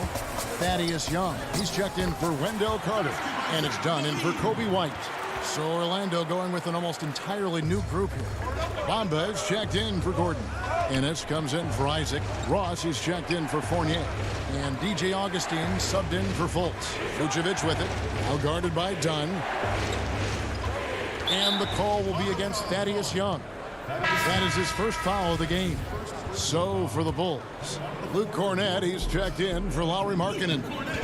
Thaddeus Young. He's checked in for Wendell Carter. And it's done in for Kobe White. So Orlando going with an almost entirely new group here. Bamba is checked in for Gordon. Ennis comes in for Isaac. Ross is checked in for Fournier. And DJ Augustine subbed in for Fultz. Vucevic with it. Now guarded by Dunn. And the call will be against Thaddeus Young. That is his first foul of the game. So for the Bulls, Luke Cornett, he's checked in for Lauri Markkanen.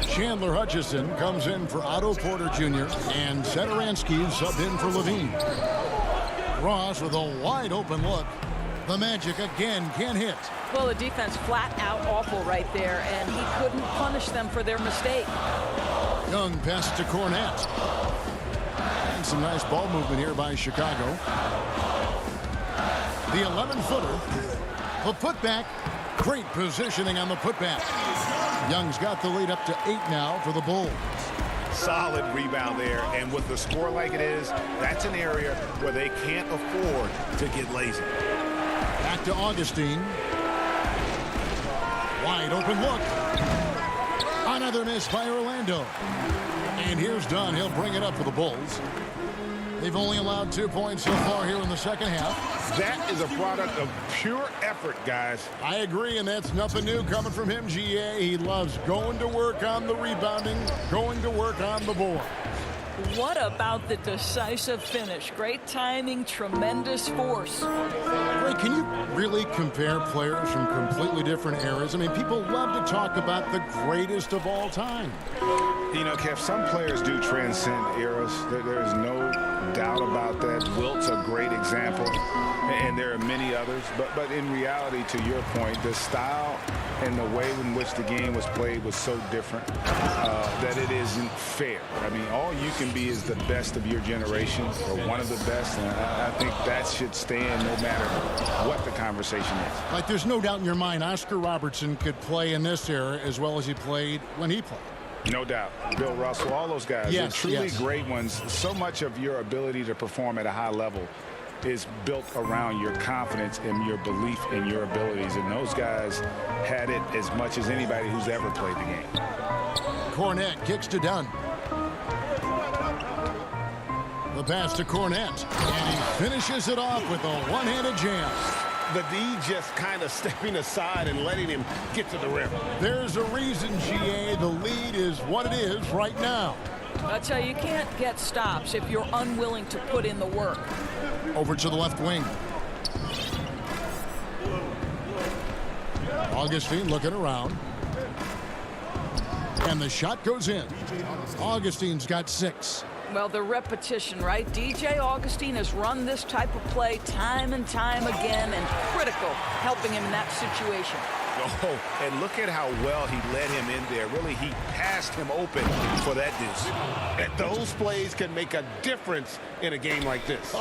Chandler Hutchison comes in for Otto Porter Jr. And Satoransky subbed in for Levine. Ross with a wide open look. The Magic again can't hit. Well, the defense flat out awful right there, and he couldn't punish them for their mistake. Young pass to Cornett. And some nice ball movement here by Chicago. The 11-footer. The putback. Great positioning on the putback. Young's got the lead up to 8 now for the Bulls. Solid rebound there, and with the score like it is, that's an area where they can't afford to get lazy. Back to Augustine. Wide open look. Another miss by Orlando. And here's Dunn. He'll bring it up for the Bulls. They've only allowed 2 points so far here in the second half. That is a product of pure effort, guys. I agree, and that's nothing new coming from him, GA. He loves going to work on the rebounding, going to work on the board. What about the decisive finish? Great timing, tremendous force. Ray, can you really compare players from completely different eras? I mean, people love to talk about the greatest of all time. You know, Kev, some players do transcend eras. There is no doubt about that. Wilt's a great example, and there are many others. But in reality, to your point, the style and the way in which the game was played was so different that it isn't fair. I mean, all you can be is the best of your generation, or one of the best, and I think that should stand no matter what the conversation is. Like, there's no doubt in your mind Oscar Robertson could play in this era as well as he played when he played. No doubt. Bill Russell, all those guys, yes, they're truly yes. great ones. So much of your ability to perform at a high level is built around your confidence and your belief in your abilities, and those guys had it as much as anybody who's ever played the game. Cornett kicks to Dunn. The pass to Cornett, and he finishes it off with a one-handed jam. The D just kind of stepping aside and letting him get to the rim. There's a reason, GA, the lead is what it is right now. I tell you, you can't get stops if you're unwilling to put in the work. Over to the left wing. Augustine looking around. And the shot goes in. Augustine's got 6. Well, the repetition, right? DJ Augustine has run this type of play time and time again, and critical, helping him in that situation. Oh, and look at how well he led him in there. Really, he passed him open for that deuce. And those plays can make a difference in a game like this.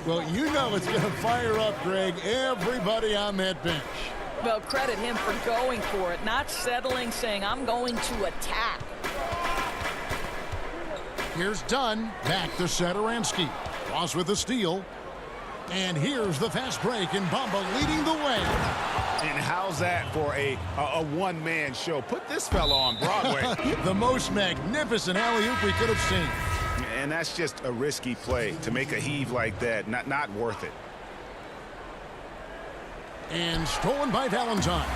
Well, you know it's going to fire up, Greg, everybody on that bench. Well, credit him for going for it, not settling, saying, I'm going to attack. Here's Dunn, back to Satoransky. Ross with the steal. And here's the fast break, and Bamba leading the way. And how's that for a one-man show? Put this fella on Broadway. The most magnificent alley-oop we could have seen. And that's just a risky play. To make a heave like that, not worth it. And stolen by Valentine.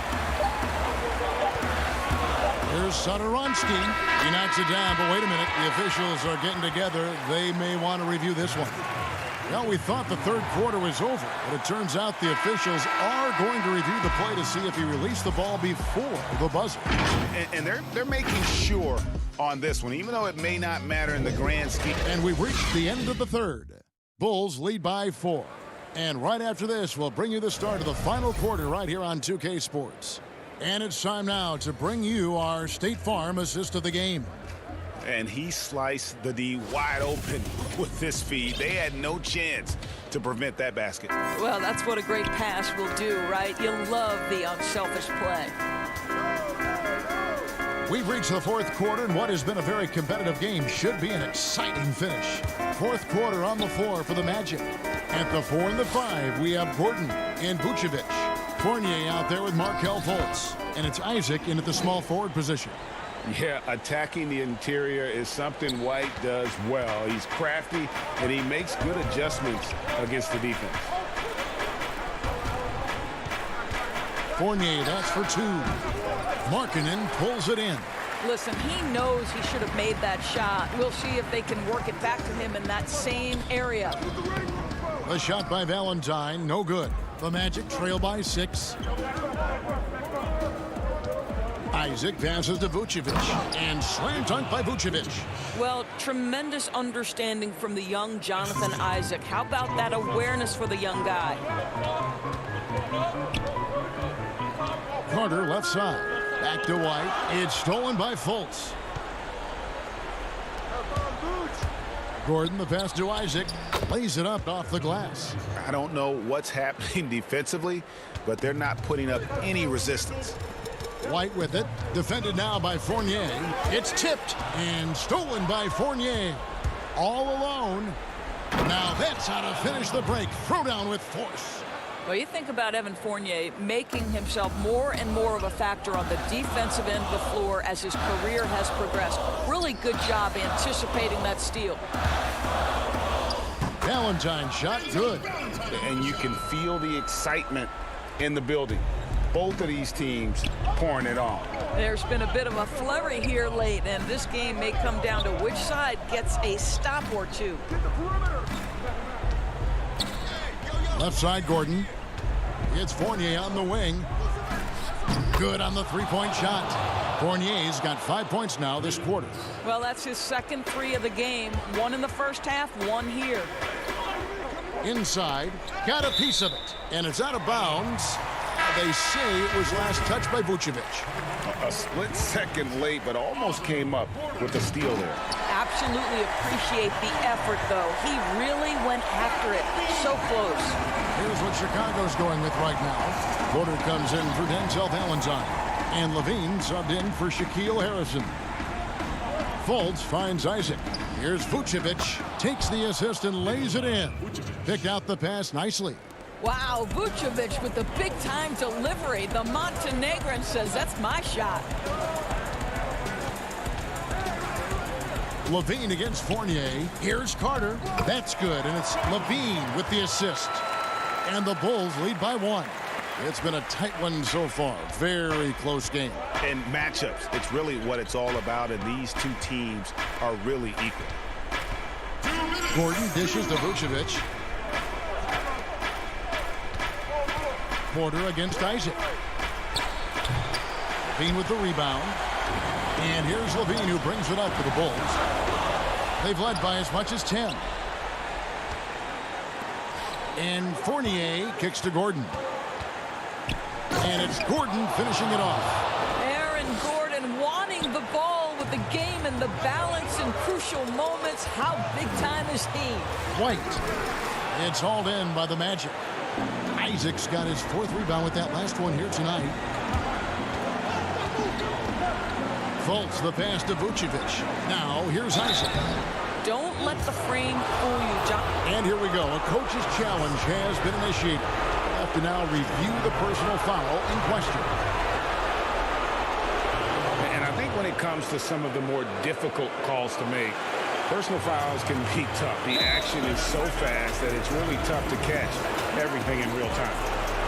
Here's Sotoronsky. He knocks it down, but wait a minute. The officials are getting together. They may want to review this one. Well, we thought the third quarter was over, but it turns out the officials are going to review the play to see if he released the ball before the buzzer. And they're making sure on this one, even though it may not matter in the grand scheme. And we've reached the end of the third. Bulls lead by 4. And right after this, we'll bring you the start of the final quarter right here on 2K Sports. And it's time now to bring you our State Farm assist of the game. And he sliced the D wide open with this feed. They had no chance to prevent that basket. Well, that's what a great pass will do, right? You love the unselfish play. We've reached the fourth quarter, and what has been a very competitive game should be an exciting finish. Fourth quarter on the floor for the Magic. At the 4 and the 5, we have Gordon and Vucevic. Fournier out there with Markelle Fultz. And it's Isaac in at the small forward position. Yeah, attacking the interior is something White does well. He's crafty, and he makes good adjustments against the defense. Fournier, that's for 2. Markkanen pulls it in. Listen, he knows he should have made that shot. We'll see if they can work it back to him in that same area. The shot by Valentine, no good. The Magic trail by 6. Isaac passes to Vucevic, and slam dunk by Vucevic. Well, tremendous understanding from the young Jonathan Isaac. How about that awareness for the young guy? Carter left side. Back to White. It's stolen by Fultz. Gordon, the pass to Isaac. Lays it up off the glass. I don't know what's happening defensively, but they're not putting up any resistance. White with it. Defended now by Fournier. It's tipped and stolen by Fournier. All alone. Now that's how to finish the break. Throw down with force. Well, you think about Evan Fournier making himself more and more of a factor on the defensive end of the floor as his career has progressed. Really good job anticipating that steal. Valentine shot good. And you can feel the excitement in the building. Both of these teams pouring it on. There's been a bit of a flurry here late, and this game may come down to which side gets a stop or two. Left side, Gordon. It's Fournier on the wing. Good on the three-point shot. Fournier's got 5 points now this quarter. Well, that's his second 3 of the game. 1 in the first half, 1 here. Inside, got a piece of it, and it's out of bounds. They say it was last touched by Vucevic. A split second late, but almost came up with the steal there. Absolutely appreciate the effort, though. He really went after it. So close. Here's what Chicago's going with right now. Porter comes in for Denzel Valentine. And Levine subbed in for Shaquille Harrison. Fultz finds Isaac. Here's Vucevic. Takes the assist and lays it in. Picked out the pass nicely. Wow, Vucevic with the big-time delivery. The Montenegrin says, that's my shot. Levine against Fournier. Here's Carter. That's good, and it's Levine with the assist. And the Bulls lead by 1. It's been a tight one so far. Very close game. And matchups, it's really what it's all about, and these two teams are really equal. Gordon dishes to Vucevic. Porter against Isaac. Levine with the rebound. And here's Levine who brings it up for the Bulls. They've led by as much as 10. And Fournier kicks to Gordon. And it's Gordon finishing it off. Aaron Gordon wanting the ball with the game and the balance in crucial moments. How big time is he? White. It's hauled in by the Magic. Isaac's got his 4th rebound with that last one here tonight. Fultz the pass to Vucevic. Now here's Isaac. Don't let the frame fool you, John. And here we go. A coach's challenge has been initiated. We'll have to now review the personal foul in question. And I think when it comes to some of the more difficult calls to make, personal fouls can be tough. The action is so fast that it's really tough to catch everything in real time.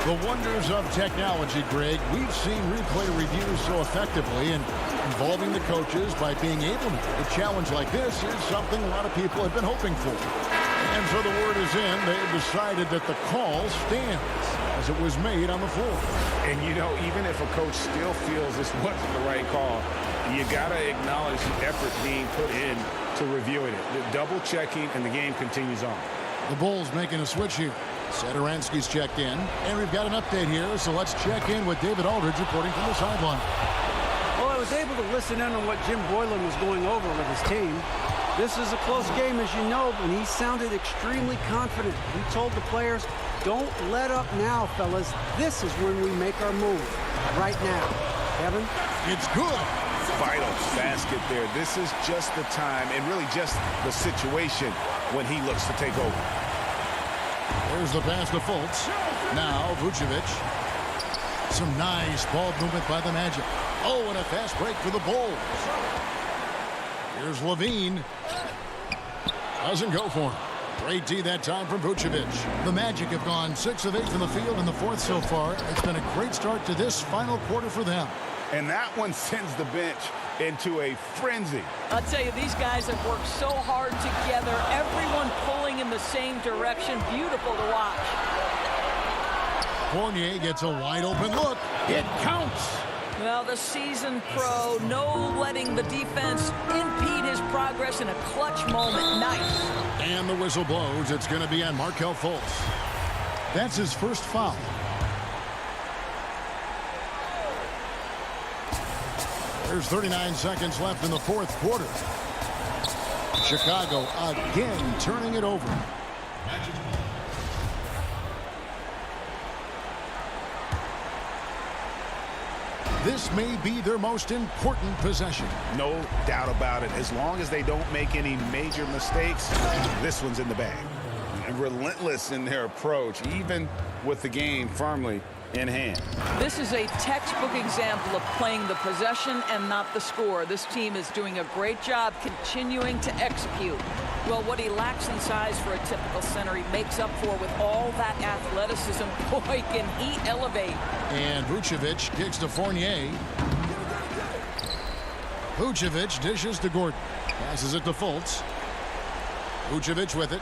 The wonders of technology, Greg. We've seen replay reviews so effectively, and involving the coaches by being able to. A challenge like this is something a lot of people have been hoping for. And so the word is in. They've decided that the call stands as it was made on the floor. And, you know, even if a coach still feels this wasn't the right call, you got to acknowledge the effort being put in to reviewing it. The double checking, and the game continues on. The Bulls making a switch here. Satoransky's checked in, and we've got an update here, so let's check in with David Aldridge reporting from the sideline. Well, I was able to listen in on what Jim Boylan was going over with his team. This is a close game, as you know, and he sounded extremely confident. He told the players, don't let up now, fellas. This is when we make our move. Right now. Kevin? It's good. Vital basket there. This is just the time, and really just the situation, when he looks to take over. There's the pass to Fultz. Now Vucevic. Some nice ball movement by the Magic. Oh, and a fast break for the Bulls. Here's Levine. Doesn't go for him. Great D that time from Vucevic. The Magic have gone 6 of 8 from the field in the fourth so far. It's been a great start to this final quarter for them. And that one sends the bench into a frenzy. I'll tell you, these guys have worked so hard together. Everyone pulling in the same direction. Beautiful to watch. Fournier gets a wide open look. It counts. Well, the seasoned pro, no letting the defense impede his progress in a clutch moment. Nice. And the whistle blows. It's going to be on Markelle Fultz. That's his first foul. There's 39 seconds left in the fourth quarter. Chicago again turning it over. This may be their most important possession. No doubt about it. As long as they don't make any major mistakes, this one's in the bag. And relentless in their approach, even with the game firmly in hand. This is a textbook example of playing the possession and not the score. This team is doing a great job continuing to execute. Well, what he lacks in size for a typical center, he makes up for with all that athleticism. Boy, can he elevate. And Vucevic kicks to Fournier. Vucevic dishes to Gordon. Passes it to Fultz. Vucevic with it.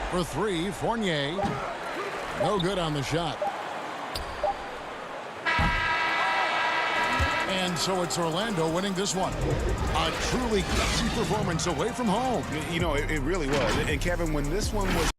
For three, Fournier. No good on the shot. And so it's Orlando winning this one. A truly gutsy performance away from home. You know, it really was. And Kevin, when this one was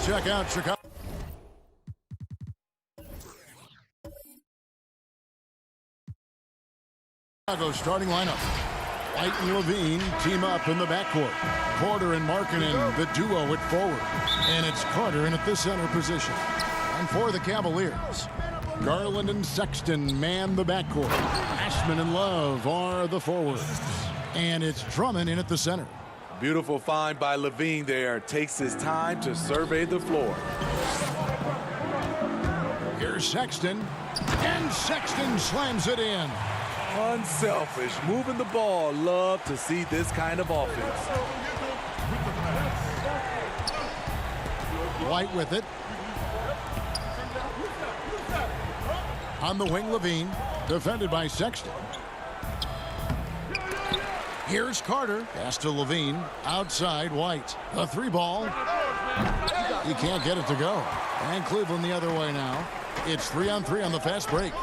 check out Chicago. Starting lineup. White and Levine team up in the backcourt. Porter and Markkanen, the duo at forward. And it's Carter in at the center position. And for the Cavaliers, Garland and Sexton man the backcourt. Ashman and Love are the forwards. And it's Drummond in at the center. Beautiful find by Levine there. Takes his time to survey the floor. Here's Sexton. And Sexton slams it in. Unselfish, moving the ball. Love to see this kind of offense. White with it. On the wing, Levine, defended by Sexton. Here's Carter. Pass to Levine. Outside, White. A three ball. He can't get it to go. And Cleveland the other way now. It's 3-on-3 on the fast break.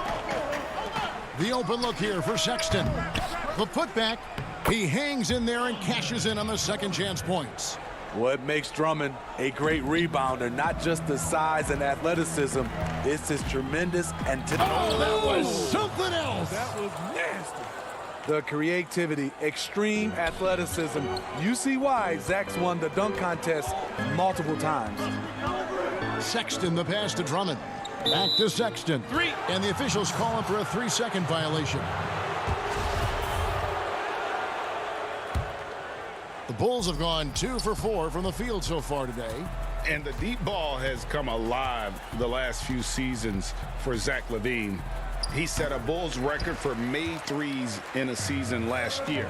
The open look here for Sexton. The putback. He hangs in there and cashes in on the second chance points. What makes Drummond a great rebounder, not just the size and athleticism, it's his tremendous Oh, that was something else. That was nasty. The creativity, extreme athleticism. You see why Zach's won the dunk contest multiple times. Sexton, the pass to Drummond. Back to Sexton. And the officials call him for a 3-second violation. The Bulls have gone 2 for 4 from the field so far today. And the deep ball has come alive the last few seasons for Zach Levine. He set a Bulls record for made threes in a season last year.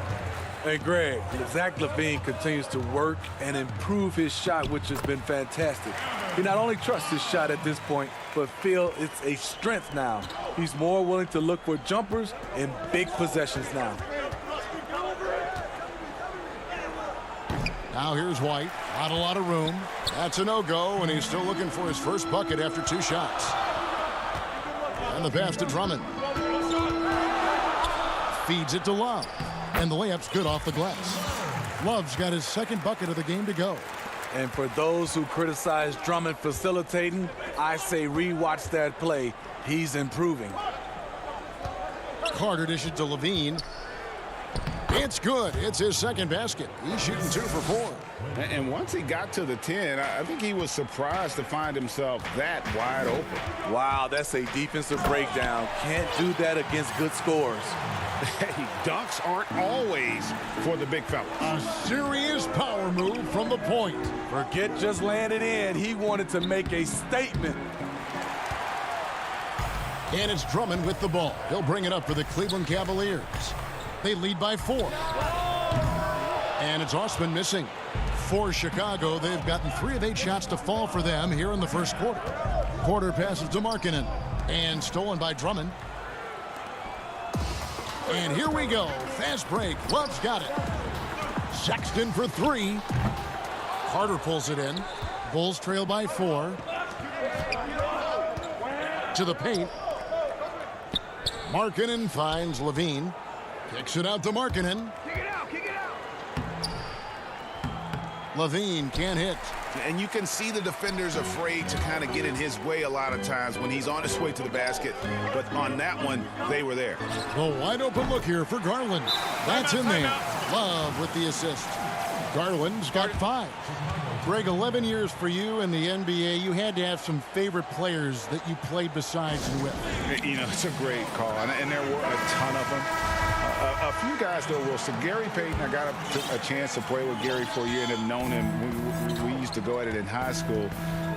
Hey, Greg, Zach Levine continues to work and improve his shot, which has been fantastic. He not only trusts his shot at this point, but feel it's a strength now. He's more willing to look for jumpers in big possessions now. Now here's White. Not a lot of room. That's a no-go, and he's still looking for his first bucket after 2 shots. And the pass to Drummond. Feeds it to Love. And the layup's good off the glass. Love's got his second bucket of the game to go. And for those who criticize Drummond facilitating, I say rewatch that play. He's improving. Carter dishes to Levine. It's good. It's his second basket. He's shooting 2 for 4. And once he got to the 10, I think he was surprised to find himself that wide open. Wow, that's a defensive breakdown. Can't do that against good scores. Hey, dunks aren't always for the big fella. A serious power move from the point. Forget just landed in. He wanted to make a statement. And it's Drummond with the ball. He'll bring it up for the Cleveland Cavaliers. They lead by 4. And it's Osman missing. For Chicago, they've gotten 3 of 8 shots to fall for them here in the first quarter. Porter passes to Markkanen. And stolen by Drummond. And here we go. Fast break. Love's got it. Sexton for 3. Carter pulls it in. Bulls trail by 4. To the paint. Markkanen finds Levine. Kicks it out to Markkanen. Kick it out, kick it out. Levine can't hit. And you can see the defenders afraid to kind of get in his way a lot of times when he's on his way to the basket. But on that one, they were there. A wide open look here for Garland. That's in there. Love with the assist. Garland's got 5. Greg, 11 years for you in the NBA. You had to have some favorite players that you played besides and with. You know, it's a great call, and there were a ton of them. A few guys, though, Wilson. Gary Payton, I got a chance to play with Gary for a year and have known him. We used to go at it in high school,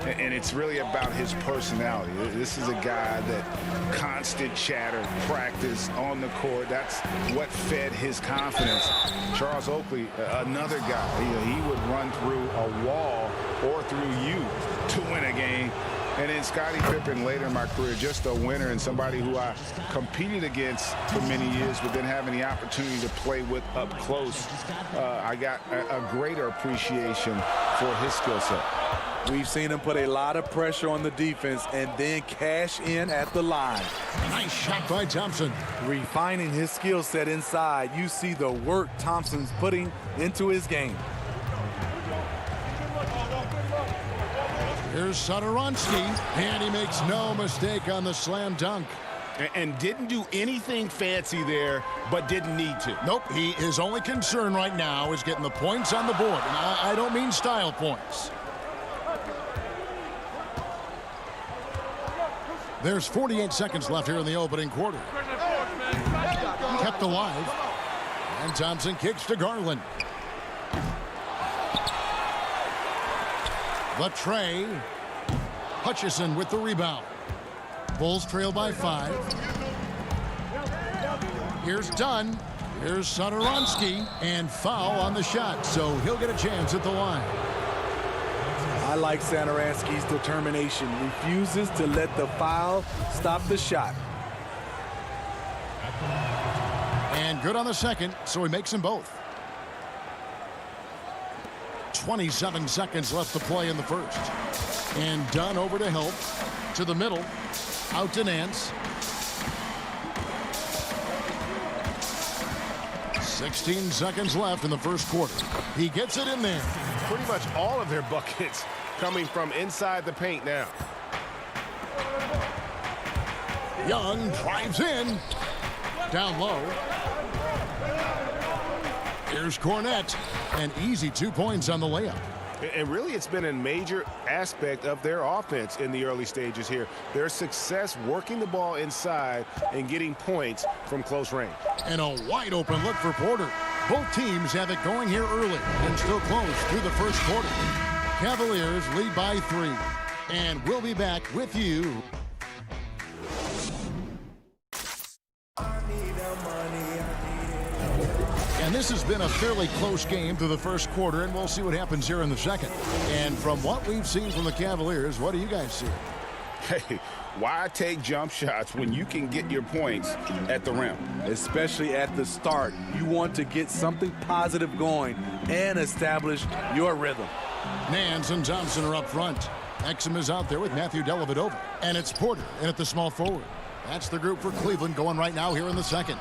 and it's really about his personality. This is a guy that constant chatter, practice on the court. That's what fed his confidence. Charles Oakley, another guy. He would run through a wall or through you to win a game. And then Scottie Pippen later in my career, just a winner and somebody who I competed against for many years, but then having the opportunity to play with up close, I got a greater appreciation for his skill set. We've seen him put a lot of pressure on the defense and then cash in at the line. Nice shot by Thompson. Refining his skill set inside. You see the work Thompson's putting into his game. Here's Satoransky, and he makes no mistake on the slam dunk. And didn't do anything fancy there, but didn't need to. Nope, his only concern right now is getting the points on the board. And I don't mean style points. There's 48 seconds left here in the opening quarter. Kept alive. And Thompson kicks to Garland. Latre. Hutchison with the rebound. Bulls trail by 5. Here's Dunn. Here's Satoransky. And foul on the shot, so he'll get a chance at the line. I like Satoransky's determination. Refuses to let the foul stop the shot. And good on the second, so he makes them both. 27 seconds left to play in the first. And Dunn over to help. To the middle. Out to Nance. 16 seconds left in the first quarter. He gets it in there. Pretty much all of their buckets coming from inside the paint now. Young drives in. Down low. Here's Cornette. An easy 2 points on the layup. And really, it's been a major aspect of their offense in the early stages here. Their success working the ball inside and getting points from close range. And a wide open look for Porter. Both teams have it going here early and still close through the first quarter. Cavaliers lead by 3. And we'll be back with you. And this has been a fairly close game through the first quarter, and we'll see what happens here in the second. And from what we've seen from the Cavaliers, what do you guys see? Hey, why take jump shots when you can get your points at the rim? Especially at the start. You want to get something positive going and establish your rhythm. Nance and Thompson are up front. Exum is out there with Matthew Dellavedova. And it's Porter in at the small forward. That's the group for Cleveland going right now here in the second.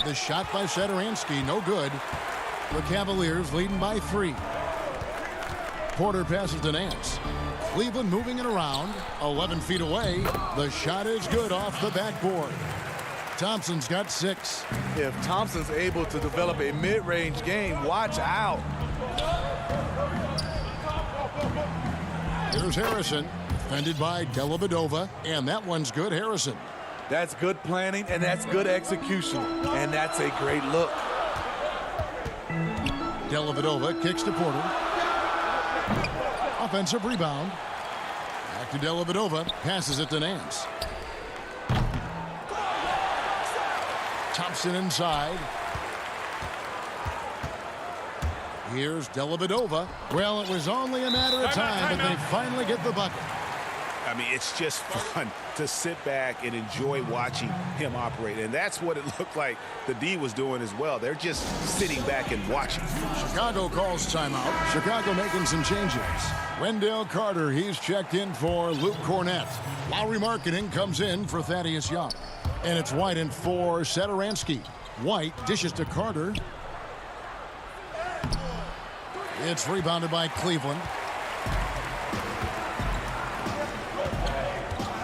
The shot by Satoransky, no good. The Cavaliers leading by 3. Porter passes to Nance. Cleveland moving it around. 11 feet away. The shot is good off the backboard. Thompson's got 6. If Thompson's able to develop a mid-range game, watch out. Here's Harrison, defended by Dellavedova, and that one's good. Harrison. That's good planning, and that's good execution, and that's a great look. Dellavedova kicks to Porter. Offensive rebound. Back to Dellavedova, passes it to Nance. Thompson inside. Here's Dellavedova. Well, it was only a matter of time, but they finally get the bucket. I mean, it's just fun to sit back and enjoy watching him operate. And that's what it looked like the D was doing as well. They're just sitting back and watching. Chicago calls timeout. Chicago making some changes. Wendell Carter, he's checked in for Luke Cornette. Lowry Marketing comes in for Thaddeus Young. And it's White in for Satoransky. White dishes to Carter. It's rebounded by Cleveland.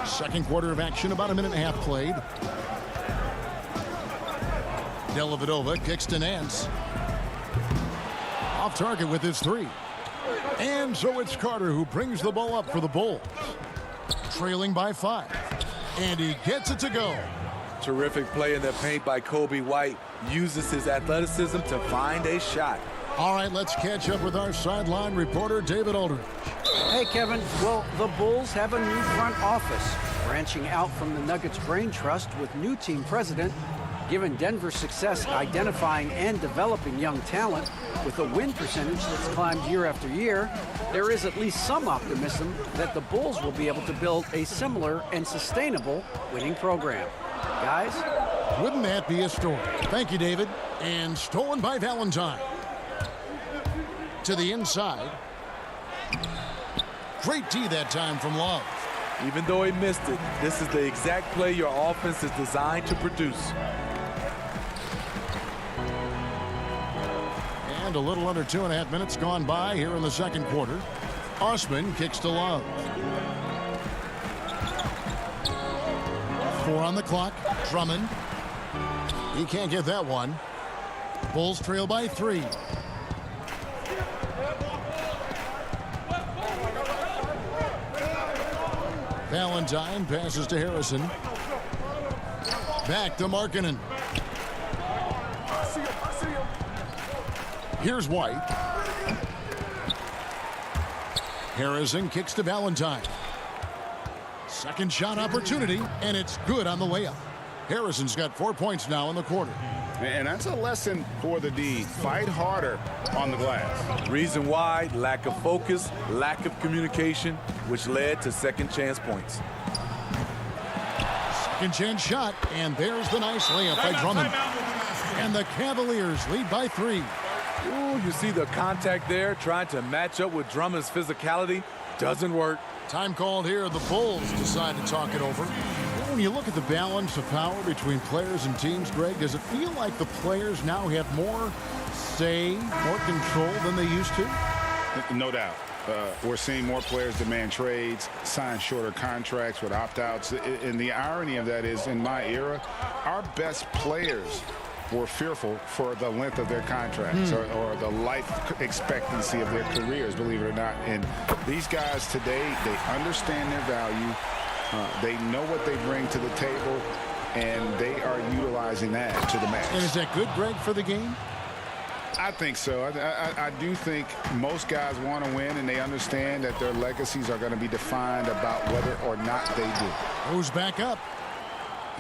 Second quarter of action, about a minute and a half played. Dellavedova kicks to Nance. Off target with his 3. And so it's Carter who brings the ball up for the Bulls. Trailing by 5. And he gets it to go. Terrific play in the paint by Kobe White. Uses his athleticism to find a shot. All right, let's catch up with our sideline reporter, David Aldridge. Hey, Kevin. Well, the Bulls have a new front office, branching out from the Nuggets Brain Trust with new team president. Given Denver's success identifying and developing young talent with a win percentage that's climbed year after year, there is at least some optimism that the Bulls will be able to build a similar and sustainable winning program. Guys? Wouldn't that be a story? Thank you, David. And stolen by Valentine. To the inside. Great D that time from Love. Even though he missed it, this is the exact play your offense is designed to produce. And a little under 2.5 minutes gone by here in the second quarter. Osman kicks to Love. 4 on the clock. Drummond. He can't get that one. Bulls trail by 3. Valentine passes to Harrison. Back to Markkanen. Here's White. Harrison kicks to Valentine. Second shot opportunity, and it's good on the layup. Harrison's got 4 points now in the quarter. And that's a lesson for the D. Fight harder on the glass. Reason why: lack of focus, lack of communication, which led to second chance points. Second chance shot, and there's the nice layup by Drummond. And the Cavaliers lead by 3. Ooh, you see the contact there, trying to match up with Drummond's physicality. Doesn't work. Time called here. The Bulls decide to talk it over. When you look at the balance of power between players and teams, Greg, does it feel like the players now have more say, more control than they used to? No doubt. We're seeing more players demand trades, sign shorter contracts with opt-outs. And the irony of that is, in my era, our best players were fearful for the length of their contracts or the life expectancy of their careers, believe it or not. And these guys today, they understand their value. They know what they bring to the table, and they are utilizing that to the max. And is that good, Greg, for the game? I think so. I do think most guys want to win, and they understand that their legacies are going to be defined about whether or not they do. Who's back up?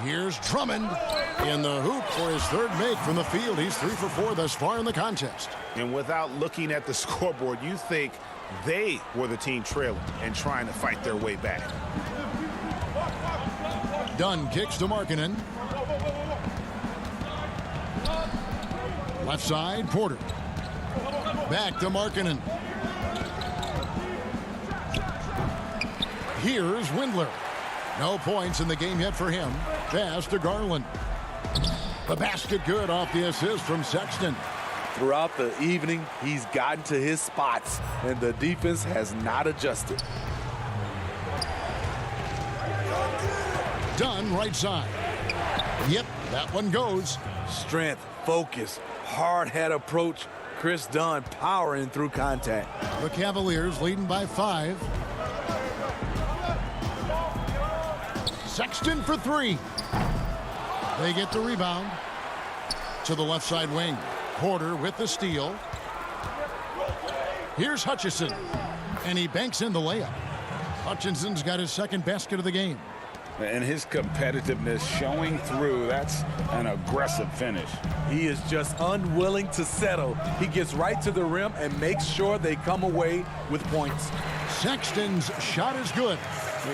Here's Drummond in the hoop for his third make from the field. He's 3 for 4 thus far in the contest. And without looking at the scoreboard, you think they were the team trailing and trying to fight their way back. Dunn kicks to Markkanen. Left side, Porter. Back to Markkanen. Here's Windler. No points in the game yet for him. Pass to Garland. The basket good off the assist from Sexton. Throughout the evening, he's gotten to his spots, and the defense has not adjusted. Dunn right side. Yep, that one goes. Strength, focus, hard head approach. Chris Dunn powering through contact. The Cavaliers leading by 5. Sexton for 3. They get the rebound to the left side wing. Porter with the steal. Here's Hutchison, and he banks in the layup. Hutchinson's got his second basket of the game. And his competitiveness showing through. That's an aggressive finish. He is just unwilling to settle. He gets right to the rim and makes sure they come away with points. Sexton's shot is good.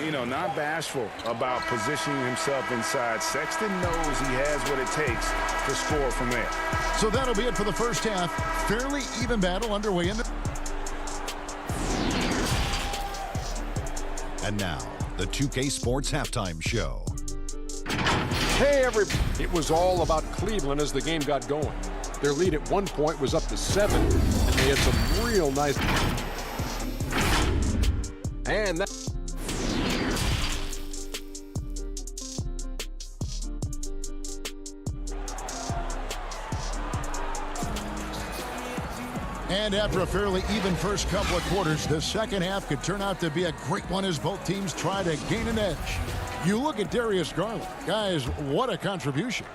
You know, not bashful about positioning himself inside. Sexton knows he has what it takes to score from there. So that'll be it for the first half. Fairly even battle underway in the... And now, the 2K Sports Halftime Show. Hey, everybody. It was all about Cleveland as the game got going. Their lead at one point was up to 7, and they had some real nice... And that... And after a fairly even first couple of quarters, the second half could turn out to be a great one as both teams try to gain an edge. You look at Darius Garland. Guys, what a contribution.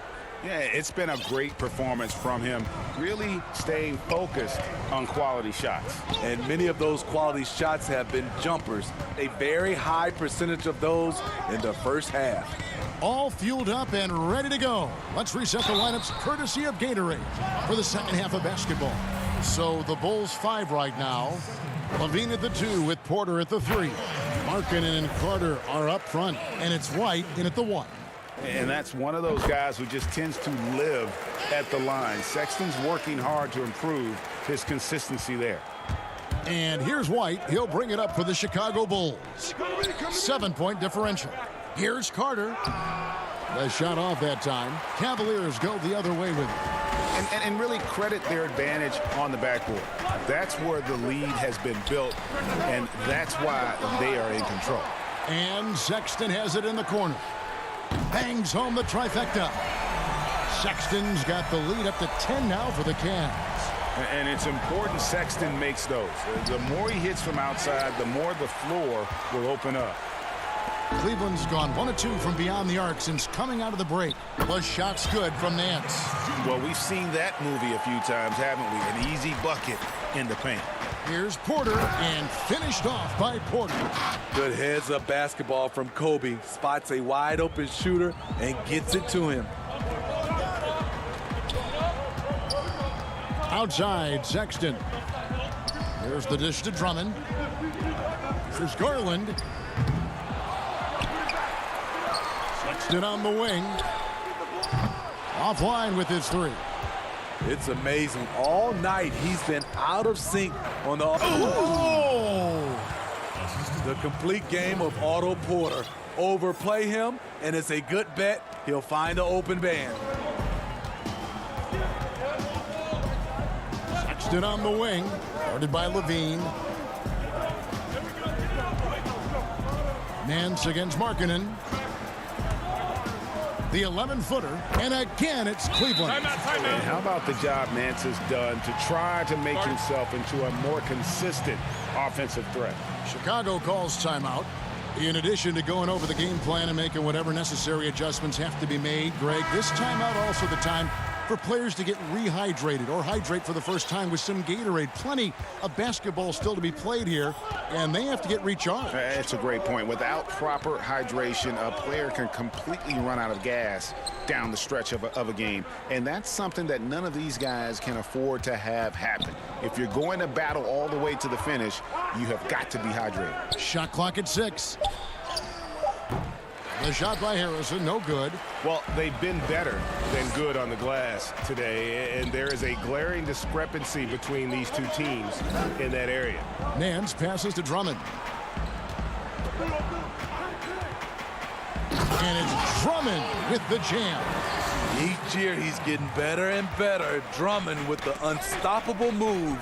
Yeah, it's been a great performance from him, really staying focused on quality shots. And many of those quality shots have been jumpers. A very high percentage of those in the first half. All fueled up and ready to go. Let's reset the lineups courtesy of Gatorade for the second half of basketball. So the Bulls 5 right now. Levine at the 2 with Porter at the 3. Markkanen and Carter are up front, and it's White in at the 1. And that's one of those guys who just tends to live at the line. Sexton's working hard to improve his consistency there. And here's White. He'll bring it up for the Chicago Bulls. 7-point differential. Here's Carter. The shot off that time. Cavaliers go the other way with it. And really credit their advantage on the backboard. That's where the lead has been built, and that's why they are in control. And Sexton has it in the corner. Bangs home the trifecta. Sexton's got the lead up to 10 now for the Cavs. And it's important Sexton makes those. The more he hits from outside, the more the floor will open up. Cleveland's gone 1 of 2 from beyond the arc since coming out of the break. The shot's good from Nance. Well, we've seen that movie a few times, haven't we? An easy bucket in the paint. Here's Porter, and finished off by Porter. Good heads-up basketball from Kobe. Spots a wide-open shooter and gets it to him. Outside, Sexton. Here's the dish to Drummond. Here's Garland. Sexton on the wing. Offline with his three. It's amazing. All night he's been out of sync on the... The complete game of Otto Porter. Overplay him, and it's a good bet he'll find the open band. Sexton on the wing. Guarded by Levine. Nance against Markkanen. The 11-footer, and again it's Cleveland. And how about the job Nance has done to try to make himself into a more consistent offensive threat? Chicago calls timeout. In addition to going over the game plan and making whatever necessary adjustments have to be made, Greg, this timeout also the time for players to get rehydrated or hydrate for the first time with some Gatorade. Plenty of basketball still to be played here, and they have to get recharged. That's a great point. Without proper hydration, a player can completely run out of gas down the stretch of a game, and that's something that none of these guys can afford to have happen. If you're going to battle all the way to the finish, you have got to be hydrated. Shot clock at 6. The shot by Harrison, no good. Well, they've been better than good on the glass today, and there is a glaring discrepancy between these two teams in that area. Nance passes to Drummond. And it's Drummond with the jam. Each year he's getting better and better. Drummond with the unstoppable move.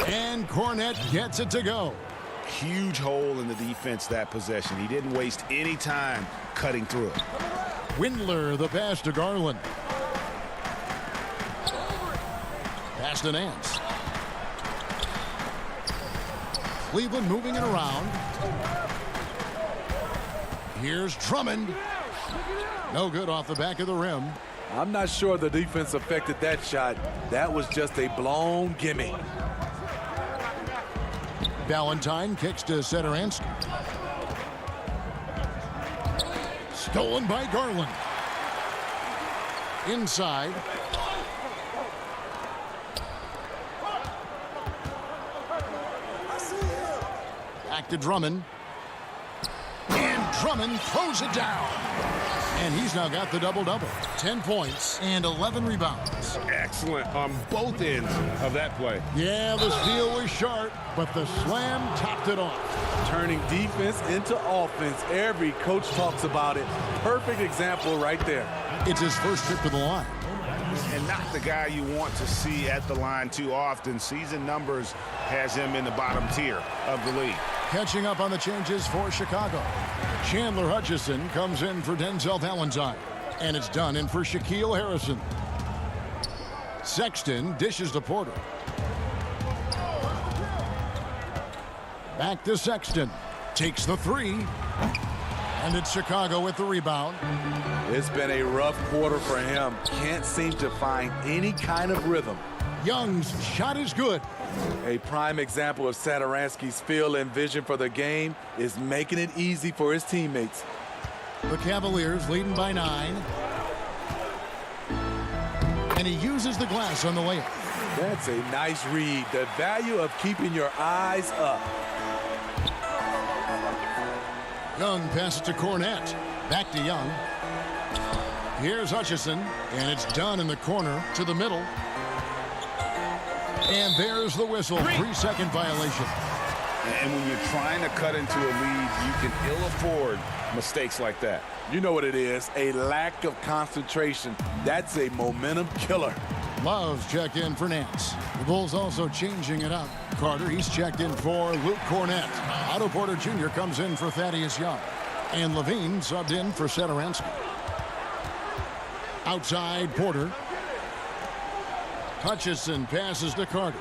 And Cornette gets it to go. Huge hole in the defense that possession. He didn't waste any time cutting through it. Windler, the pass to Garland. Pass to Nance. Cleveland moving it around. Here's Drummond. No good off the back of the rim. I'm not sure the defense affected that shot. That was just a blown gimme. Valentine kicks to Sederansky. Stolen by Garland. Inside. Back to Drummond. And Drummond throws it down. And he's now got the double-double. 10 points and 11 rebounds. Excellent on both ends of that play. Yeah, the steal was sharp, but the slam topped it off. Turning defense into offense. Every coach talks about it. Perfect example right there. It's his first trip to the line. And not the guy you want to see at the line too often. Season numbers has him in the bottom tier of the league. Catching up on the changes for Chicago. Chandler Hutchison comes in for Denzel Valentine. And it's done in for Shaquille Harrison. Sexton dishes to Porter. Back to Sexton. Takes the three. And it's Chicago with the rebound. It's been a rough quarter for him. Can't seem to find any kind of rhythm. Young's shot is good. A prime example of Sederansky's feel and vision for the game is making it easy for his teammates. The Cavaliers leading by 9. And he uses the glass on the layup. That's a nice read. The value of keeping your eyes up. Young passes to Cornette. Back to Young. Here's Hutchison, and it's done in the corner to the middle. And there's the whistle. 3-second violation. And when you're trying to cut into a lead, you can ill afford mistakes like that. You know what it is, a lack of concentration. That's a momentum killer. Love's checked in for Nance. The Bulls also changing it up. Carter, he's checked in for Luke Cornett. Otto Porter Jr. comes in for Thaddeus Young. And Levine subbed in for Satoransky. Outside, Porter. Hutchison passes to Carter.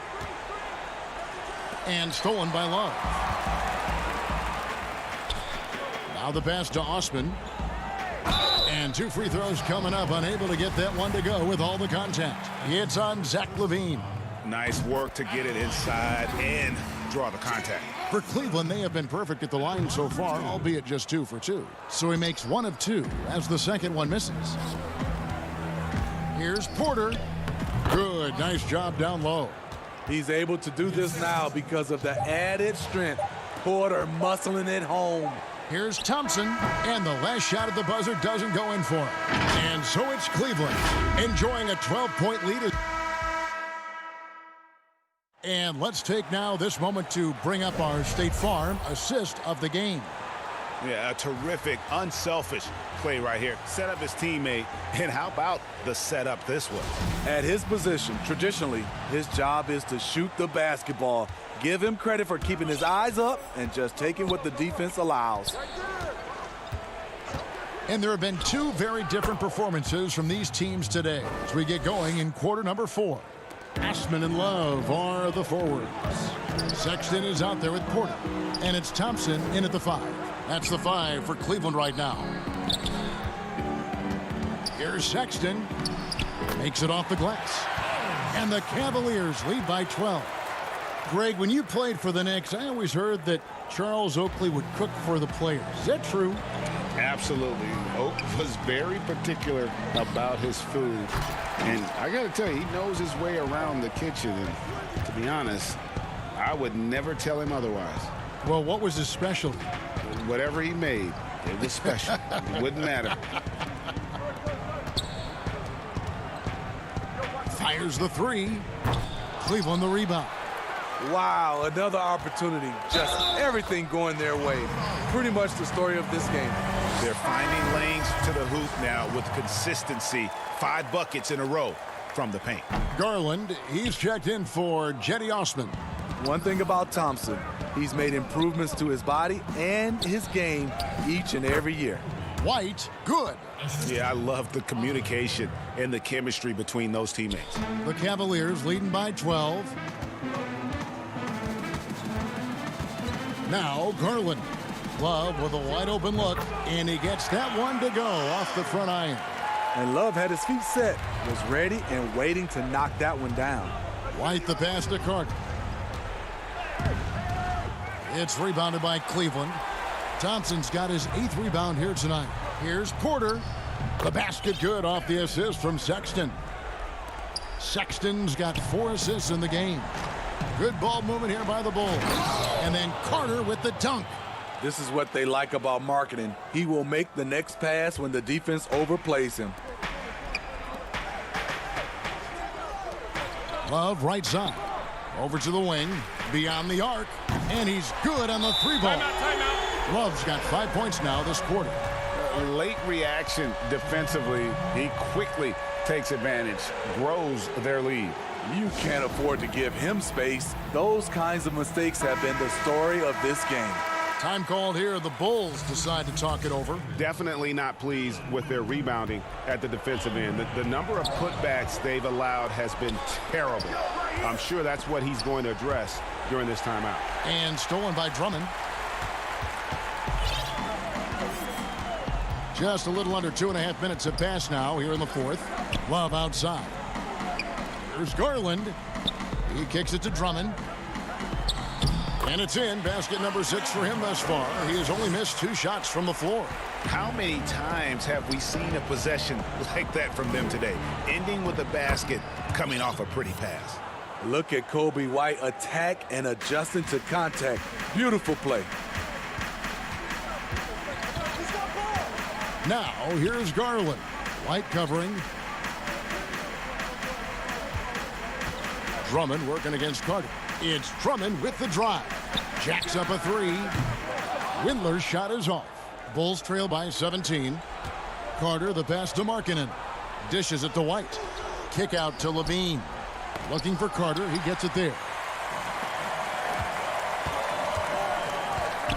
And stolen by Love. Now the pass to Osman. And 2 free throws coming up, unable to get that one to go with all the contact. It's on Zach Levine. Nice work to get it inside and draw the contact. For Cleveland, they have been perfect at the line so far, albeit just 2 for 2. So he makes 1 of 2 as the second one misses. Here's Porter. Good, nice job down low. He's able to do this now because of the added strength. Porter muscling it home. Here's Thompson, and the last shot at the buzzer doesn't go in for him. And so it's Cleveland enjoying a 12-point lead. And let's take now this moment to bring up our State Farm assist of the game. Yeah, a terrific, unselfish play right here. Set up his teammate, and how about the setup this was? At his position, traditionally, his job is to shoot the basketball. Give him credit for keeping his eyes up and just taking what the defense allows. And there have been 2 very different performances from these teams today as we get going in quarter number 4. Asman and Love are the forwards. Sexton is out there with Porter. And it's Thompson in at the 5. That's the 5 for Cleveland right now. Here's Sexton. Makes it off the glass. And the Cavaliers lead by 12. Greg, when you played for the Knicks, I always heard that Charles Oakley would cook for the players. Is that true? Absolutely. Oak was very particular about his food. And I got to tell you, he knows his way around the kitchen. And to be honest, I would never tell him otherwise. Well, what was his specialty? Whatever he made, it was special. It wouldn't matter. Fires the 3. Cleveland the rebound. Wow, another opportunity. Just everything going their way. Pretty much the story of this game. They're finding lanes to the hoop now with consistency. 5 buckets in a row from the paint. Garland, he's checked in for Jetty Osman. One thing about Thompson, he's made improvements to his body and his game each and every year. White, good. Yeah, I love the communication and the chemistry between those teammates. The Cavaliers leading by 12. Now Garland. Love with a wide open look, and he gets that one to go off the front iron. And Love had his feet set, was ready and waiting to knock that one down. White the pass to Carter. It's rebounded by Cleveland. Thompson's got his 8th rebound here tonight. Here's Porter. The basket good off the assist from Sexton. Sexton's got 4 assists in the game. Good ball movement here by the Bulls. And then Carter with the dunk. This is what they like about marketing. He will make the next pass when the defense overplays him. Love right side. Over to the wing. Beyond the arc. And he's good on the 3-ball. Timeout. Love's got 5 points now this quarter. Late reaction defensively. He quickly takes advantage, grows their lead. You can't afford to give him space. Those kinds of mistakes have been the story of this game. Time called here. The Bulls decide to talk it over. Definitely not pleased with their rebounding at the defensive end. The number of putbacks they've allowed has been terrible. I'm sure that's what he's going to address during this timeout. And stolen by Drummond. Just a little under 2.5 minutes have passed now here in the 4th. Love outside. Here's Garland. He kicks it to Drummond. And it's in. Basket number 6 for him thus far. He has only missed 2 shots from the floor. How many times have we seen a possession like that from them today? Ending with a basket, coming off a pretty pass. Look at Kobe White attack and adjusting to contact. Beautiful play. Now, here's Garland. White covering. Drummond working against Carter. It's Drummond with the drive. Jacks up a three. Windler's shot is off. Bulls trail by 17. Carter, the pass to Markkanen. Dishes it to White. Kick out to Levine. Looking for Carter. He gets it there.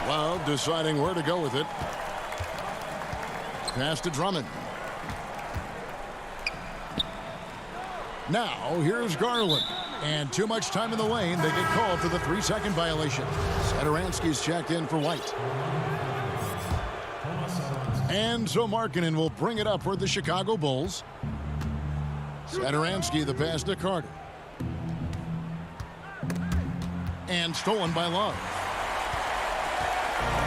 Love deciding where to go with it. Pass to Drummond. Now, here's Garland. And too much time in the lane. They get called for the 3-second violation. Satoransky's checked in for White. And so Markkanen will bring it up for the Chicago Bulls. Satoransky, the pass to Carter. And stolen by Love.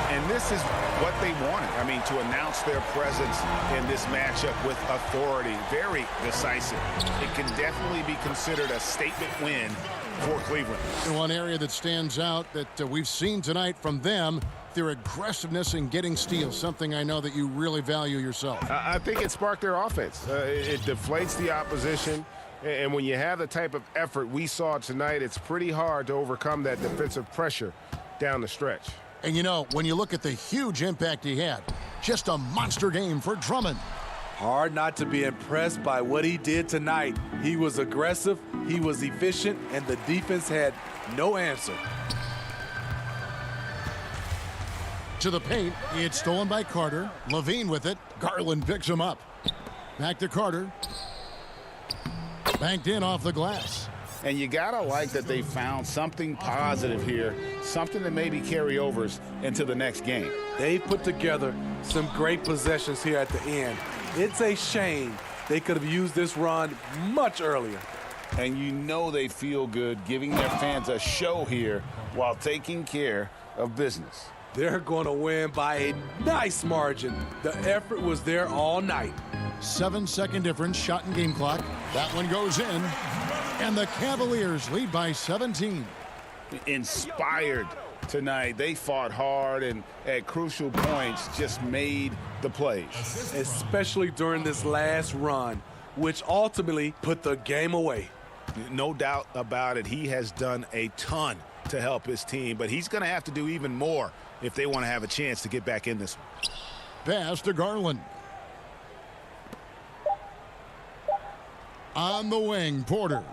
And this is what they wanted. I mean, to announce their presence in this matchup with authority. Very decisive. It can definitely be considered a statement win for Cleveland. And one area that stands out that we've seen tonight from them, their aggressiveness in getting steals, something I know that you really value yourself. I think it sparked their offense. It deflates the opposition. And when you have the type of effort we saw tonight, it's pretty hard to overcome that defensive pressure down the stretch. And, you know, when you look at the huge impact he had, just a monster game for Drummond. Hard not to be impressed by what he did tonight. He was aggressive, he was efficient, and the defense had no answer. To the paint, it's stolen by Carter. Levine with it. Garland picks him up. Back to Carter. Banked in off the glass. And you gotta like that they found something positive here, something that maybe carry overs into the next game. They put together some great possessions here at the end. It's a shame they could have used this run much earlier. And you know they feel good giving their fans a show here while taking care of business. They're going to win by a nice margin. The effort was there all night. 7-second difference, shot and game clock. That one goes in. And the Cavaliers lead by 17. Inspired tonight. They fought hard and at crucial points just made the plays. Especially during this last run, which ultimately put the game away. No doubt about it. He has done a ton to help his team, but he's going to have to do even more if they want to have a chance to get back in this one. Pass to Garland. On the wing, Porter.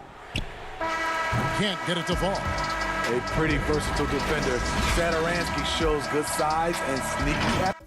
Can't get it to fall. A pretty versatile defender. Satoransky shows good size and sneaky.